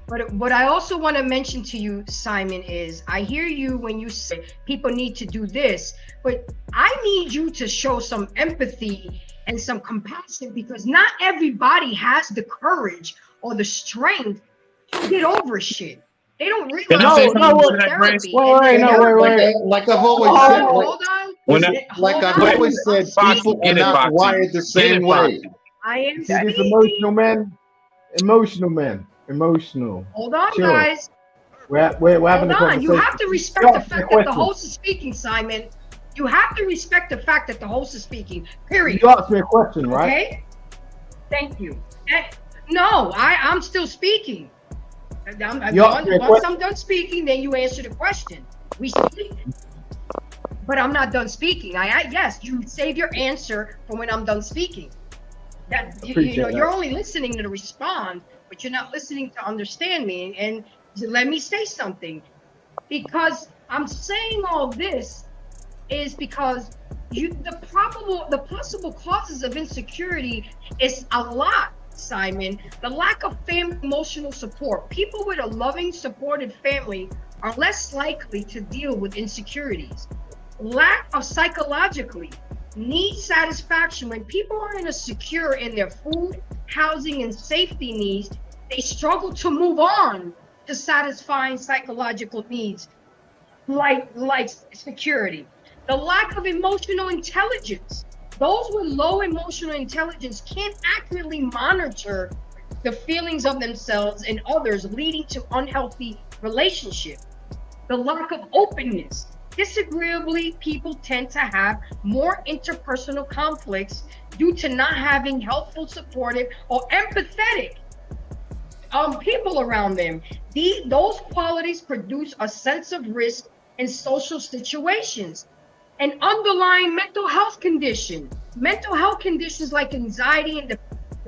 But what I also want to mention to you, Simon, is I hear you when you say people need to do this, but I need you to show some empathy and some compassion, because not everybody has the courage or the strength to get over shit. They don't realize therapy. Like I've always said. Hold on. Like I've always said, people are not wired the same way. I am See, this emotional man. Hold on, Chill. guys. We're having a conversation. You have to respect the fact that the host is speaking, Simon. You have to respect the fact that the host is speaking. Period. You asked me a question, right? Okay. Thank you. No, I'm still speaking. Once I'm done speaking, then you answer the question. We speak. But I'm not done speaking. Yes, you save your answer for when I'm done speaking. You're only listening to respond, but you're not listening to understand me. And let me say something, because I'm saying all this is because the possible causes of insecurity is a lot, Simon. The lack of family emotional support. People with a loving, supportive family are less likely to deal with insecurities. Lack of psychologically need satisfaction. When people are insecure in their food, housing, and safety needs, they struggle to move on to satisfying psychological needs like security. The lack of emotional intelligence. Those with low emotional intelligence can't accurately monitor the feelings of themselves and others, leading to unhealthy relationships. The lack of openness. Disagreeably, people tend to have more interpersonal conflicts due to not having helpful, supportive, or empathetic people around them. Those qualities produce a sense of risk in social situations. An underlying mental health condition. Mental health conditions like anxiety and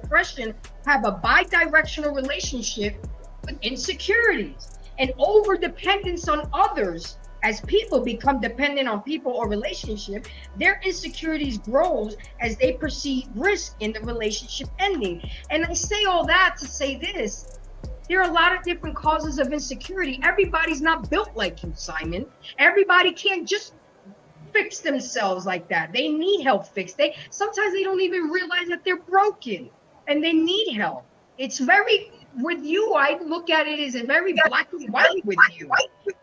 depression have a bidirectional relationship with insecurities. And over-dependence on others. As people become dependent on people or relationship, their insecurities grows as they perceive risk in the relationship ending. And I say all that to say this. There are a lot of different causes of insecurity. Everybody's not built like you, Simon. Everybody can't just fix themselves like that. They need help fixed. Sometimes they don't even realize that they're broken and they need help. It's very, with you, I look at it as a very black and white with you.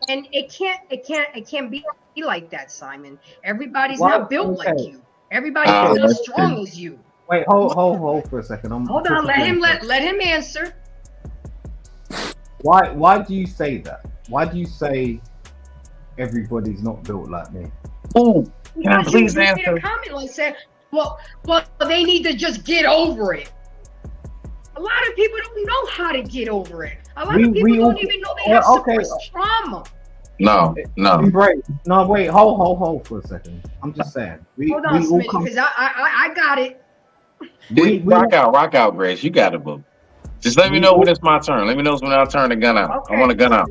And it can't be like that, Simon. Everybody's not built like you. Everybody's not let's as strong see. as you. Wait, hold for a second. Hold on, let him answer. Why do you say that? Why do you say everybody's not built like me? Oh, can I Because please you made answer? a comment like said, well, they need to just get over it. A lot of people don't know how to get over it. A lot of people don't even know they have suppressed trauma. No. No, wait, hold for a second. I'm just saying. Hold on, Smitty, because I got it. Rock out, Grace. You got it, boo. Just let me know when it's my turn. Let me know when I turn the gun out. Okay. I want to gun out.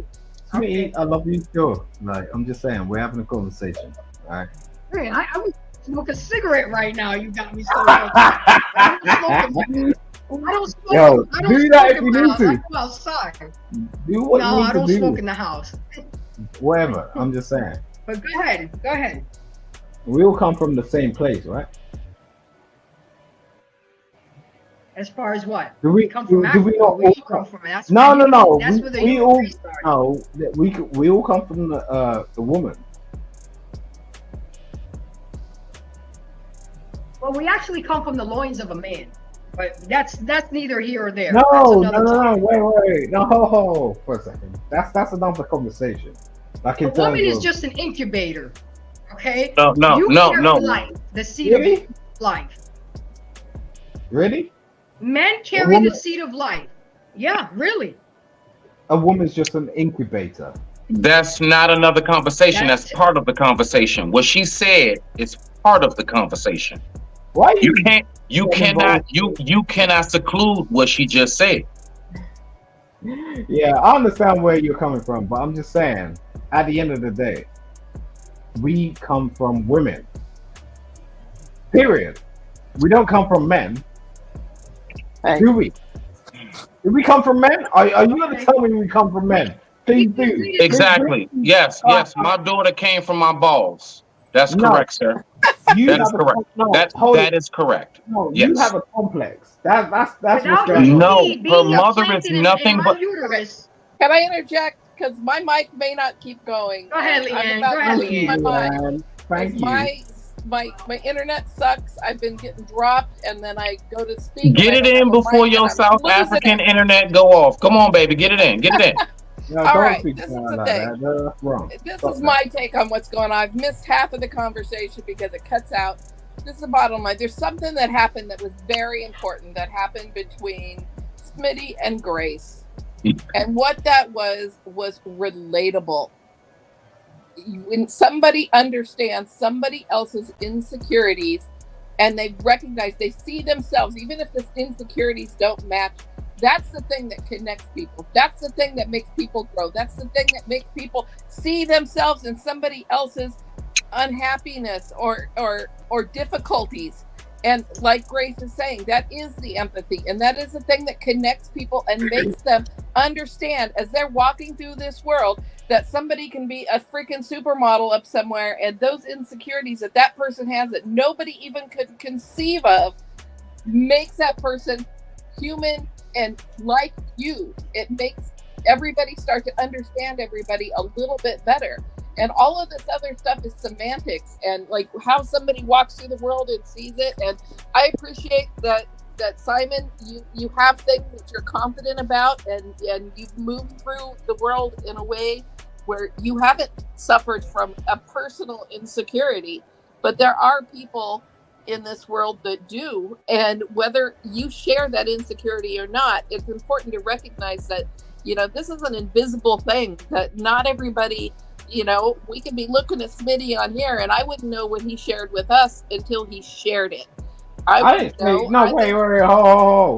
Smitty, I love you, sure. Like, I'm just saying, we're having a conversation, all right? Hey, I'm smoking a cigarette right now. You got me so I don't smoke. Yo, I don't do smoke that if in you my need house. to. I go outside. Do what No, you need I to don't do. smoke in the house. Whatever, I'm just saying. But go ahead. We all come from the same place, right? As far as what? Do we come from do we not we all come from? That's No. That's where the we human all race started. no. We all come from the woman. Well, we actually come from the loins of a man, but that's neither here or there. No, that's wait. No, hold for a second. That's another conversation. Like a in woman terms is of, just an incubator. Okay. No. You carry life, the seed Really? of life. Really? Men carry the seed of life. Yeah, really. A woman's just an incubator. That's not another conversation. That's part of the conversation. What she said is part of the conversation. Why you cannot seclude what she just said. Yeah, I understand where you're coming from, but I'm just saying, at the end of the day, we come from women. Period. We don't come from men. Do we? Do we come from men? Are you going to tell me we come from men? Please do. Exactly. Yes. My daughter came from my balls. That's correct, sir. That is correct. That is correct. No, yes. You have a complex. That's what's going on. No, her mother is nothing but. Uterus. Can I interject? Because my mic may not keep going. Go ahead, Leanne. Thank you. My internet sucks. I've been getting dropped, and then I go to speak. Get it in before your South African internet go off. Come on, baby, get it in. Get it in. No, all right, this is the thing. That's wrong. This is my take on what's going on. I've missed half of the conversation because it cuts out. This is the bottom line. There's something that happened that was very important that happened between Smitty and Grace. And what that was relatable. When somebody understands somebody else's insecurities and they recognize, they see themselves, even if the insecurities don't match, that's the thing that connects people. That's the thing that makes people grow. That's the thing that makes people see themselves in somebody else's unhappiness or difficulties. And like Grace is saying, that is the empathy, and that is the thing that connects people and makes them understand as they're walking through this world that somebody can be a freaking supermodel up somewhere, and those insecurities that person has that nobody even could conceive of makes that person human and like you. It makes everybody start to understand everybody a little bit better. And all of this other stuff is semantics and like how somebody walks through the world and sees it. And I appreciate that Simon, you have things that you're confident about, and you've moved through the world in a way where you haven't suffered from a personal insecurity. But there are people in this world that do, and whether you share that insecurity or not, it's important to recognize that, this is an invisible thing that not everybody, we could be looking at Smitty on here and I wouldn't know what he shared with us until he shared it. I didn't say,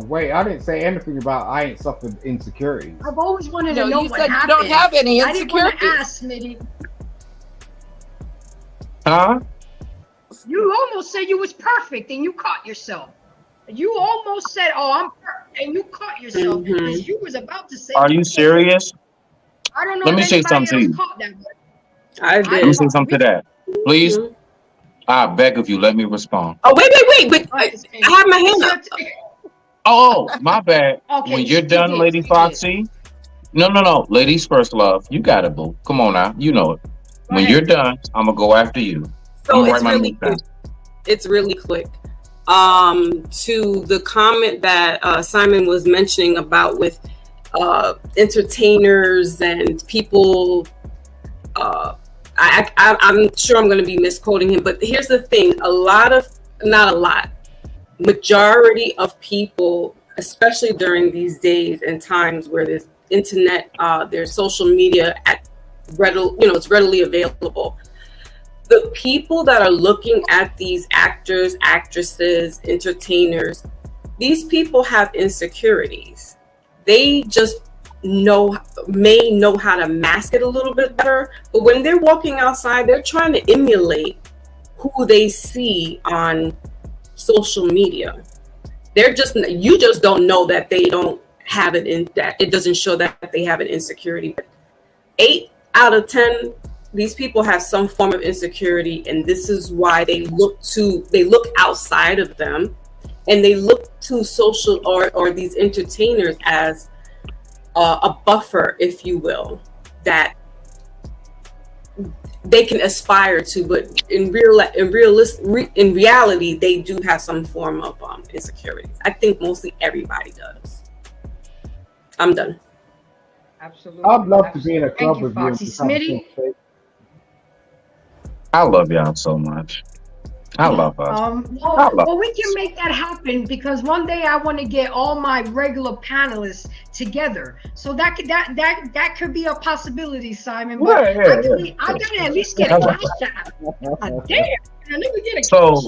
wait, I didn't say anything about I ain't suffered insecurities. I've always wanted to know you what said happened. You don't have any insecurities. I didn't want to ask, Smitty. Huh? You almost said you was perfect and you caught yourself. You almost said, "Oh, I'm perfect," and you caught yourself because you was about to say. Are you serious? I don't know. Let me say something to you. I did. Let me say something to that, please. I beg of you, let me respond. Oh, wait! But I have my hand up. Oh, my bad. Okay, when you're done, Lady Foxy. No. Ladies first, love. You got it, boo. Come on now. You know it. When you're done, I'm gonna go after you. So it's really It's really quick. To the comment that Simon was mentioning about with entertainers and people, I'm sure I'm going to be misquoting him, but here's the thing: not a lot, majority of people, especially during these days and times where there's internet, there's social media it's readily available. The people that are looking at these actors, actresses, entertainers, these people have insecurities. They just may know how to mask it a little bit better, but when they're walking outside, they're trying to emulate who they see on social media. You just don't know that they don't have it in that. It doesn't show that they have an insecurity. But 8 out of 10, these people have some form of insecurity, and this is why they look outside of them, and they look to social or these entertainers as a buffer, if you will, that they can aspire to. But in reality, they do have some form of insecurities. I think mostly everybody does. I'm done. Absolutely. I'd love to be in a Thank club you, with you. Foxy. Smitty? I love y'all so much. I love us. Well, we can make that happen, because one day I want to get all my regular panelists together. So that could be a possibility, Simon. But I gotta at least get a cash out. Damn, let me get a cash out.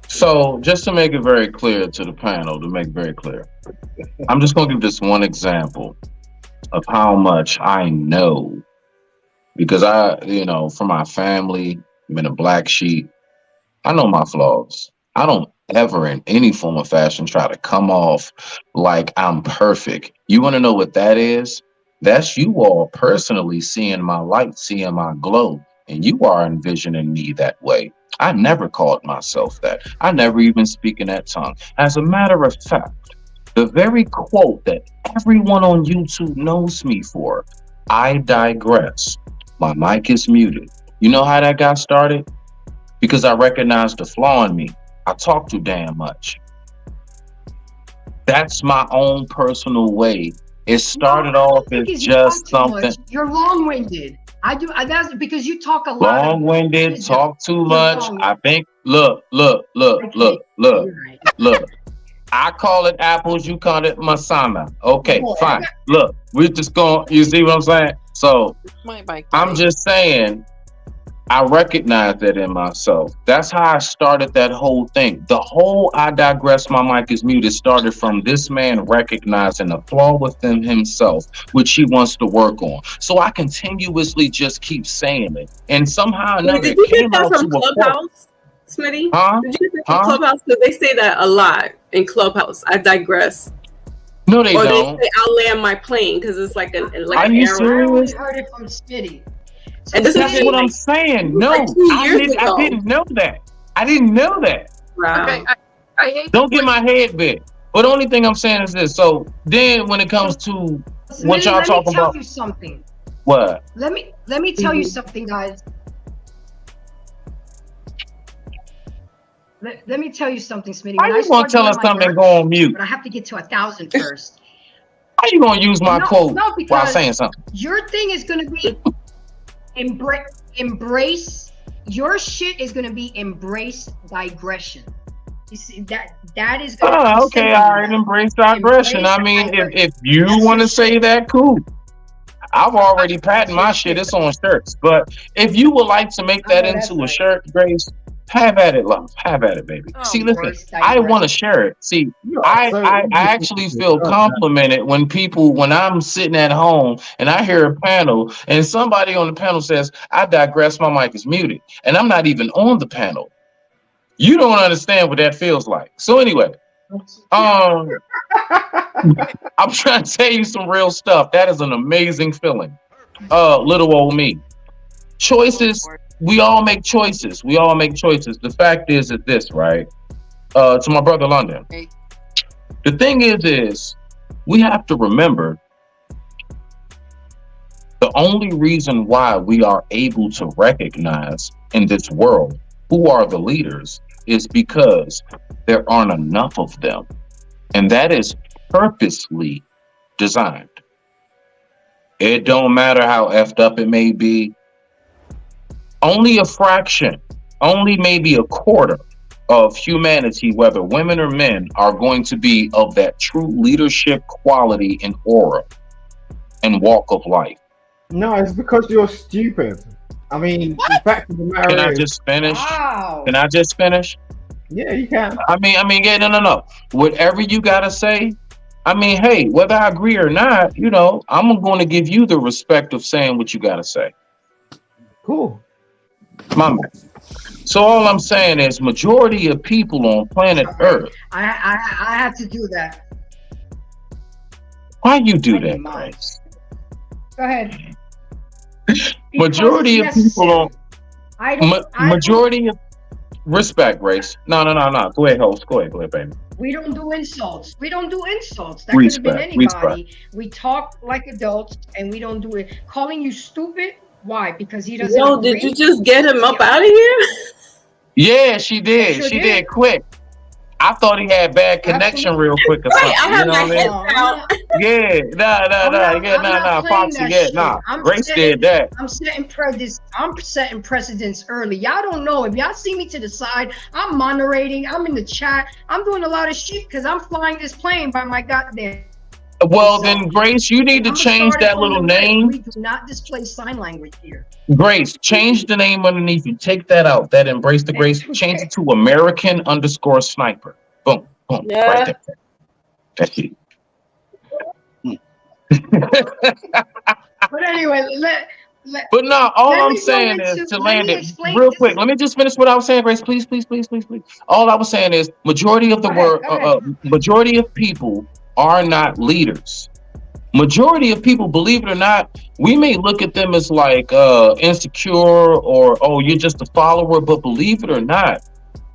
So just to make it very clear to the panel, I'm just gonna give this one example of how much I know, because from my family, I've been a black sheep. I know my flaws. I don't ever in any form or fashion try to come off like I'm perfect. You want to know what that is? That's you all personally seeing my light, seeing my glow, and you are envisioning me that way. I never called myself that. I never even speak in that tongue. As a matter of fact, the very quote that everyone on YouTube knows me for, I digress. My mic is muted. You know how that got started? Because I recognized the flaw in me. I talk too damn much. That's my own personal way. It started off as just something. You're long-winded. That's because you talk a lot. Long-winded, talk too much. I think, look. I call it apples, you call it masana. Okay, fine. Look, we're just going, you see what I'm saying? So, I'm just saying, I recognize that in myself. That's how I started that whole thing. The whole I digress, my mic is muted started from this man recognizing a flaw within himself, which he wants to work on. So I continuously just keep saying it. And somehow or another, did you get that from Clubhouse, Smitty? Did you get that from Clubhouse? Because they say that a lot in Clubhouse. I digress. No, they don't. They say I'll land my plane because it's like an arrow. I always heard it from Smitty. So and this that's what I'm saying. No, I didn't know that. I didn't know that. Wow. Okay, I hate don't get my head bit. But the only thing I'm saying is this. So then when it comes to what y'all talking about. Let me tell you something. What? Let me tell you something, guys. Let me tell you something, Smitty. How you gonna tell us something and go on mute? But I have to get to 1,000 first. How you gonna use my quote while saying something? Your thing is gonna be embrace. Your shit is gonna be embrace digression. You see that is gonna be okay, all right, embrace digression. I mean, if you want to say that, cool. I've already patented my shit. It's on shirts. But if you would like to make that into a shirt, Grace, have at it, love. Have at it, baby. See, listen, I want to share it. See, I actually feel complimented when I'm sitting at home and I hear a panel and somebody on the panel says, I digress, my mic is muted. And I'm not even on the panel. You don't understand what that feels like. So anyway, I'm trying to tell you some real stuff. That is an amazing feeling. Little old me. Choices. We all make choices. The fact is this, right? To my brother London. The thing is we have to remember the only reason why we are able to recognize in this world who are the leaders is because there aren't enough of them. And that is purposely designed. It don't matter how effed up it may be. Only a fraction, only maybe a quarter of humanity, whether women or men, are going to be of that true leadership quality and aura and walk of life. No, it's because you're stupid. I mean, the fact of the matter Can I is, just finish? Wow. Can I just finish? yeah, you can. I mean, yeah, no. Whatever you gotta say, I mean, hey, whether I agree or not, I'm going to give you the respect of saying what you gotta say. Cool. My man. So all I'm saying is, majority of people on planet Earth. I have to do that. Why you do I that, didn't mind. Grace? Go ahead. Majority of people on majority of respect, Grace. No. Go ahead, host. Go ahead, baby. We don't do insults. That could have been anybody. We talk like adults, and we don't do it. Calling you stupid? Why? Because he doesn't. Yo, did you just get him up out of here? Yeah, she did. Sure she did quick. I thought he had bad connection real quick or something. Right, I have my head out. Yeah, nah, Foxy, Grace did that. I'm setting precedents early. Y'all don't know. If y'all see me to the side, I'm moderating. I'm in the chat. I'm doing a lot of shit because I'm flying this plane by my goddamn. Well, then, Grace, you need to change that little name. We do not display sign language here. Grace, change the name underneath you. Take that out. That embrace the Grace. Change it to American_Sniper. Boom. Yeah. Right there. That's it. But anyway, but no, all I'm saying is to land it real quick. Let me just finish what I was saying, Grace. Please. All I was saying is majority of the world, majority of people are not leaders. Majority of people, believe it or not, we may look at them as like insecure or, oh, you're just a follower, but believe it or not,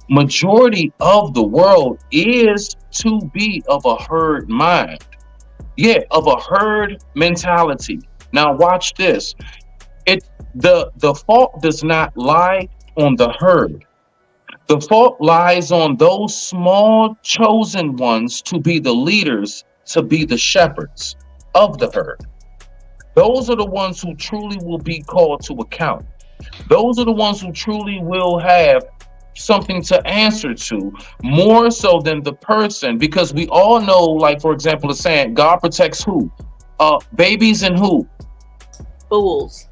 majority of the world is to be of a herd mind. Yeah, of a herd mentality. Now watch this. The fault does not lie on the herd. The fault lies on those small chosen ones to be the leaders, to be the shepherds of the herd. Those are the ones who truly will be called to account. Those are the ones who truly will have something to answer to, more so than the person, because we all know, like, for example, the saying, God protects who? Babies and who? Fools.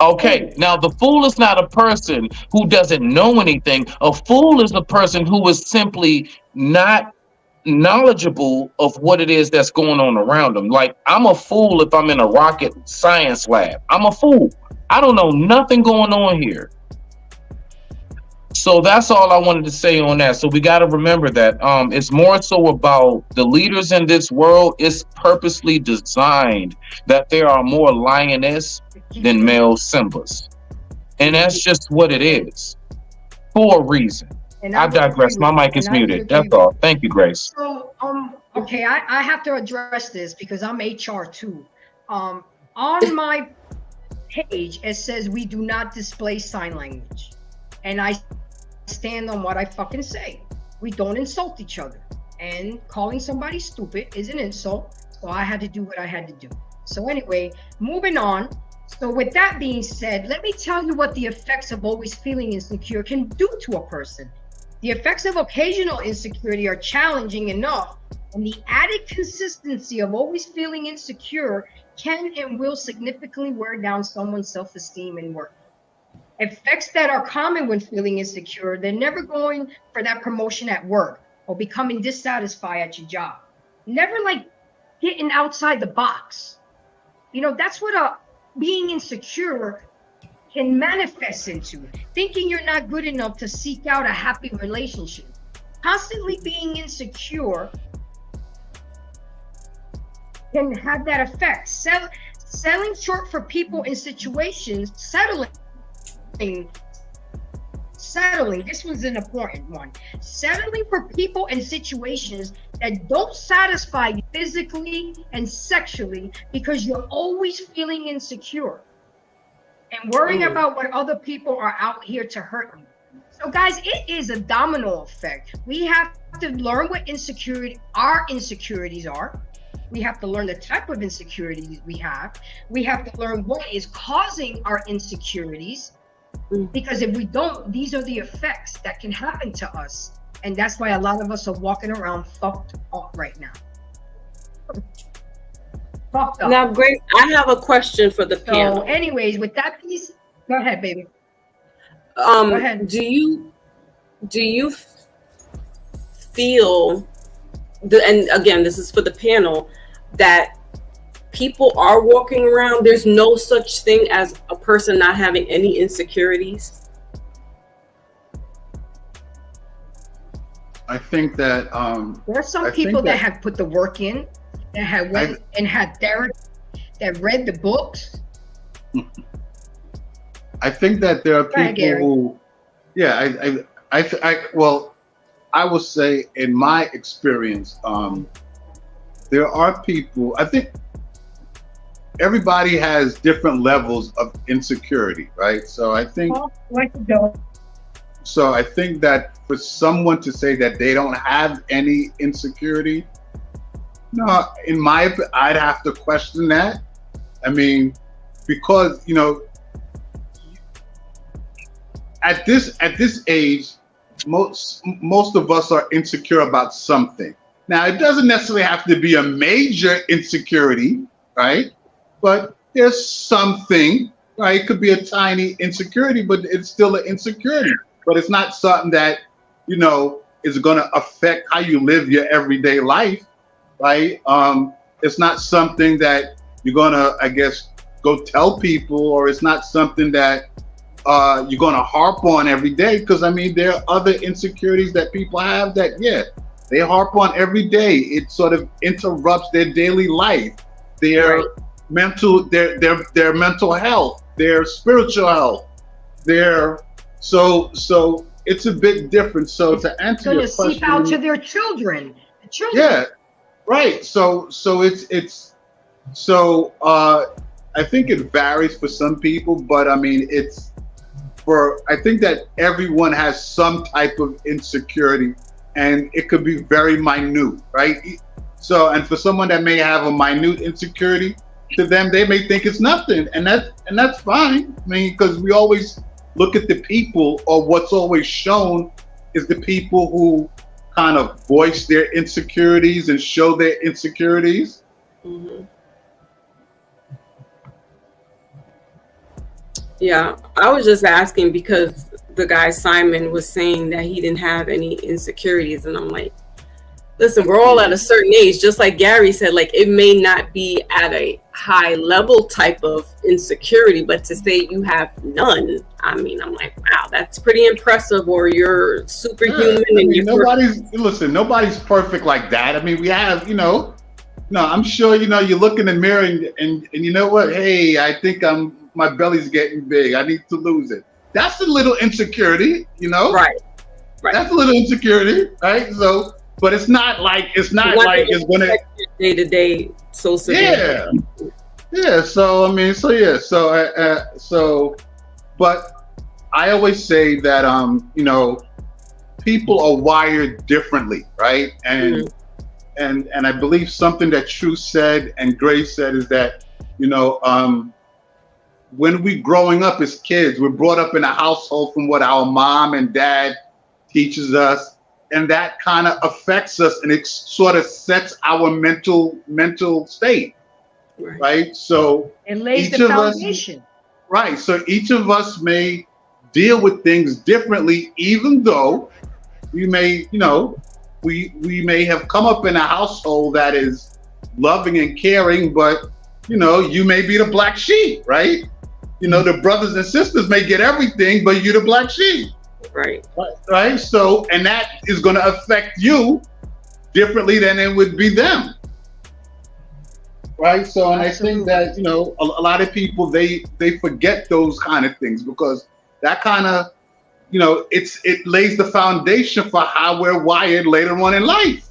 Okay, now the fool is not a person who doesn't know anything. A fool is a person who is simply not knowledgeable of what it is that's going on around them. Like, I'm a fool if I'm in a rocket science lab. I'm a fool. I don't know nothing going on here. So that's all I wanted to say on that. So we got to remember that it's more so about the leaders in this world. It's purposely designed that there are more lioness than male Simbas. And that's just what it is for a reason. I digress. My mic is muted. That's all. Thank you, Grace. So, okay, I have to address this because I'm HR too. On my page, it says we do not display sign language. And I stand on what I fucking say. We don't insult each other. And calling somebody stupid is an insult. So I had to do what I had to do. So anyway, moving on. So with that being said, let me tell you what the effects of always feeling insecure can do to a person. The effects of occasional insecurity are challenging enough, and the added consistency of always feeling insecure can and will significantly wear down someone's self-esteem and worth. Effects that are common when feeling insecure, they're never going for that promotion at work or becoming dissatisfied at your job. Never like getting outside the box. You know, that's what being insecure can manifest into. Thinking you're not good enough to seek out a happy relationship. Constantly being insecure can have that effect. Selling short for people in situations, settling. This was an important one. Settling for people and situations that don't satisfy you physically and sexually because you're always feeling insecure and worrying about what other people are out here to hurt you. So guys, it is a domino effect. We have to learn what our insecurities are. We have to learn the type of insecurities we have. We have to learn what is causing our insecurities. Because if we don't, these are the effects that can happen to us. And that's why a lot of us are walking around fucked up right now. Fucked up. Now, Grace, I have a question for the So panel. anyways, with that piece, go ahead, baby. Go ahead. Do you feel, and again, this is for the panel, that people are walking around, there's no such thing as a person not having any insecurities? I think that There are some people that have put the work in, that have went and had therapy, that read the books. I think that there are people who, well, I will say in my experience, there are people, I think everybody has different levels of insecurity, right? So I think that for someone to say that they don't have any insecurity, no, in my opinion, I'd have to question that. I mean, because, you know, at this age, most of us are insecure about something. Now, it doesn't necessarily have to be a major insecurity, right? But there's something, right? It could be a tiny insecurity, but it's still an insecurity. But it's not something that, you know, is going to affect how you live your everyday life, right? It's not something that you're going to, I guess, go tell people, or it's not something that you're going to harp on every day. Because, I mean, there are other insecurities that people have that, yeah, they harp on every day. It sort of interrupts their daily life, their mental, their mental health, their spiritual health, so it's a bit different. So to answer your question, seep out to their children. Yeah, right. So I think it varies for some people, but I mean, I think that everyone has some type of insecurity, and it could be very minute, right? So, and for someone that may have a minute insecurity, to them, they may think it's nothing, and that's fine. I mean, because we always look at the people, or what's always shown is the people who kind of voice their insecurities and show their insecurities. Mm-hmm. Yeah, I was just asking because the guy Simon was saying that he didn't have any insecurities, and I'm like, listen, we're all at a certain age, just like Gary said, like it may not be at a high level type of insecurity, but to say you have none, I mean, I'm like, wow, that's pretty impressive, or you're superhuman. Yeah, I mean, nobody's perfect like that. I mean, we have, I'm sure, you look in the mirror and you know what? Hey, I think my belly's getting big. I need to lose it. That's a little insecurity, Right. That's a little insecurity, right? So, but it's not like it's going to day to day so severe. Yeah. So I mean, but I always say that people are wired differently, right? And and I believe something that Truth said and Grace said is that when we growing up as kids, we're brought up in a household from what our mom and dad teaches us. And that kind of affects us, and it sort of sets our mental state, right? So it lays the foundation. Right. So each of us may deal with things differently, even though we may, we may have come up in a household that is loving and caring, but you may be the black sheep, right? The brothers and sisters may get everything, but you're the black sheep. Right. So, and that is going to affect you differently than it would be them. Right. So, and I think that, a lot of people, they forget those kind of things because that kind of, it lays the foundation for how we're wired later on in life.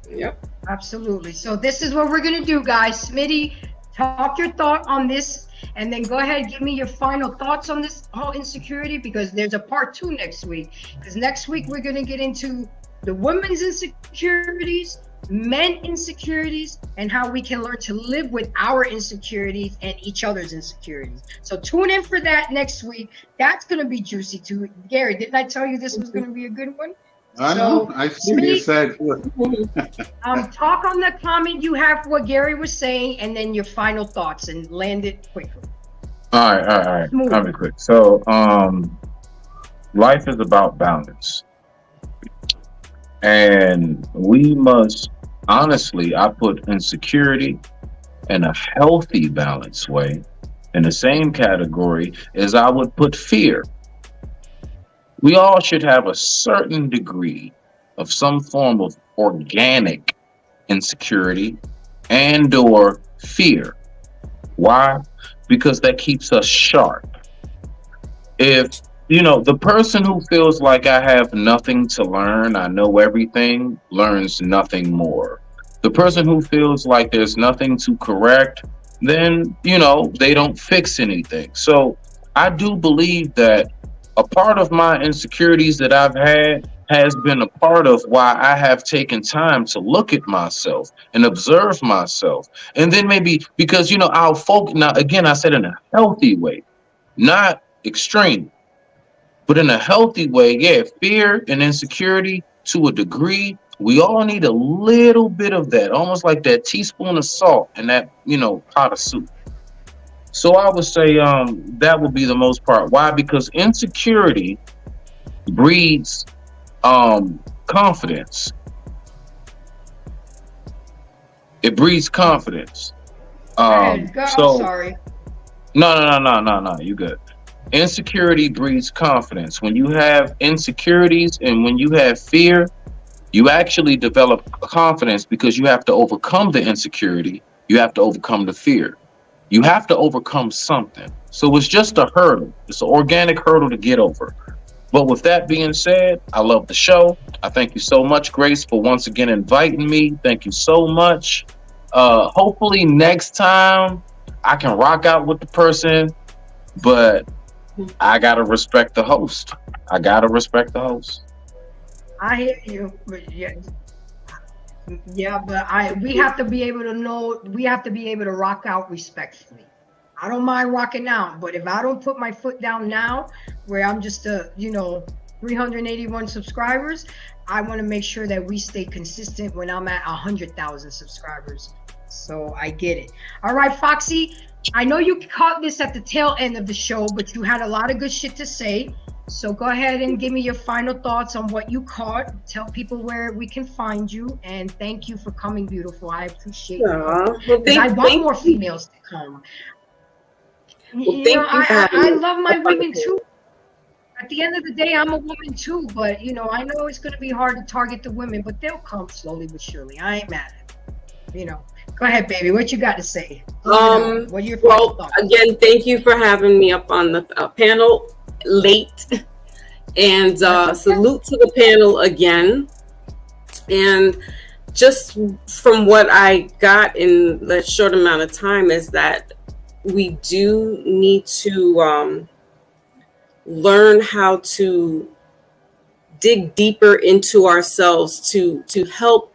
Yep. Absolutely. So this is what we're going to do, guys. Smitty, talk your thought on this And then go ahead, give me your final thoughts on this whole insecurity, because there's a part 2 next week. Because next week we're going to get into the women's insecurities, men insecurities, and how we can learn to live with our insecurities and each other's insecurities. So tune in for that next week. That's going to be juicy too. Gary, didn't I tell you this was going to be a good one? I know. I see you said. Talk on the comment you have for what Gary was saying, and then your final thoughts, and land it quickly. All right. I'll be quick. So, life is about balance. And we must, honestly, I put insecurity in a healthy, balanced way in the same category as I would put fear. We all should have a certain degree of some form of organic insecurity and or fear. Why? Because that keeps us sharp. If the person who feels like I have nothing to learn, I know everything, learns nothing more. The person who feels like there's nothing to correct, then, they don't fix anything. So I do believe that a part of my insecurities that I've had has been a part of why I have taken time to look at myself and observe myself. And then maybe because, I'll focus. Now, again, I said in a healthy way, not extreme. But in a healthy way, yeah, fear and insecurity to a degree, we all need a little bit of that, almost like that teaspoon of salt in that, pot of soup. So I would say that would be the most part. Why? Because insecurity breeds confidence. It breeds confidence. Sorry. No, you good. Insecurity breeds confidence. When you have insecurities and when you have fear, you actually develop confidence because you have to overcome the insecurity. You have to overcome the fear. You have to overcome something. So it's just a hurdle. It's an organic hurdle to get over. But with that being said, I love the show. I thank you so much, Grace, for once again inviting me. Thank you so much. Hopefully next time I can rock out with the person, but I gotta respect the host. I hear you, but but we have to be able to know. We have to be able to rock out respectfully. I don't mind rocking out, but if I don't put my foot down now, where I'm just 381 subscribers, I want to make sure that we stay consistent when I'm at 100,000 subscribers. So I get it. All right, Foxy. I know you caught this at the tail end of the show, but you had a lot of good shit to say. So go ahead and give me your final thoughts on what you caught. Tell people where we can find you. And thank you for coming, beautiful. I appreciate you. I want more females to come. I love my women too. At the end of the day, I'm a woman too. But, I know it's going to be hard to target the women, but they'll come slowly but surely. I ain't mad at it. Go ahead, baby. What you got to say? What are your thoughts? Again, thank you for having me up on the panel late. And salute to the panel again. And just from what I got in that short amount of time is that we do need to learn how to dig deeper into ourselves to help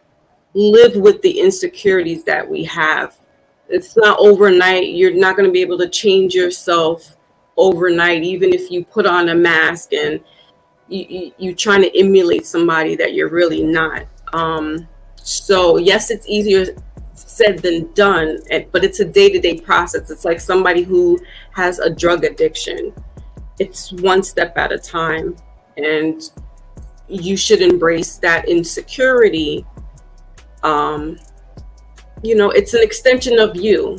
live with the insecurities that we have. It's not overnight. You're not going to be able to change yourself overnight, even if you put on a mask and you're trying to emulate somebody that you're really not. So yes, it's easier said than done, but it's a day-to-day process. It's like somebody who has a drug addiction. It's one step at a time, and you should embrace that insecurity. It's an extension of you,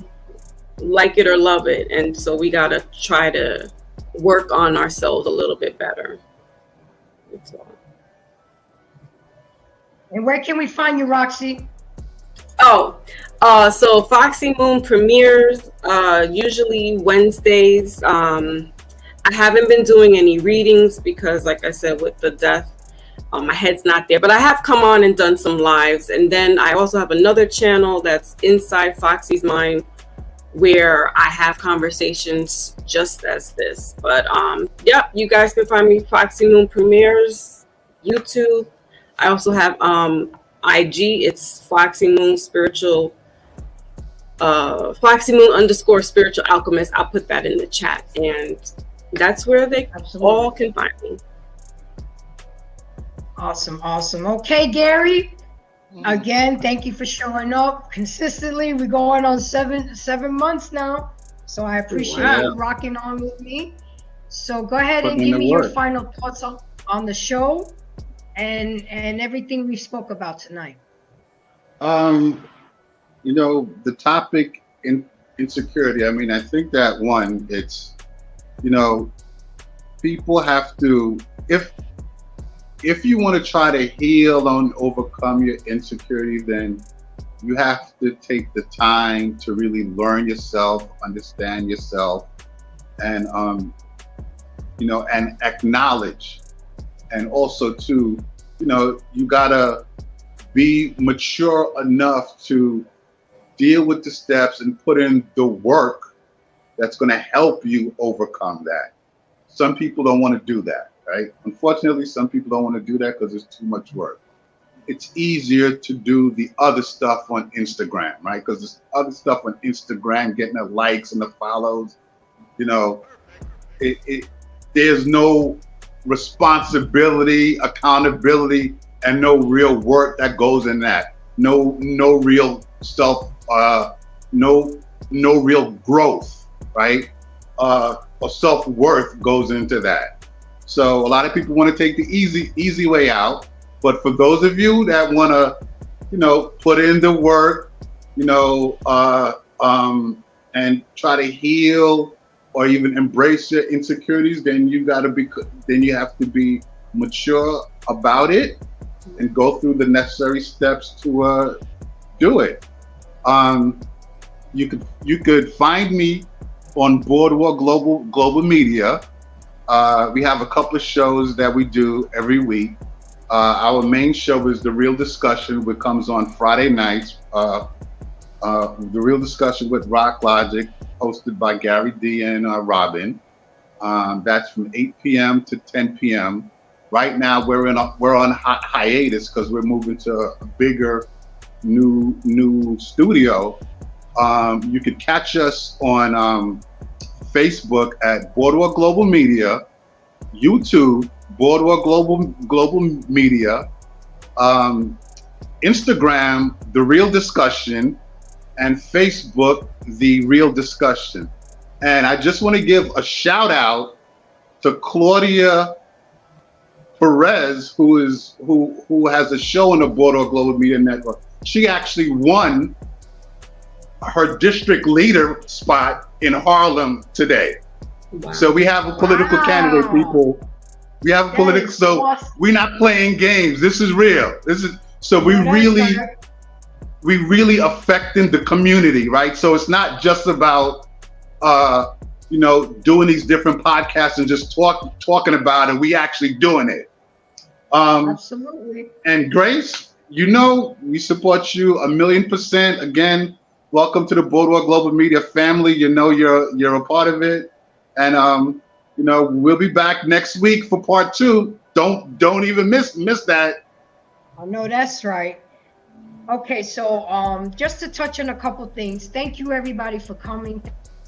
like it or love it. And so we got to try to work on ourselves a little bit better. That's all. And where can we find you, Roxy? So Foxy Moon premieres usually Wednesdays. I haven't been doing any readings because, like I said, with the death, my head's not there. But I have come on and done some lives. And then I also have another channel that's Inside Foxy's Mind where I have conversations just as this. But yeah, you guys can find me Foxy Moon Premieres, YouTube. I also have IG. It's Foxy Moon Spiritual, Foxy Moon _ Spiritual Alchemist. I'll put that in the chat, and that's where they all can find me. Awesome. Okay, Gary. Again, thank you for showing up consistently. We're going on seven months now, so I appreciate you rocking on with me. So go ahead and give me your final thoughts on the show and everything we spoke about tonight. The topic in insecurity. I mean, I think that one, it's, people have to, if you want to try to heal and overcome your insecurity, then you have to take the time to really learn yourself, understand yourself, and and acknowledge. And also too, you gotta be mature enough to deal with the steps and put in the work that's going to help you overcome that. Some people don't want to do that. Right? Unfortunately, some people don't want to do that because it's too much work. It's easier to do the other stuff on Instagram, right? Because this other stuff on Instagram, getting the likes and the follows, there's no responsibility, accountability, and no real work that goes in that. No real self, no real growth, right? Or self-worth goes into that. So a lot of people want to take the easy way out, but for those of you that want to, put in the work, and try to heal or even embrace your insecurities, then you have to be mature about it and go through the necessary steps to do it. You could find me on Boardwalk Global Media. We have a couple of shows that we do every week. Our main show is The Real Discussion, which comes on Friday nights. The Real Discussion with Rock Logic, hosted by Gary D and Robin. That's from 8 p.m. to 10 p.m. Right now, we're on hiatus because we're moving to a bigger new studio. You could catch us on Facebook at Boardwalk Global Media, YouTube Boardwalk Global Media, Instagram The Real Discussion, and Facebook The Real Discussion. And I just want to give a shout out to Claudia Perez, who has a show on the Boardwalk Global Media Network. She actually won her district leader spot in Harlem today. Wow. So we have a political candidate, people. We have a political, so awesome. We're not playing games. This is real. We really affecting the community, right? So it's not just about doing these different podcasts and just talking about it. We actually doing it. Absolutely. And Grace, we support you 1,000,000%. Again, welcome to the Boardwalk Global Media family. You're a part of it, and we'll be back next week for part 2. Don't even miss that. I know that's right. Okay, so just to touch on a couple things. Thank you everybody for coming.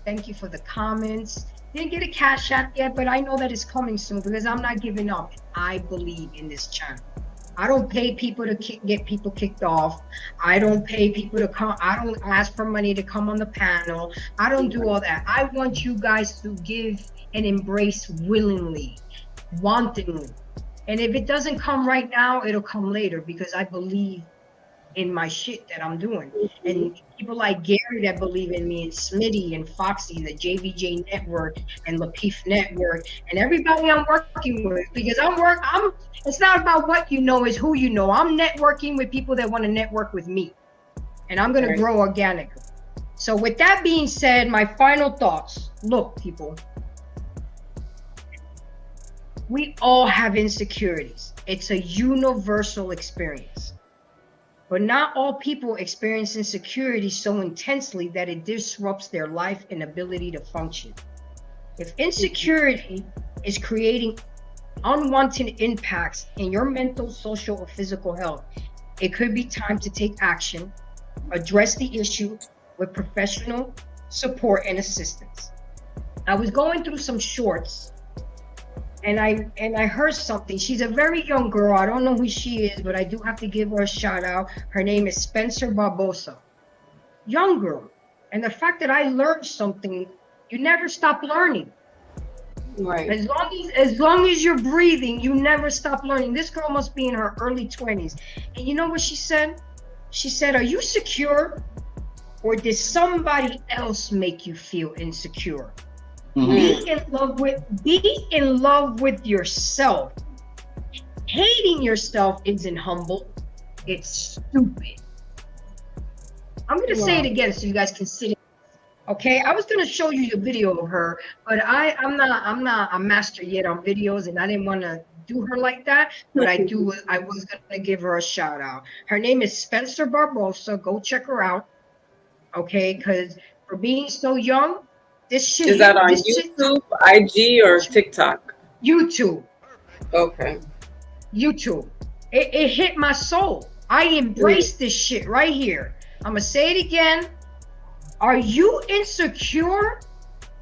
Thank you for the comments. Didn't get a cash app yet, but I know that it's coming soon because I'm not giving up. I believe in this channel. I don't pay people to get people kicked off. I don't pay people to come. I don't ask for money to come on the panel. I don't do all that. I want you guys to give and embrace willingly, wantingly. And if it doesn't come right now, it'll come later because I believe in my shit that I'm doing. And people like Gary that believe in me, and Smitty and Foxy, the JVJ Network and Lapeef Network, and everybody I'm working with, because it's not about what you know, it's who you know. I'm networking with people that want to network with me, and I'm going to grow organically. So with that being said, my final thoughts. Look, people, we all have insecurities. It's a universal experience. But not all people experience insecurity so intensely that it disrupts their life and ability to function. If insecurity is creating unwanted impacts in your mental, social, or physical health, it could be time to take action, address the issue with professional support and assistance. I was going through some shorts and I heard something. She's a very young girl. I don't know who she is, but I do have to give her a shout out. Her name is Spencer Barbosa. Young girl. And the fact that I learned something, you never stop learning. Right. As long as you're breathing, you never stop learning. This girl must be in her early 20s. And you know what she said? She said, "Are you secure? Or did somebody else make you feel insecure?" Be in love with yourself. Hating yourself isn't humble. It's stupid. I'm gonna say it again so you guys can see it. Okay, I was gonna show you the video of her, but I'm not a master yet on videos, and I didn't want to do her like that. But I was gonna give her a shout out. Her name is Spencer Barbosa. Go check her out. Okay, because for being so young, this shit is that on YouTube, IG, or TikTok? YouTube. Okay. YouTube. It hit my soul. I embraced this shit right here. I'm gonna say it again. Are you insecure,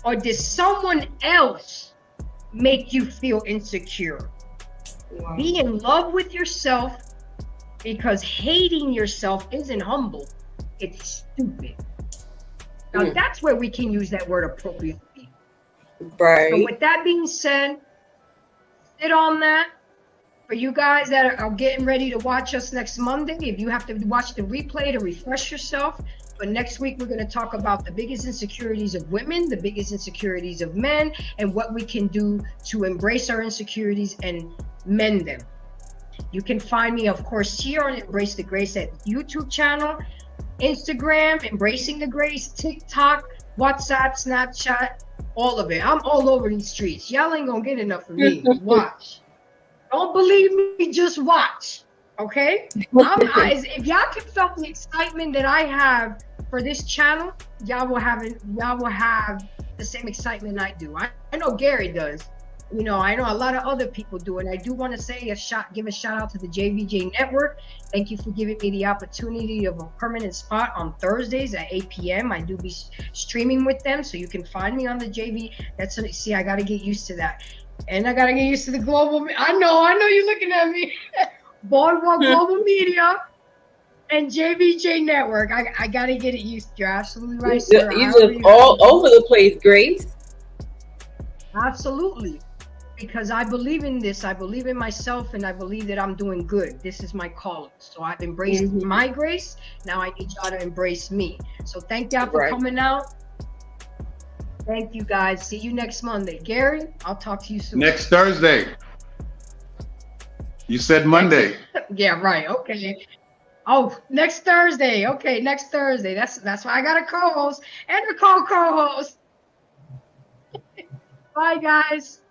or did someone else make you feel insecure? Wow. Be in love with yourself, because hating yourself isn't humble. It's stupid. Now that's where we can use that word appropriately. Right. So with that being said, sit on that. For you guys that are getting ready to watch us next Monday, if you have to watch the replay to refresh yourself, but next week we're going to talk about the biggest insecurities of women, the biggest insecurities of men, and what we can do to embrace our insecurities and mend them. You can find me, of course, here on Embrace the Grace at YouTube channel, Instagram, Embracing the Grace, TikTok, WhatsApp, Snapchat, all of it. I'm all over these streets. Y'all ain't gonna get enough of me. Watch. Don't believe me, just watch. Okay? If y'all can feel the excitement that I have for this channel, y'all will have the same excitement I do. I know Gary does. You know, I know a lot of other people do, and I do want to say give a shout out to the JVJ Network. Thank you for giving me the opportunity of a permanent spot on Thursdays at 8 p.m. I do be streaming with them, so you can find me on the JV. See, I got to get used to that, and I got to get used to the global. I know you're looking at me. Boardwalk Global Media and JVJ Network. I got to get it used to. You're absolutely right, sir. You live all over the place, Grace. Absolutely. Because I believe in this, I believe in myself, and I believe that I'm doing good. This is my calling. So I've embraced my grace. Now I need y'all to embrace me. So thank y'all for coming out. Thank you, guys. See you next Monday. Gary, I'll talk to you soon. Next Thursday. You said Monday. Yeah, right. Okay. Oh, next Thursday. Okay, next Thursday. That's why I got a co-host and a co-host. Bye, guys.